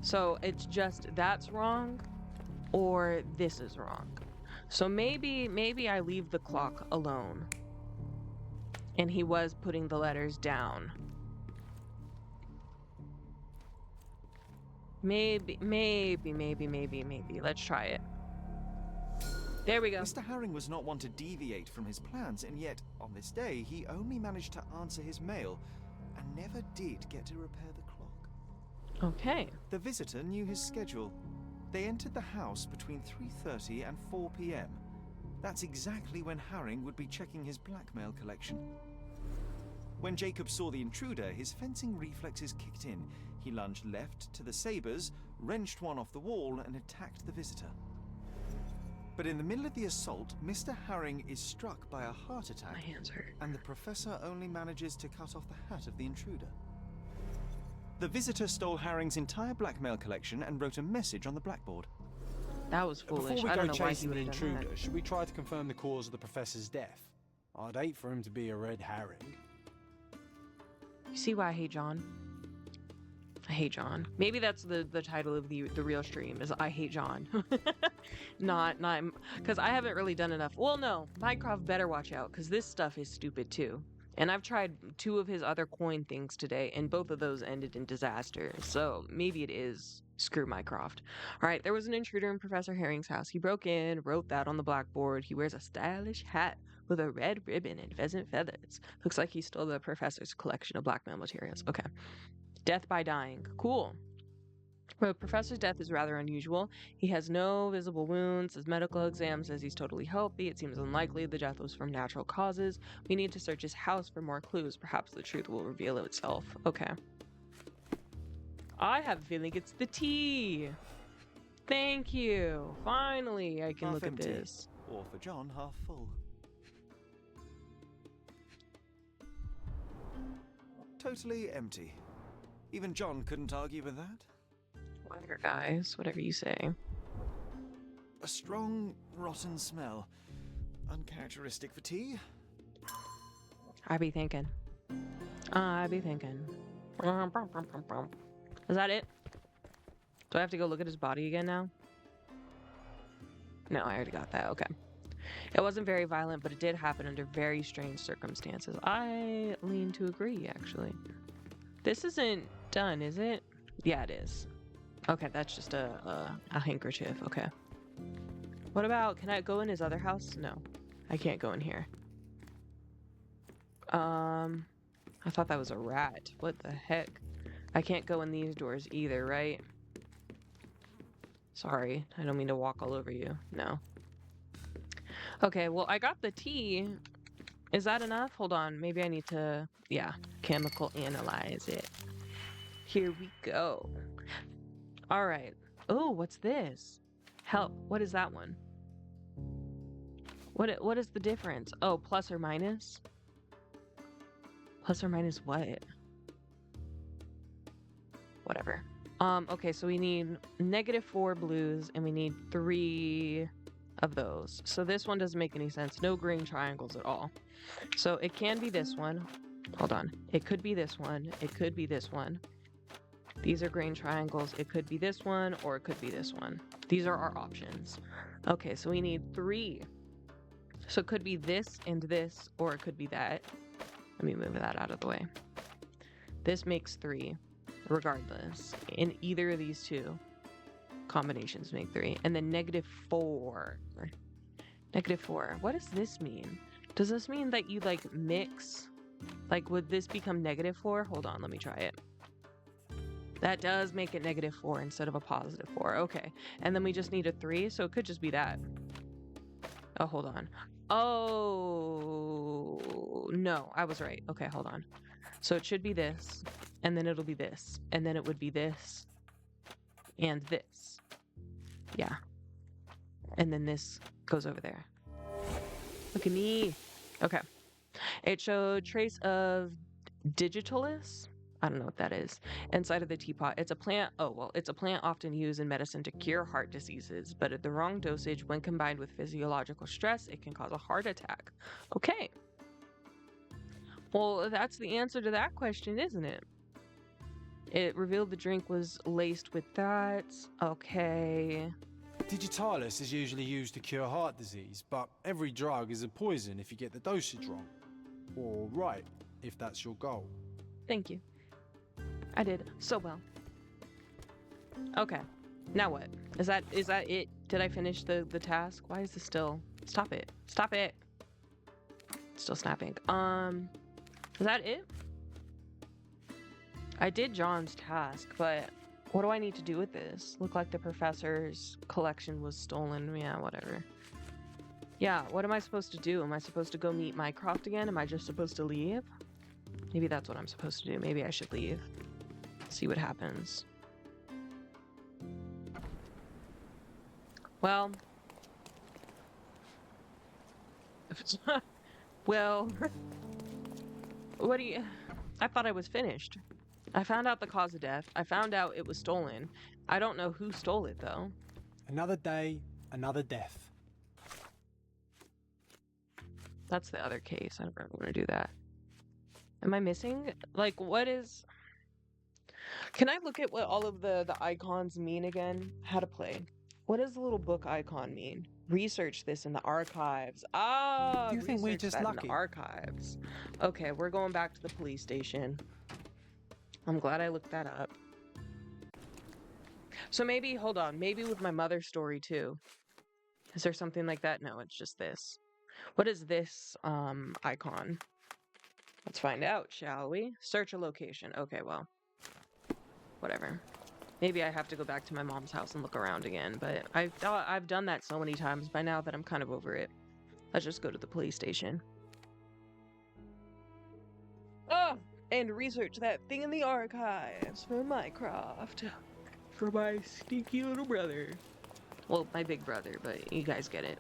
So it's just that's wrong or this is wrong. So maybe I leave the clock alone. And he was putting the letters down. Maybe. Let's try it. There we go. Mr. Herring was not one to deviate from his plans, and yet, on this day, he only managed to answer his mail and never did get to repair the clock. Okay. The visitor knew his schedule. They entered the house between 3:30 and 4 p.m. That's exactly when Herring would be checking his blackmail collection. When Jacob saw the intruder, his fencing reflexes kicked in. He lunged left to the sabers, wrenched one off the wall, and attacked the visitor. But in the middle of the assault, Mr. Herring is struck by a heart attack, My hands hurt. and the professor only manages to cut off the hat of the intruder. The visitor stole Herring's entire blackmail collection and wrote a message on the blackboard. That was foolish. Before we I go don't know why he chasing would the have done intruder, that. should we try to confirm the cause of the professor's death? I'd hate for him to be a red herring. You see why I hate John? I hate John. Maybe that's the title of the real stream is I hate John. not because I haven't really done enough. Well, no, Mycroft better watch out because this stuff is stupid too. And I've tried 2 of his other coin things today, and both of those ended in disaster. So maybe it is screw Mycroft. All right, there was an intruder in Professor Herring's house. He broke in, wrote that on the blackboard. He wears a stylish hat with a red ribbon and pheasant feathers. Looks like he stole the professor's collection of blackmail materials. Okay. Death by dying. Cool. The professor's death is rather unusual. He has no visible wounds. His medical exam says he's totally healthy. It seems unlikely the death was from natural causes. We need to search his house for more clues. Perhaps the truth will reveal itself. Okay. I have a feeling it's the tea. Thank you. Finally, I can Half look empty, at this. or for John, half full. Totally empty. Even John couldn't argue with that. Whatever, guys. Whatever you say. A strong, rotten smell. Uncharacteristic for tea. I be thinking. I be thinking. Is that it? Do I have to go look at his body again now? No, I already got that. Okay. It wasn't very violent, but it did happen under very strange circumstances. I lean to agree, actually. This isn't done, is it? Yeah, it is. Okay, that's just a handkerchief. Okay. What about, can I go in his other house? No, I can't go in here. I thought that was a rat. What the heck? I can't go in these doors either, right? Sorry, I don't mean to walk all over you. No. Okay, well, I got the tea. Is that enough? Hold on, maybe I need to, yeah, chemical analyze it. Here we go. All right. Oh, what's this? Help. What is that one? What is the difference? Oh, plus or minus? Plus or minus what? Whatever. Okay, so we need -4 blues and we need 3 of those. So this one doesn't make any sense. No green triangles at all. So it can be this one. Hold on. It could be this one. It could be this one. These are green triangles. It could be this one or it could be this one. These are our options. Okay, so we need 3. So it could be this and this, or it could be that. Let me move that out of the way. This makes 3, regardless. In either of these 2 combinations make 3. And then -4. -4. What does this mean? Does this mean that you, like, mix? Like, would this become -4? Hold on, let me try it. That does make it -4 instead of a +4. Okay. And then we just need a 3, so it could just be that. Oh, hold on. Oh, no, I was right. Okay, hold on. So it should be this, and then it'll be this, and then it would be this, and this. Yeah. And then this goes over there. Look at me. Okay. It showed trace of digitalis. I don't know what that is. Inside of the teapot. It's a plant. Oh, well, it's a plant often used in medicine to cure heart diseases, but at the wrong dosage, when combined with physiological stress, it can cause a heart attack. Okay. Well, that's the answer to that question, isn't it? It revealed the drink was laced with that. Okay. Digitalis is usually used to cure heart disease, but every drug is a poison if you get the dosage wrong. Or right, if that's your goal. Thank you. I did so well. Okay. Now what? Is that it? Did I finish the task? Why is this still... Stop it. Stop it. Still snapping. Is that it? I did John's task, but what do I need to do with this? Looked like the professor's collection was stolen. Yeah, whatever. Yeah, what am I supposed to do? Am I supposed to go meet Mycroft again? Am I just supposed to leave? Maybe that's what I'm supposed to do. Maybe I should leave. See what happens. Well. Well. What do you... I thought I was finished. I found out the cause of death. I found out it was stolen. I don't know who stole it, though. Another day, another death. That's the other case. I don't really want to do that. Am I missing? Like, what is... Can I look at what all of the icons mean again? How to play. What does the little book icon mean? Research this in the archives. Ah, You think we're research just that in lucky? the archives. Okay, we're going back to the police station. I'm glad I looked that up. So maybe, hold on, maybe with my mother's story too. Is there something like that? No, it's just this. What is this icon? Let's find out, shall we? Search a location. Okay, well, whatever. Maybe I have to go back to my mom's house and look around again, but I've done that so many times by now that I'm kind of over it. Let's just go to the police station. Oh, and research that thing in the archives for Mycroft. For my stinky little brother. Well, my big brother, but you guys get it.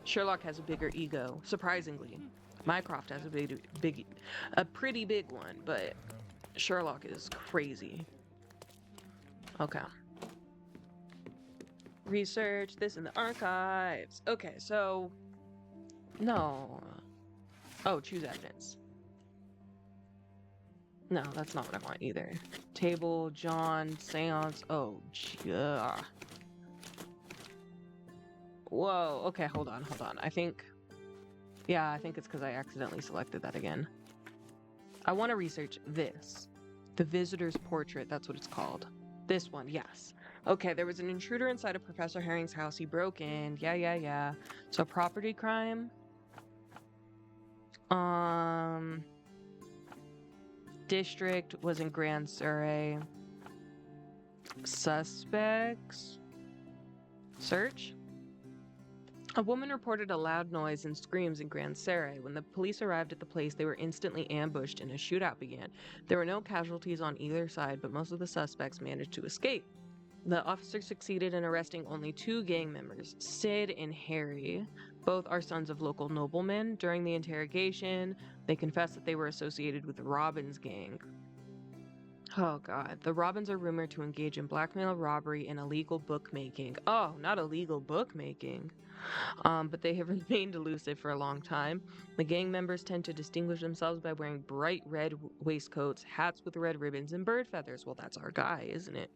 Sherlock has a bigger ego, surprisingly. Mycroft has a pretty big one, but Sherlock is crazy. Okay. Research this in the archives. Okay, so... No. Oh, choose evidence. No, that's not what I want either. Table, John, seance. Oh, yeah. Whoa, okay, hold on. I think it's because I accidentally selected that again. I want to research this. The visitor's portrait, that's what it's called. This one, yes. Okay, there was an intruder inside of Professor Herring's house. He broke in. Yeah. So property crime. District was in Grand Surrey. Suspects. Search. A woman reported a loud noise and screams in Grand Surrey. When the police arrived at the place, they were instantly ambushed and a shootout began. There were no casualties on either side, but most of the suspects managed to escape. The officer succeeded in arresting only 2 gang members, Sid and Harry. Both are sons of local noblemen. During the interrogation, they confessed that they were associated with the Robbins gang. Oh god. The Robbins are rumored to engage in blackmail, robbery, and illegal bookmaking. Oh, not illegal bookmaking. But they have remained elusive for a long time. The gang members tend to distinguish themselves by wearing bright red waistcoats, hats with red ribbons, and bird feathers. Well, that's our guy, isn't it?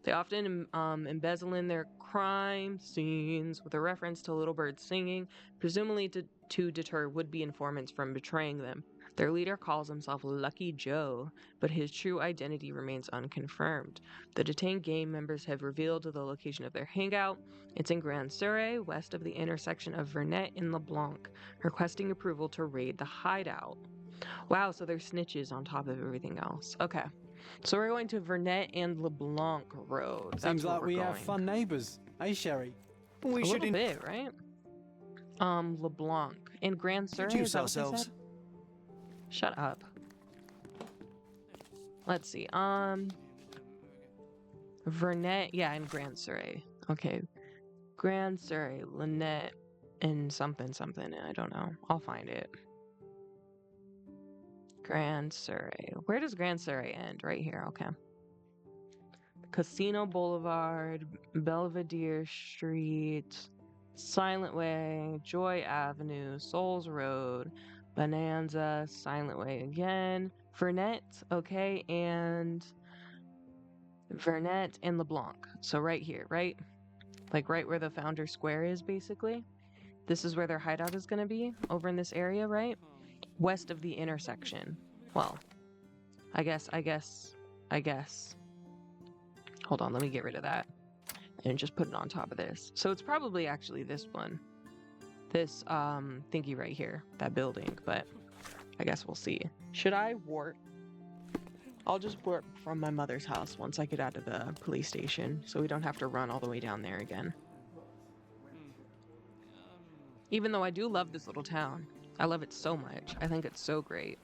They often embezzle in their crime scenes with a reference to little birds singing, presumably to deter would-be informants from betraying them. Their leader calls himself Lucky Joe, but his true identity remains unconfirmed. The detained gang members have revealed the location of their hangout. It's in Grand Surrey, west of the intersection of Vernet and LeBlanc, requesting approval to raid the hideout. Wow, so they're snitches on top of everything else. Okay. So we're going to Vernet and LeBlanc Road. Seems like we have fun neighbours, eh, Sherry? A little bit, right? LeBlanc. In Grand Surrey, is Introduce that what they ourselves. said? Shut up. Let's see. Vernet, yeah, in Grand Surrey. Okay. Grand Surrey, Lynette, and something, something. I don't know. I'll find it. Grand Surrey. Where does Grand Surrey end? Right here. Okay. Casino Boulevard, Belvedere Street, Silent Way, Joy Avenue, Souls Road, Bonanza, Silent Way again, Vernet, okay, and Vernet and LeBlanc. So right here, right? Like right where the Founder Square is, basically. This is where their hideout is going to be, over in this area, right? West of the intersection. Well, I guess. Hold on, let me get rid of that. And just put it on top of this. So it's probably actually this one. This, thingy right here. That building, but I guess we'll see. Should I warp? I'll just warp from my mother's house once I get out of the police station, so we don't have to run all the way down there again. Even though I do love this little town. I love it so much. I think it's so great.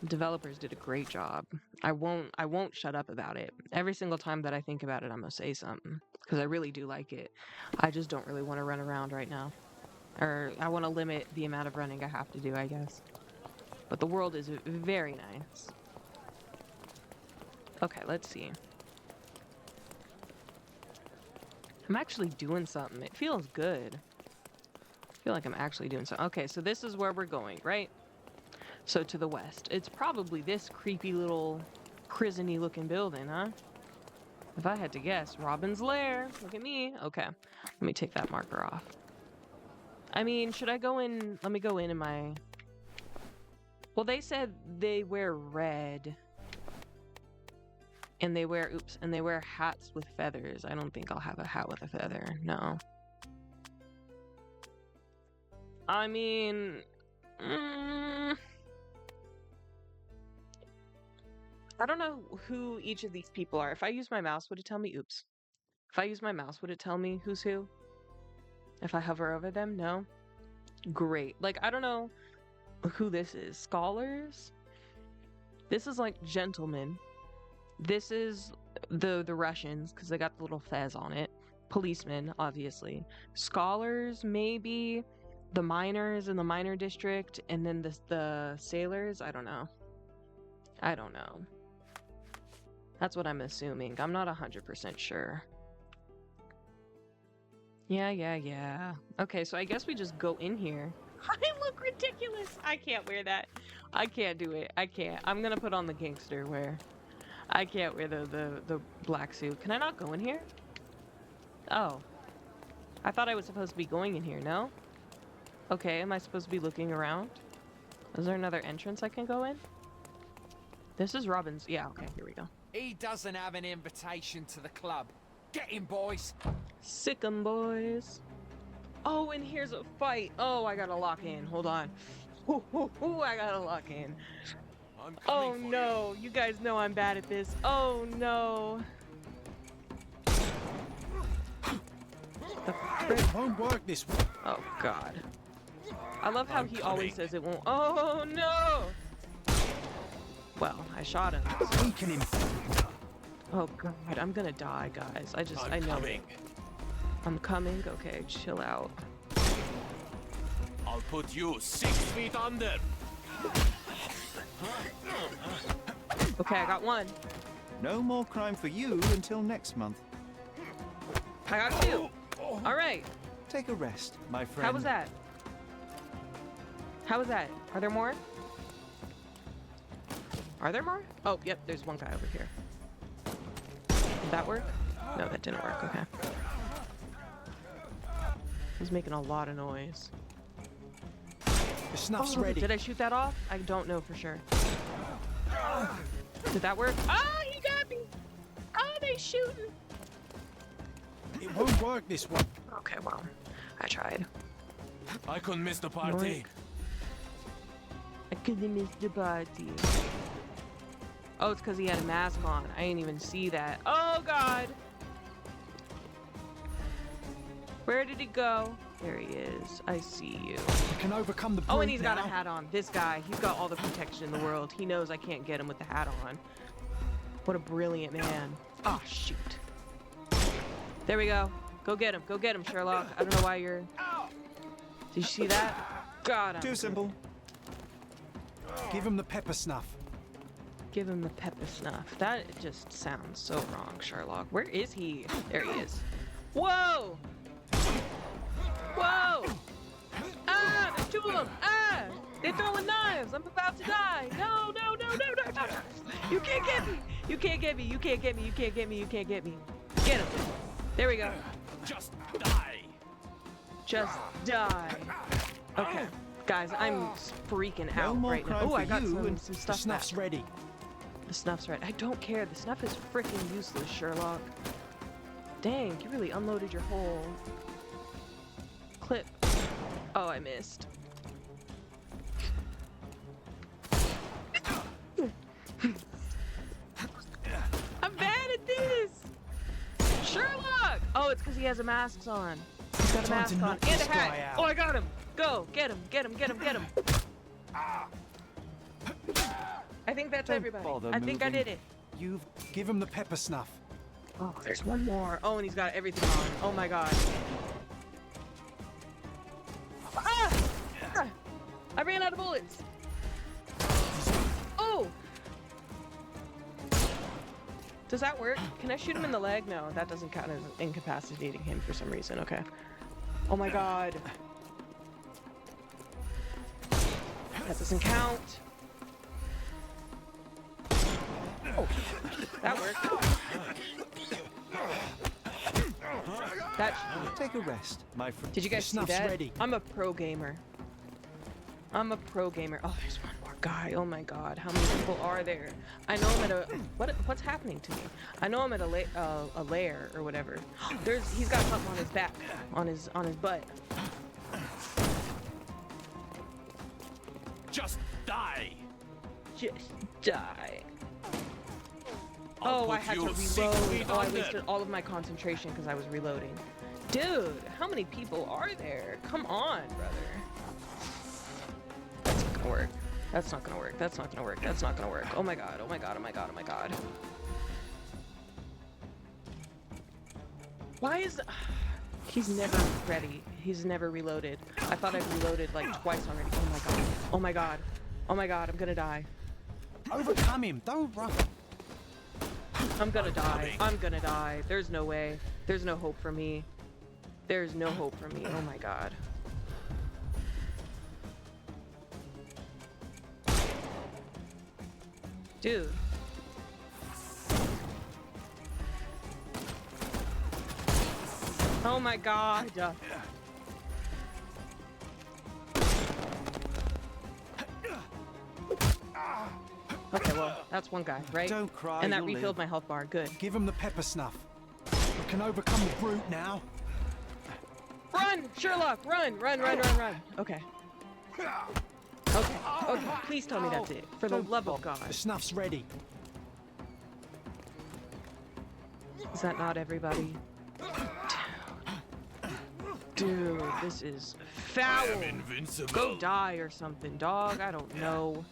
Developers did a great job. I won't shut up about it. Every single time that I think about it, I'm gonna say something. Because I really do like it. I just don't really want to run around right now. Or I want to limit the amount of running I have to do, I guess. But the world is very nice. Okay, let's see. I'm actually doing something. It feels good. I feel like I'm actually doing something. Okay, so this is where we're going, right? So to the west. It's probably this creepy little prison-y looking building, huh? If I had to guess, Robin's Lair. Look at me. Okay, let me take that marker off. I mean, should I go in? Let me go in my... Well, they said they wear red. And they wear, oops, and they wear hats with feathers. I don't think I'll have a hat with a feather. No. I mean... I don't know who each of these people are. If I use my mouse, would it tell me? Oops. If I use my mouse, would it tell me who's who? If I hover over them? No? Great. Like, I don't know who this is. Scholars? This is like gentlemen. This is the Russians, because they got the little fez on it. Policemen, obviously. Scholars, maybe. The miners in the minor district. And then the sailors? I don't know. I don't know. That's what I'm assuming. I'm not 100% sure. Yeah. Okay, so I guess we just go in here. I look ridiculous. I can't wear that. I can't do it. I can't. I'm gonna put on the gangster wear. I can't wear the black suit. Can I not go in here? Oh. I thought I was supposed to be going in here, no? Okay, am I supposed to be looking around? Is there another entrance I can go in? This is Robin's. Yeah, okay, here we go. He doesn't have an invitation to the club. Get him, boys. Sick 'em, boys. Oh, and here's a fight. Oh, I gotta lock in. Hold on. Ooh, I gotta lock in. Oh no, you guys know I'm bad at this. Oh no. It won't work this way. Oh god. I love how he always says it won't. Oh no. Well, I shot him. Oh god, I'm gonna die, guys. I know it. I'm coming? Okay, chill out. I'll put you 6 feet under. Okay, I got one. No more crime for you until next month. I got two. Alright. Take a rest, my friend. How was that? How was that? Are there more? Are there more? Oh, yep, there's one guy over here. Did that work? No, that didn't work. Okay. He's making a lot of noise. The snuff's ready. Did I shoot that off? I don't know for sure. Did that work? Oh, he got me! Oh, they shooting! It won't work this way. Okay, well, I tried. I couldn't miss the party. I couldn't miss the party. Oh, it's because he had a mask on. I didn't even see that. Oh, God! Where did he go? There he is. I see you. You can overcome the brute Oh, and he's got a now. hat on. This guy, he's got all the protection in the world. He knows I can't get him with the hat on. What a brilliant man. Oh, shoot. There we go. Go get him. Go get him, Sherlock. I don't know why you're... Did you see that? Got him. Too simple. Give him the pepper snuff. Give him the pepper snuff. That just sounds so wrong, Sherlock. Where is he? There he is. Whoa! Whoa! Ah! There's two of them! Ah! They're throwing knives! I'm about to die! No, no, no, no, no, no! You can't get me! You can't get me! You can't get me! You can't get me! You can't get me! Get him! There we go. Just die. Just die. Okay. Guys, I'm freaking No out more right now. crime Oh, I for got you some and stuff the snuff's back. ready. The snuff's right. I don't care. The snuff is freaking useless, Sherlock. Dang, you really unloaded your whole clip. Oh, I missed. I'm bad at this! Sherlock! Oh, it's because he has a mask on. He's got a Time mask to on knock and a this hat. guy out. Oh, I got him! Go! Get him! Get him! Get him! Get him! I think that's Don't everybody. bother I think I moving. did it. Give him the pepper snuff. Oh, there's one more. Oh, and he's got everything on. Oh my god. Ah! Ah! I ran out of bullets. Oh! Does that work? Can I shoot him in the leg? No, that doesn't count as incapacitating him for some reason. Okay. Oh my god. That doesn't count. Oh, that worked. That Take a rest, my friend. Did you guys see Snuff's that? ready. I'm a pro gamer. I'm a pro gamer. Oh, there's one more guy. Oh my god, how many people are there? I know I'm at a what's happening to me? I know I'm at a lair or whatever. He's got something on his back, on his butt. Just die. Just die. I'll Oh, I put had to you 6 reload. feet Oh, I under. wasted all of my concentration because I was reloading. Dude, how many people are there? Come on, brother. That's not gonna work. That's not gonna work. That's not gonna work. That's not gonna work. Oh my god. Oh my god. Oh my god. Oh my god. Why is... He's never ready. He's never reloaded. I thought I'd reloaded like twice already. Oh my god. Oh my god. Oh my god. I'm gonna die. Overcome him. Don't run. I'm gonna die. I'm gonna die. There's no way. There's no hope for me. There's no hope for me. Oh my god. Dude. Oh my god. Okay, well, that's one guy, right? Don't cry. And that you'll refilled live. my health bar. Good. Give him the pepper snuff. You can overcome the brute now. Run, Sherlock! Run, run, run, run, run. Okay. Okay, okay. Please tell me that's it. For the love of God. The snuff's ready. Is that not everybody? Dude, this is foul. Invincible. Go die or something, dog. I don't know.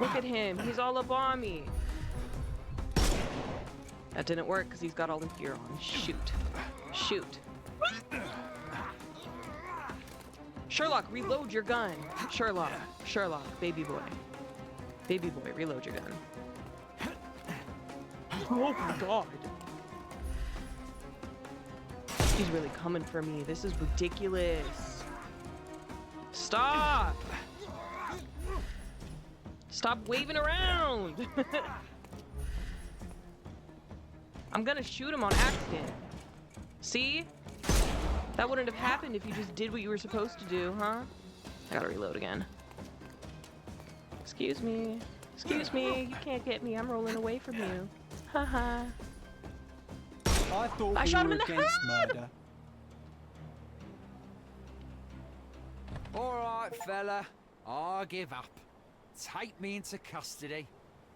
Look at him. He's all up on me. That didn't work because he's got all the gear on. Shoot. Shoot. Sherlock, reload your gun. Sherlock. Sherlock. Baby boy. Baby boy, reload your gun. Oh my god. He's really coming for me. This is ridiculous. Stop! Stop waving around! I'm gonna shoot him on accident. See? That wouldn't have happened if you just did what you were supposed to do, huh? I gotta reload again. Excuse me. Excuse me. You can't get me. I'm rolling away from you. Haha. I thought I we shot him were in the against head! murder. All right, fella. I give up. Take me into custody.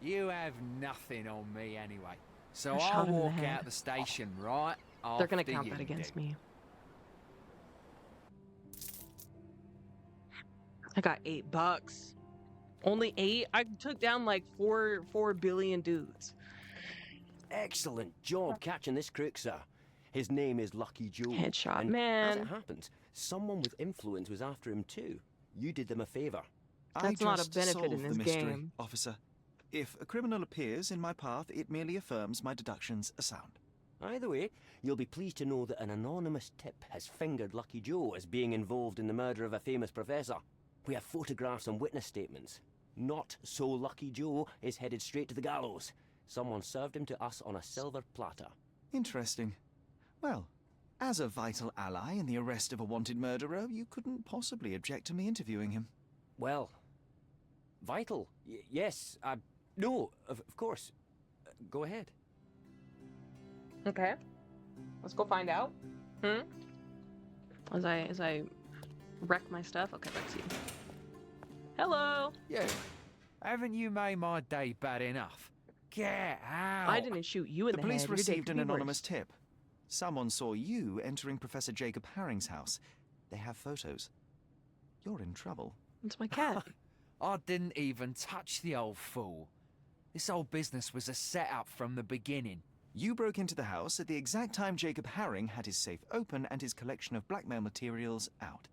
You have nothing on me anyway. So I shot I'll him in the walk head. out the station right They're gonna after count you that against do. me. I got $8. Only 8? I took down like 4 billion dudes. Excellent job catching this crook, sir. His name is Lucky Joe. Headshot, and as it man. happens, someone with influence was after him too. You did them a favour. That's not a benefit in this game. Officer. If a criminal appears in my path, it merely affirms my deductions are sound. Either way, you'll be pleased to know that an anonymous tip has fingered Lucky Joe as being involved in the murder of a famous professor. We have photographs and witness statements. Not so Lucky Joe is headed straight to the gallows. Someone served him to us on a silver platter. Interesting. Well, as a vital ally in the arrest of a wanted murderer, you couldn't possibly object to me interviewing him. Well, vital. Yes. No, of course. Go ahead. Okay. Let's go find out. As I wreck my stuff. Okay, let's see. Hello. Yeah. Haven't you made my day bad enough? Get out. I didn't shoot you in the head. The police Your day received could an be anonymous worse. tip. Someone saw you entering Professor Jacob Haring's house. They have photos. You're in trouble. It's my cat. I didn't even touch the old fool. This whole business was a setup from the beginning. You broke into the house at the exact time Jacob Haring had his safe open and his collection of blackmail materials out.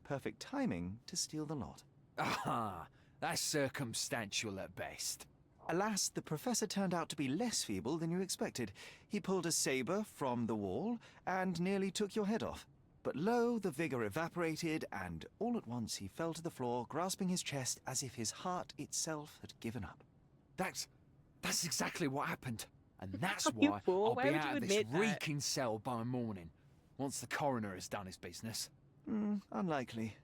Perfect timing to steal the lot. Ah, that's circumstantial at best. Alas, the professor turned out to be less feeble than you expected. He pulled a saber from the wall and nearly took your head off. But lo, the vigor evaporated, and all at once he fell to the floor, grasping his chest as if his heart itself had given up. That's exactly what happened. And that's You why fool. I'll Why be would out you of this admit that? reeking cell by morning, once the coroner has done his business. Unlikely.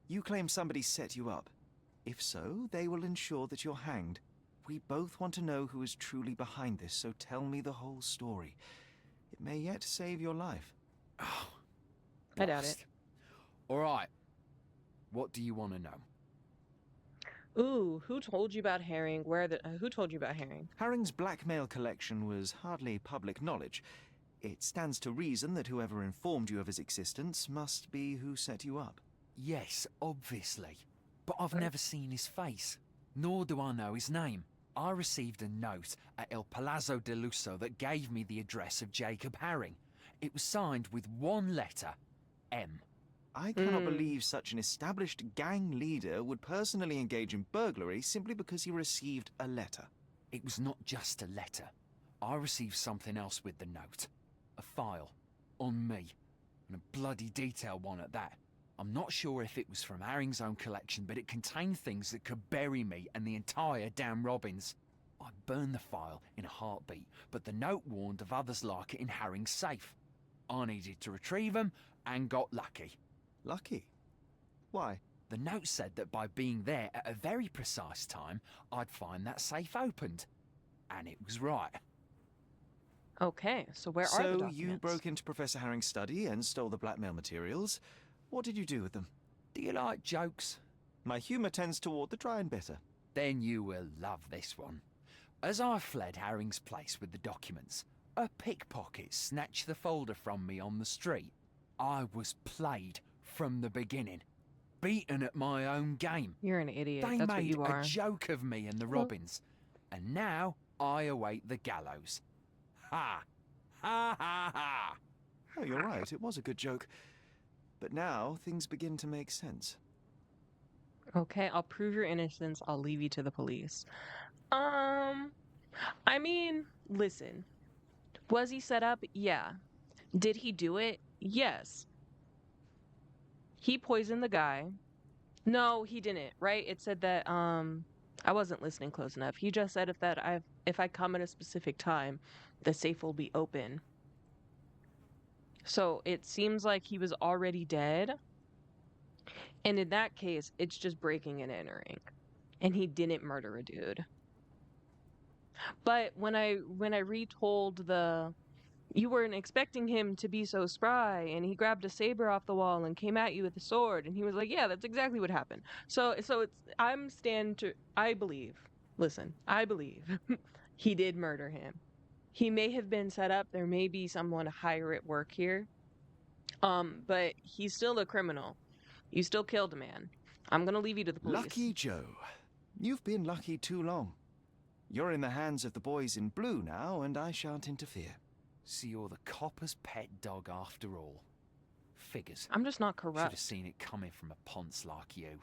You claim somebody set you up. If so, they will ensure that you're hanged. We both want to know who is truly behind this, so tell me the whole story. It may yet save your life. Oh, I doubt it. All right. What do you want to know? Ooh, who told you about Haring? Who told you about Haring? Haring's blackmail collection was hardly public knowledge. It stands to reason that whoever informed you of his existence must be who set you up. Yes, obviously. But I've never seen his face, nor do I know his name. I received a note at El Palazzo de Lusso that gave me the address of Jacob Haring. It was signed with one letter, M. I cannot believe such an established gang leader would personally engage in burglary simply because he received a letter. It was not just a letter. I received something else with the note. A file. On me. And a bloody detailed one at that. I'm not sure if it was from Haring's own collection, but it contained things that could bury me and the entire damn Robbins. I burned the file in a heartbeat, but the note warned of others like it in Haring's safe. I needed to retrieve them and got lucky. Lucky? Why? The note said that by being there at a very precise time, I'd find that safe opened. And it was right. Okay, so where are the So documents? you broke into Professor Haring's study and stole the blackmail materials. What did you do with them? Do you like jokes? My humour tends toward the dry and bitter. Then you will love this one. As I fled Haring's place with the documents, a pickpocket snatched the folder from me on the street. I was played from the beginning. Beaten at my own game. You're an idiot. They That's what made you are. a joke of me and the Robbins. And now I await the gallows. Ha! Ha ha ha! Oh, you're right. It was a good joke. But now things begin to make sense. Okay, I'll prove your innocence. I'll leave you to the police. I mean, listen. Was he set up? Yeah. Did he do it? Yes. He poisoned the guy. No, he didn't, right? It said that I wasn't listening close enough. He just said if I come at a specific time, the safe will be open. So it seems like he was already dead. And in that case, it's just breaking and entering. And he didn't murder a dude. But when I retold you weren't expecting him to be so spry, and he grabbed a saber off the wall and came at you with a sword, and he was like, yeah, that's exactly what happened. So it's I believe he did murder him. He may have been set up. There may be someone higher at work here. But he's still a criminal. You still killed a man. I'm gonna leave you to the police. Lucky Joe. You've been lucky too long. You're in the hands of the boys in blue now, and I shan't interfere. So you're the copper's pet dog after all. Figures. I'm just not Should have corrupt. seen it coming from a ponce like you.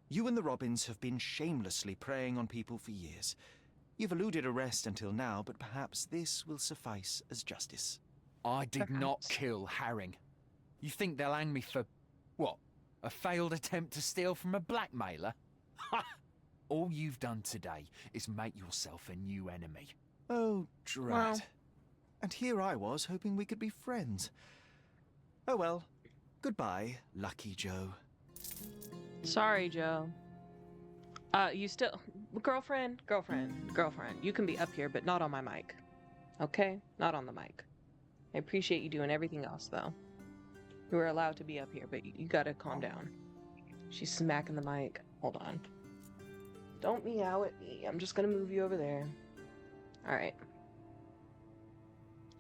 You and the Robins have been shamelessly preying on people for years. You've eluded arrest until now, but perhaps this will suffice as justice. I did not Perhaps. kill Herring. You think they'll hang me for, what, a failed attempt to steal from a blackmailer? Ha! All you've done today is make yourself a new enemy. Oh, drat. Well. And here I was hoping we could be friends. Oh well. Goodbye, Lucky Joe. Sorry, Joe. You still... Girlfriend. You can be up here, but not on my mic. Okay? Not on the mic. I appreciate you doing everything else, though. You were allowed to be up here, but you gotta calm down. She's smacking the mic. Hold on. Don't meow at me. I'm just gonna move you over there. Alright.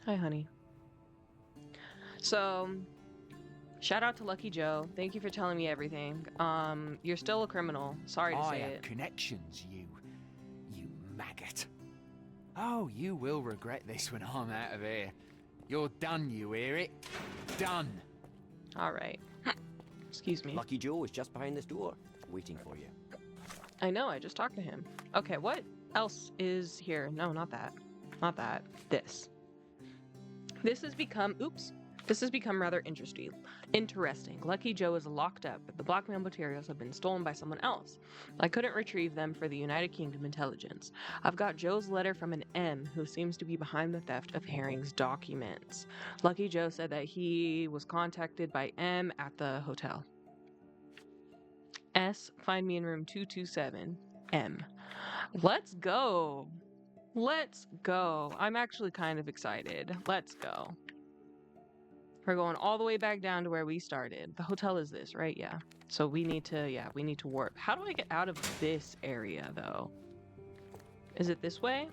Hi, honey. So... Shout out to Lucky Joe. Thank you for telling me everything. You're still a criminal. Sorry to I say have it. connections, you maggot. Oh, you will regret this when I'm out of here. You're done, you hear it? Done. All right. Excuse me. Lucky Joe is just behind this door, waiting for you. I know, I just talked to him. Okay, what else is here? No, not that. Not that. This. This has become... Oops. This has become rather interesting. Lucky Joe is locked up, but the blackmail materials have been stolen by someone else. I couldn't retrieve them for the United Kingdom intelligence. I've got Joe's letter from an M who seems to be behind the theft of Herring's documents. Lucky Joe said that he was contacted by M at the hotel. S, find me in room 227. M. Let's go. Let's go. I'm actually kind of excited. Let's go. We're going all the way back down to where we started. The hotel is this, right? Yeah. So we need to warp. How do I get out of this area, though? Is it this way?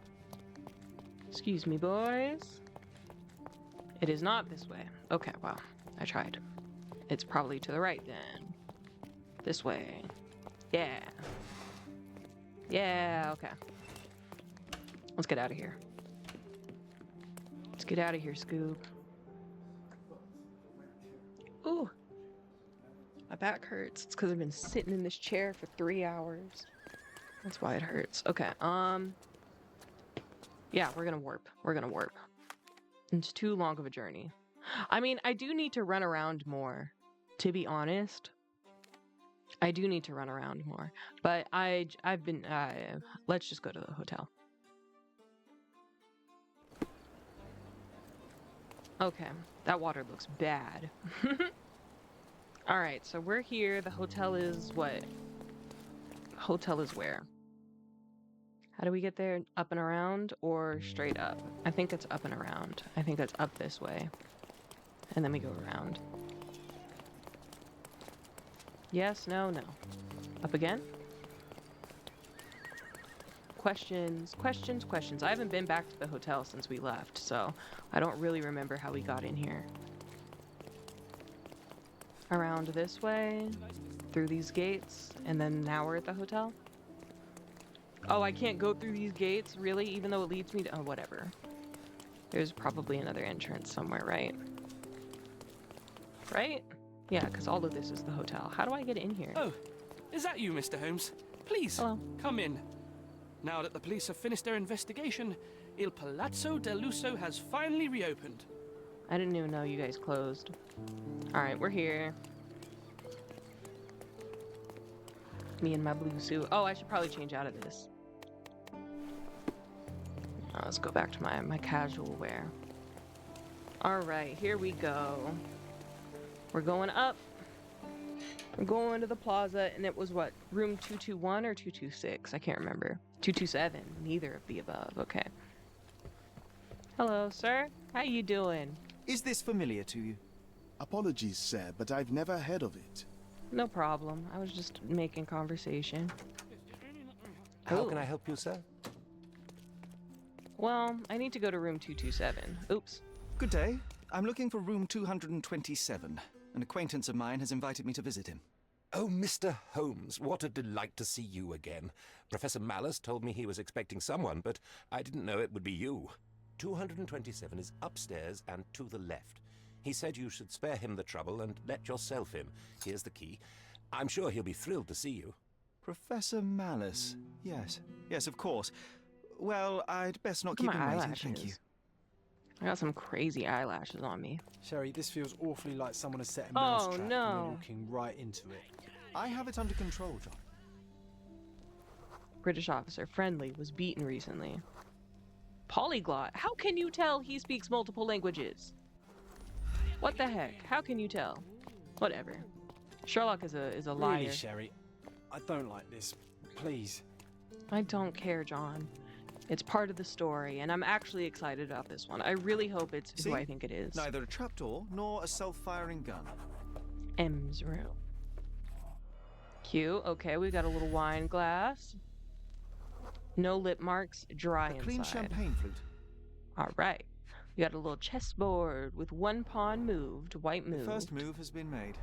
Excuse me, boys. It is not this way. Okay, well, I tried. It's probably to the right, then. This way. Yeah. Yeah, okay. Let's get out of here. Let's get out of here, Scoob. Ooh, my back hurts. It's because I've been sitting in this chair for 3 hours. That's why it hurts. Okay, yeah, we're gonna warp. It's too long of a journey. I mean, I do need to run around more, to be honest. I do need to run around more, but I've been, let's just go to the hotel. Okay, that water looks bad. Alright, so we're here. The hotel is what? Hotel is where? How do we get there? Up and around or straight up? I think it's up and around. I think that's up this way. And then we go around. Yes, no, no. Up again? Questions. I haven't been back to the hotel since we left, so I don't really remember how we got in here. Around this way, through these gates, and then now we're at the hotel? Oh, I can't go through these gates, really? Even though it leads me to... Oh, whatever. There's probably another entrance somewhere, right? Right? Yeah, because all of this is the hotel. How do I get in here? Oh, is that you, Mr. Holmes? Please, Hello. come in. Now that the police have finished their investigation, Il Palazzo del Lusso has finally reopened. I didn't even know you guys closed. Alright, we're here. Me and my blue suit. Oh, I should probably change out of this. Let's go back to my casual wear. Alright, here we go. We're going up. We're going to the plaza, and it was what? Room 221 or 226? I can't remember. 227. Neither of the above. Okay. Hello, sir. How you doing? Is this familiar to you? Apologies, sir, but I've never heard of it. No problem. I was just making conversation. How can I help you, sir? Well, I need to go to room 227. Oops. Good day. I'm looking for room 227. An acquaintance of mine has invited me to visit him. Oh, Mr. Holmes, what a delight to see you again. Professor Malice told me he was expecting someone, but I didn't know it would be you. 227 is upstairs and to the left. He said you should spare him the trouble and let yourself in. Here's the key. I'm sure he'll be thrilled to see you. Professor Malice. Yes. Yes, of course. Well, I'd best not Look at keep my him waiting, thank you. eyelashes. I got some crazy eyelashes on me. Sherry, this feels awfully like someone has set a Oh, mousetrap and no. you're walking right into it. I have it under control, John. British officer friendly was beaten recently. Polyglot. How can you tell he speaks multiple languages? What the heck? How can you tell? Whatever. Sherlock is a liar. Really, Sherry, I don't like this. Please. I don't care, John. It's part of the story, and I'm actually excited about this one. I really hope it's See? who I think it is. Neither a trapdoor nor a self-firing gun. M's room. Cute. Okay, we got a little wine glass. No lip marks. Dry A clean inside. champagne flute. All right. We got a little chessboard with one pawn moved, white The moved. first move has been made.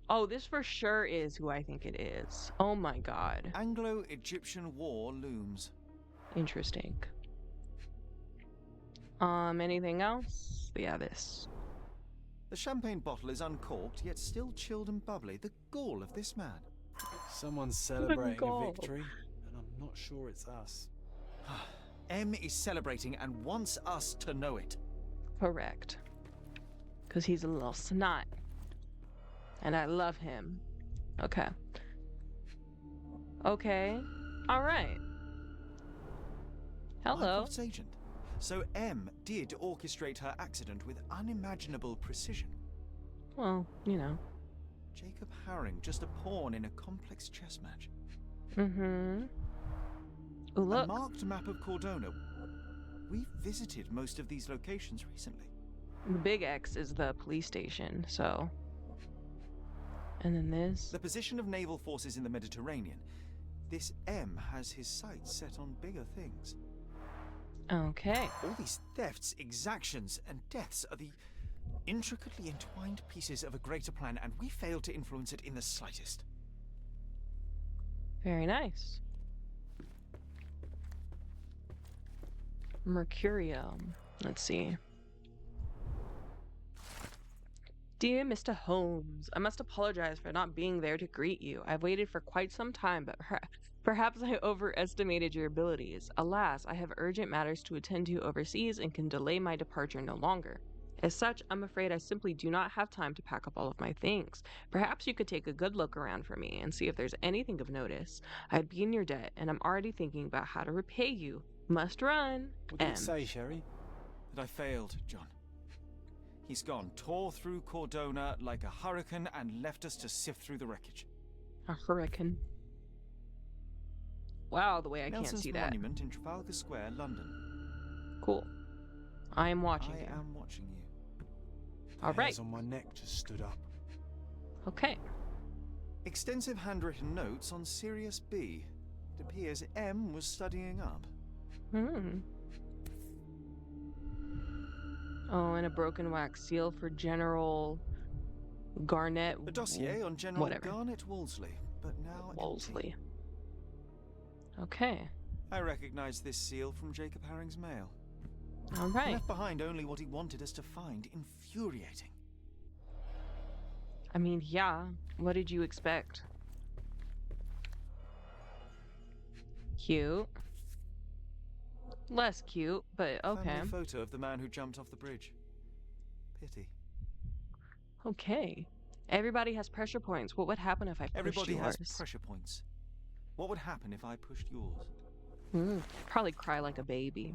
Oh, this for sure is who I think it is. Oh my god. Anglo-Egyptian war looms. Interesting. Anything else? Yeah, this. The champagne bottle is uncorked, yet still chilled and bubbly. The gall of this man. Someone's celebrating goal. a victory, and I'm not sure it's us. M is celebrating and wants us to know it. Correct. Because he's a little snot. And I love him. Okay. Okay. All right. Hello. Mycroft's agent. So M did orchestrate her accident with unimaginable precision. Well, you know. Jacob Haring, just a pawn in a complex chess match. Mm-hmm. Ooh, look. A marked map of Cordona. We've visited most of these locations recently. The big X is the police station, so. And then this. The position of naval forces in the Mediterranean. This M has his sights set on bigger things. Okay. All these thefts, exactions, and deaths are the intricately entwined pieces of a greater plan, and we fail to influence it in the slightest. Very nice. Mercurium. Let's see. Dear Mr. Holmes, I must apologize for not being there to greet you. I've waited for quite some time, but perhaps I overestimated your abilities. Alas, I have urgent matters to attend to overseas and can delay my departure no longer. As such, I'm afraid I simply do not have time to pack up all of my things. Perhaps you could take a good look around for me and see if there's anything of notice. I'd be in your debt, and I'm already thinking about how to repay you. Must run. What did M. it say, Sherry? That I failed, John. He's gone, tore through Cordona like a hurricane and left us to sift through the wreckage. A hurricane. Wow, the way I Nelson's can't see that. Monument in Trafalgar Square, London. Cool. I am watching I you. am watching you. The All right. hairs on my neck just stood up. Okay. Extensive handwritten notes on Sirius B. It appears M was studying up. Hmm. Oh, and a broken wax seal for General Garnet. A dossier on General whatever. Garnet Wolseley, but now empty. Wolseley. Okay. I recognize this seal from Jacob Haring's mail. All He right. left behind only what he wanted us to find. Infuriating. I mean, yeah. What did you expect? Cute. Less cute, but okay. Family photo of the man who jumped off the bridge. Pity. Okay. Everybody has pressure points. What would happen if I pushed Everybody yours? has pressure points. What would happen if I pushed yours? Probably cry like a baby.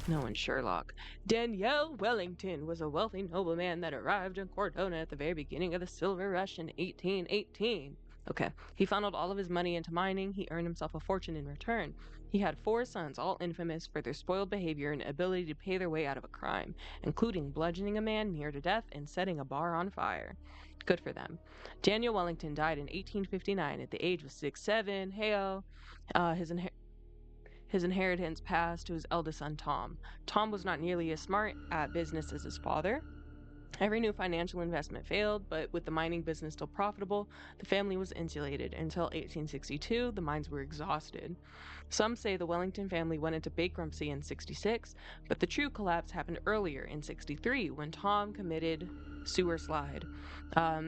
No, in Sherlock. Danielle Wellington was a wealthy nobleman that arrived in Cordona at the very beginning of the Silver Rush in 1818. Okay, he funneled all of his money into mining. He earned himself a fortune in return. He had 4 sons, all infamous for their spoiled behavior and ability to pay their way out of a crime, including bludgeoning a man near to death and setting a bar on fire. Good for them. Daniel Wellington died in 1859 at the age of 67. Heyo. His inheritance passed to his eldest son, Tom. Tom was not nearly as smart at business as his father. Every new financial investment failed, but with the mining business still profitable, the family was insulated. Until 1862, the mines were exhausted. Some say the Wellington family went into bankruptcy in 66, but the true collapse happened earlier in 63 when Tom committed sewer slide.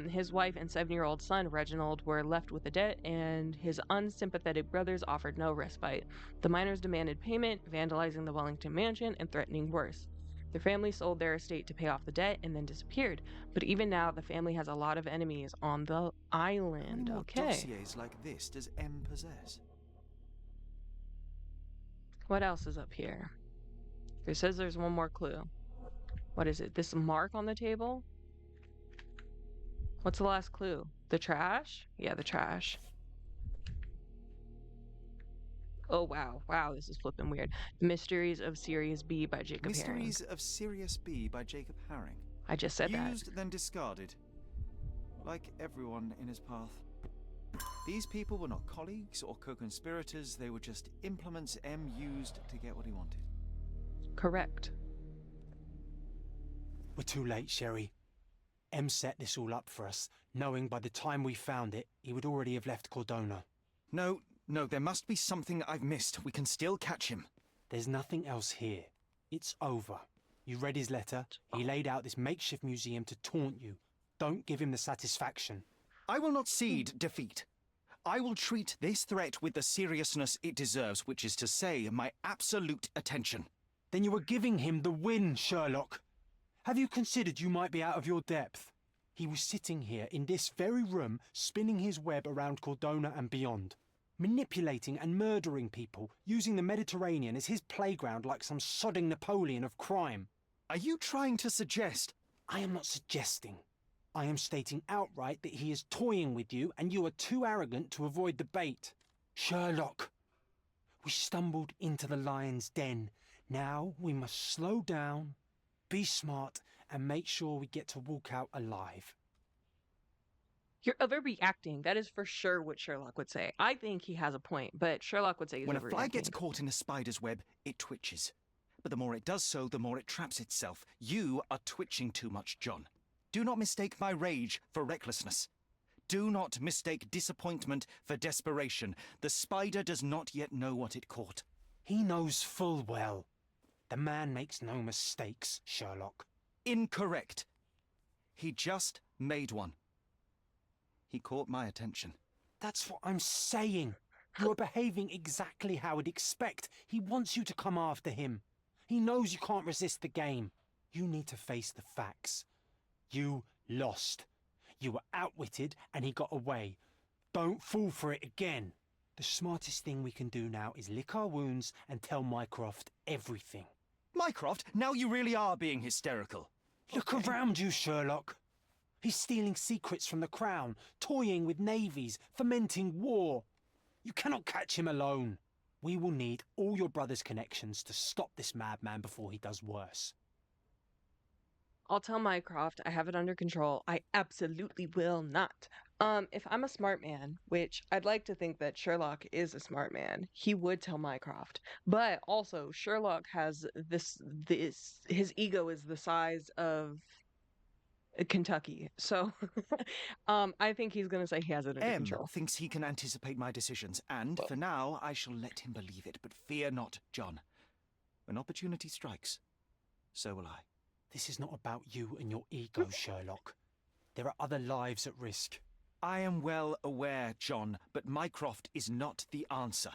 His wife and 7-year-old son, Reginald, were left with the debt, and his unsympathetic brothers offered no respite. The miners demanded payment, vandalizing the Wellington mansion and threatening worse. The family sold their estate to pay off the debt and then disappeared. But even now, the family has a lot of enemies on the How many island. more Okay. dossiers like this does M possess? What else is up here? It says there's one more clue. What is it? This mark on the table? What's the last clue? The trash? Yeah, the trash. Oh, wow. Wow, this is flipping weird. Mysteries of Sirius B by Jacob Herring. Mysteries of Sirius B by Jacob Herring. I just said that. Used, then discarded. Like everyone in his path. These people were not colleagues or co-conspirators, they were just implements M used to get what he wanted. Correct. We're too late, Sherry. M set this all up for us, knowing by the time we found it, he would already have left Cordona. No, there must be something I've missed. We can still catch him. There's nothing else here. It's over. You read his letter. He laid out this makeshift museum to taunt you. Don't give him the satisfaction. I will not cede defeat. I will treat this threat with the seriousness it deserves, which is to say, my absolute attention. Then you are giving him the win, Sherlock. Have you considered you might be out of your depth? He was sitting here in this very room, spinning his web around Cordona and beyond, manipulating and murdering people, using the Mediterranean as his playground like some sodding Napoleon of crime. Are you trying to suggest? I am not suggesting. I am stating outright that he is toying with you and you are too arrogant to avoid the bait. Sherlock, we stumbled into the lion's den. Now we must slow down, be smart, and make sure we get to walk out alive. You're overreacting. That is for sure what Sherlock would say. I think he has a point, but Sherlock would say he's When a overreacting. fly gets caught in a spider's web, it twitches. But the more it does so, the more it traps itself. You are twitching too much, John. Do not mistake my rage for recklessness. Do not mistake disappointment for desperation. The spider does not yet know what it caught. He knows full well. The man makes no mistakes, Sherlock. Incorrect. He just made one. He caught my attention. That's what I'm saying. You are behaving exactly how I'd expect. He wants you to come after him. He knows you can't resist the game. You need to face the facts. You lost. You were outwitted and he got away. Don't fall for it again. The smartest thing we can do now is lick our wounds and tell Mycroft everything. Mycroft, now you really are being hysterical. Look around you, Sherlock. He's stealing secrets from the Crown, toying with navies, fomenting war. You cannot catch him alone. We will need all your brother's connections to stop this madman before he does worse. I'll tell Mycroft I have it under control. I absolutely will not. If I'm a smart man, which I'd like to think that Sherlock is a smart man, he would tell Mycroft. But also, Sherlock has this his ego is the size of Kentucky. So, I think he's gonna say he has it under control. Thinks he can anticipate my decisions, and for now, I shall let him believe it. But fear not, John. When opportunity strikes, so will I. This is not about you and your ego, Sherlock. There are other lives at risk. I am well aware, John, but Mycroft is not the answer.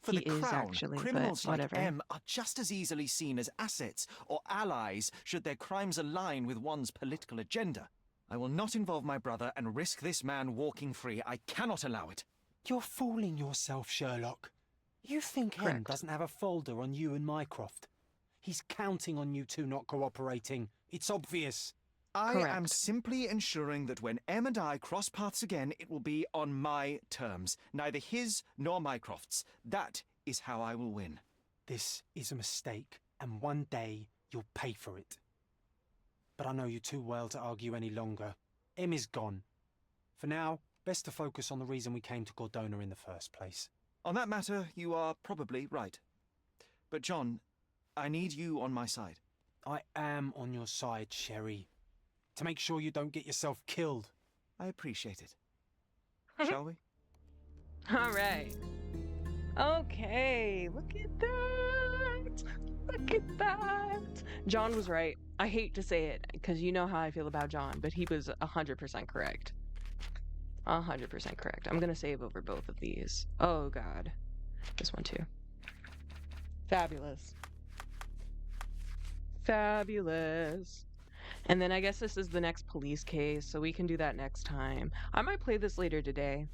For He the is Crown, actually, criminals but like whatever. M are just as easily seen as assets or allies should their crimes align with one's political agenda. I will not involve my brother and risk this man walking free. I cannot allow it. You're fooling yourself, Sherlock. You think M doesn't have a folder on you and Mycroft? He's counting on you two not cooperating. It's obvious. I am simply ensuring that when M and I cross paths again, it will be on my terms, neither his nor Mycroft's. That is how I will win. This is a mistake, and one day you'll pay for it. But I know you too well to argue any longer. M is gone. For now, best to focus on the reason we came to Cordona in the first place. On that matter, you are probably right. But John, I need you on my side. I am on your side, Sherry. to make sure you don't get yourself killed. I appreciate it. Shall we? All right. Okay, look at that. Look at that. John was right. I hate to say it because you know how I feel about John, but he was 100% correct. 100% correct. I'm gonna save over both of these. Oh god. This one too. Fabulous. Fabulous. And then I guess this is the next police case, so we can do that next time. I might play this later today.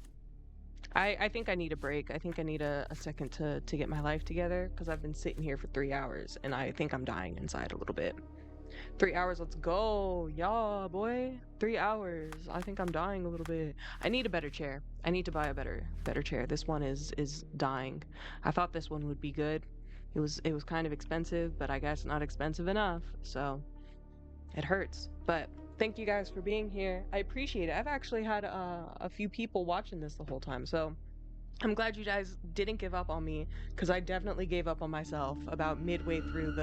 I think I need a break. I think I need a second to get my life together because I've been sitting here for 3 hours and I think I'm dying inside a little bit. 3 hours, let's go. Yeah, boy. 3 hours. I think I'm dying a little bit. I need a better chair. I need to buy a better chair. This one is dying. I thought this one would be good. It was kind of expensive, but I guess not expensive enough. So it hurts. But thank you guys for being here. I appreciate it. I've actually had a few people watching this the whole time. So I'm glad you guys didn't give up on me because I definitely gave up on myself about midway through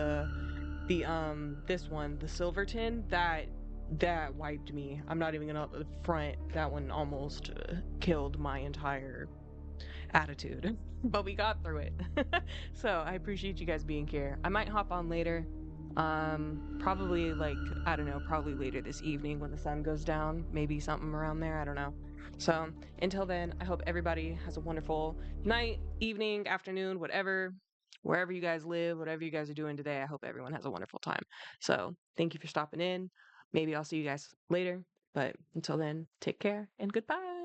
this one, the Silverton, that wiped me. I'm not even gonna front. That one almost killed my entire attitude, but we got through it. So I appreciate you guys being here. I might hop on later. Probably like, I don't know, probably later this evening when the sun goes down, maybe something around there, I don't know. So until then, I hope everybody has a wonderful night, evening, afternoon, whatever, wherever you guys live, whatever you guys are doing today. I hope everyone has a wonderful time. So thank you for stopping in. Maybe I'll see you guys later, but until then, take care and goodbye.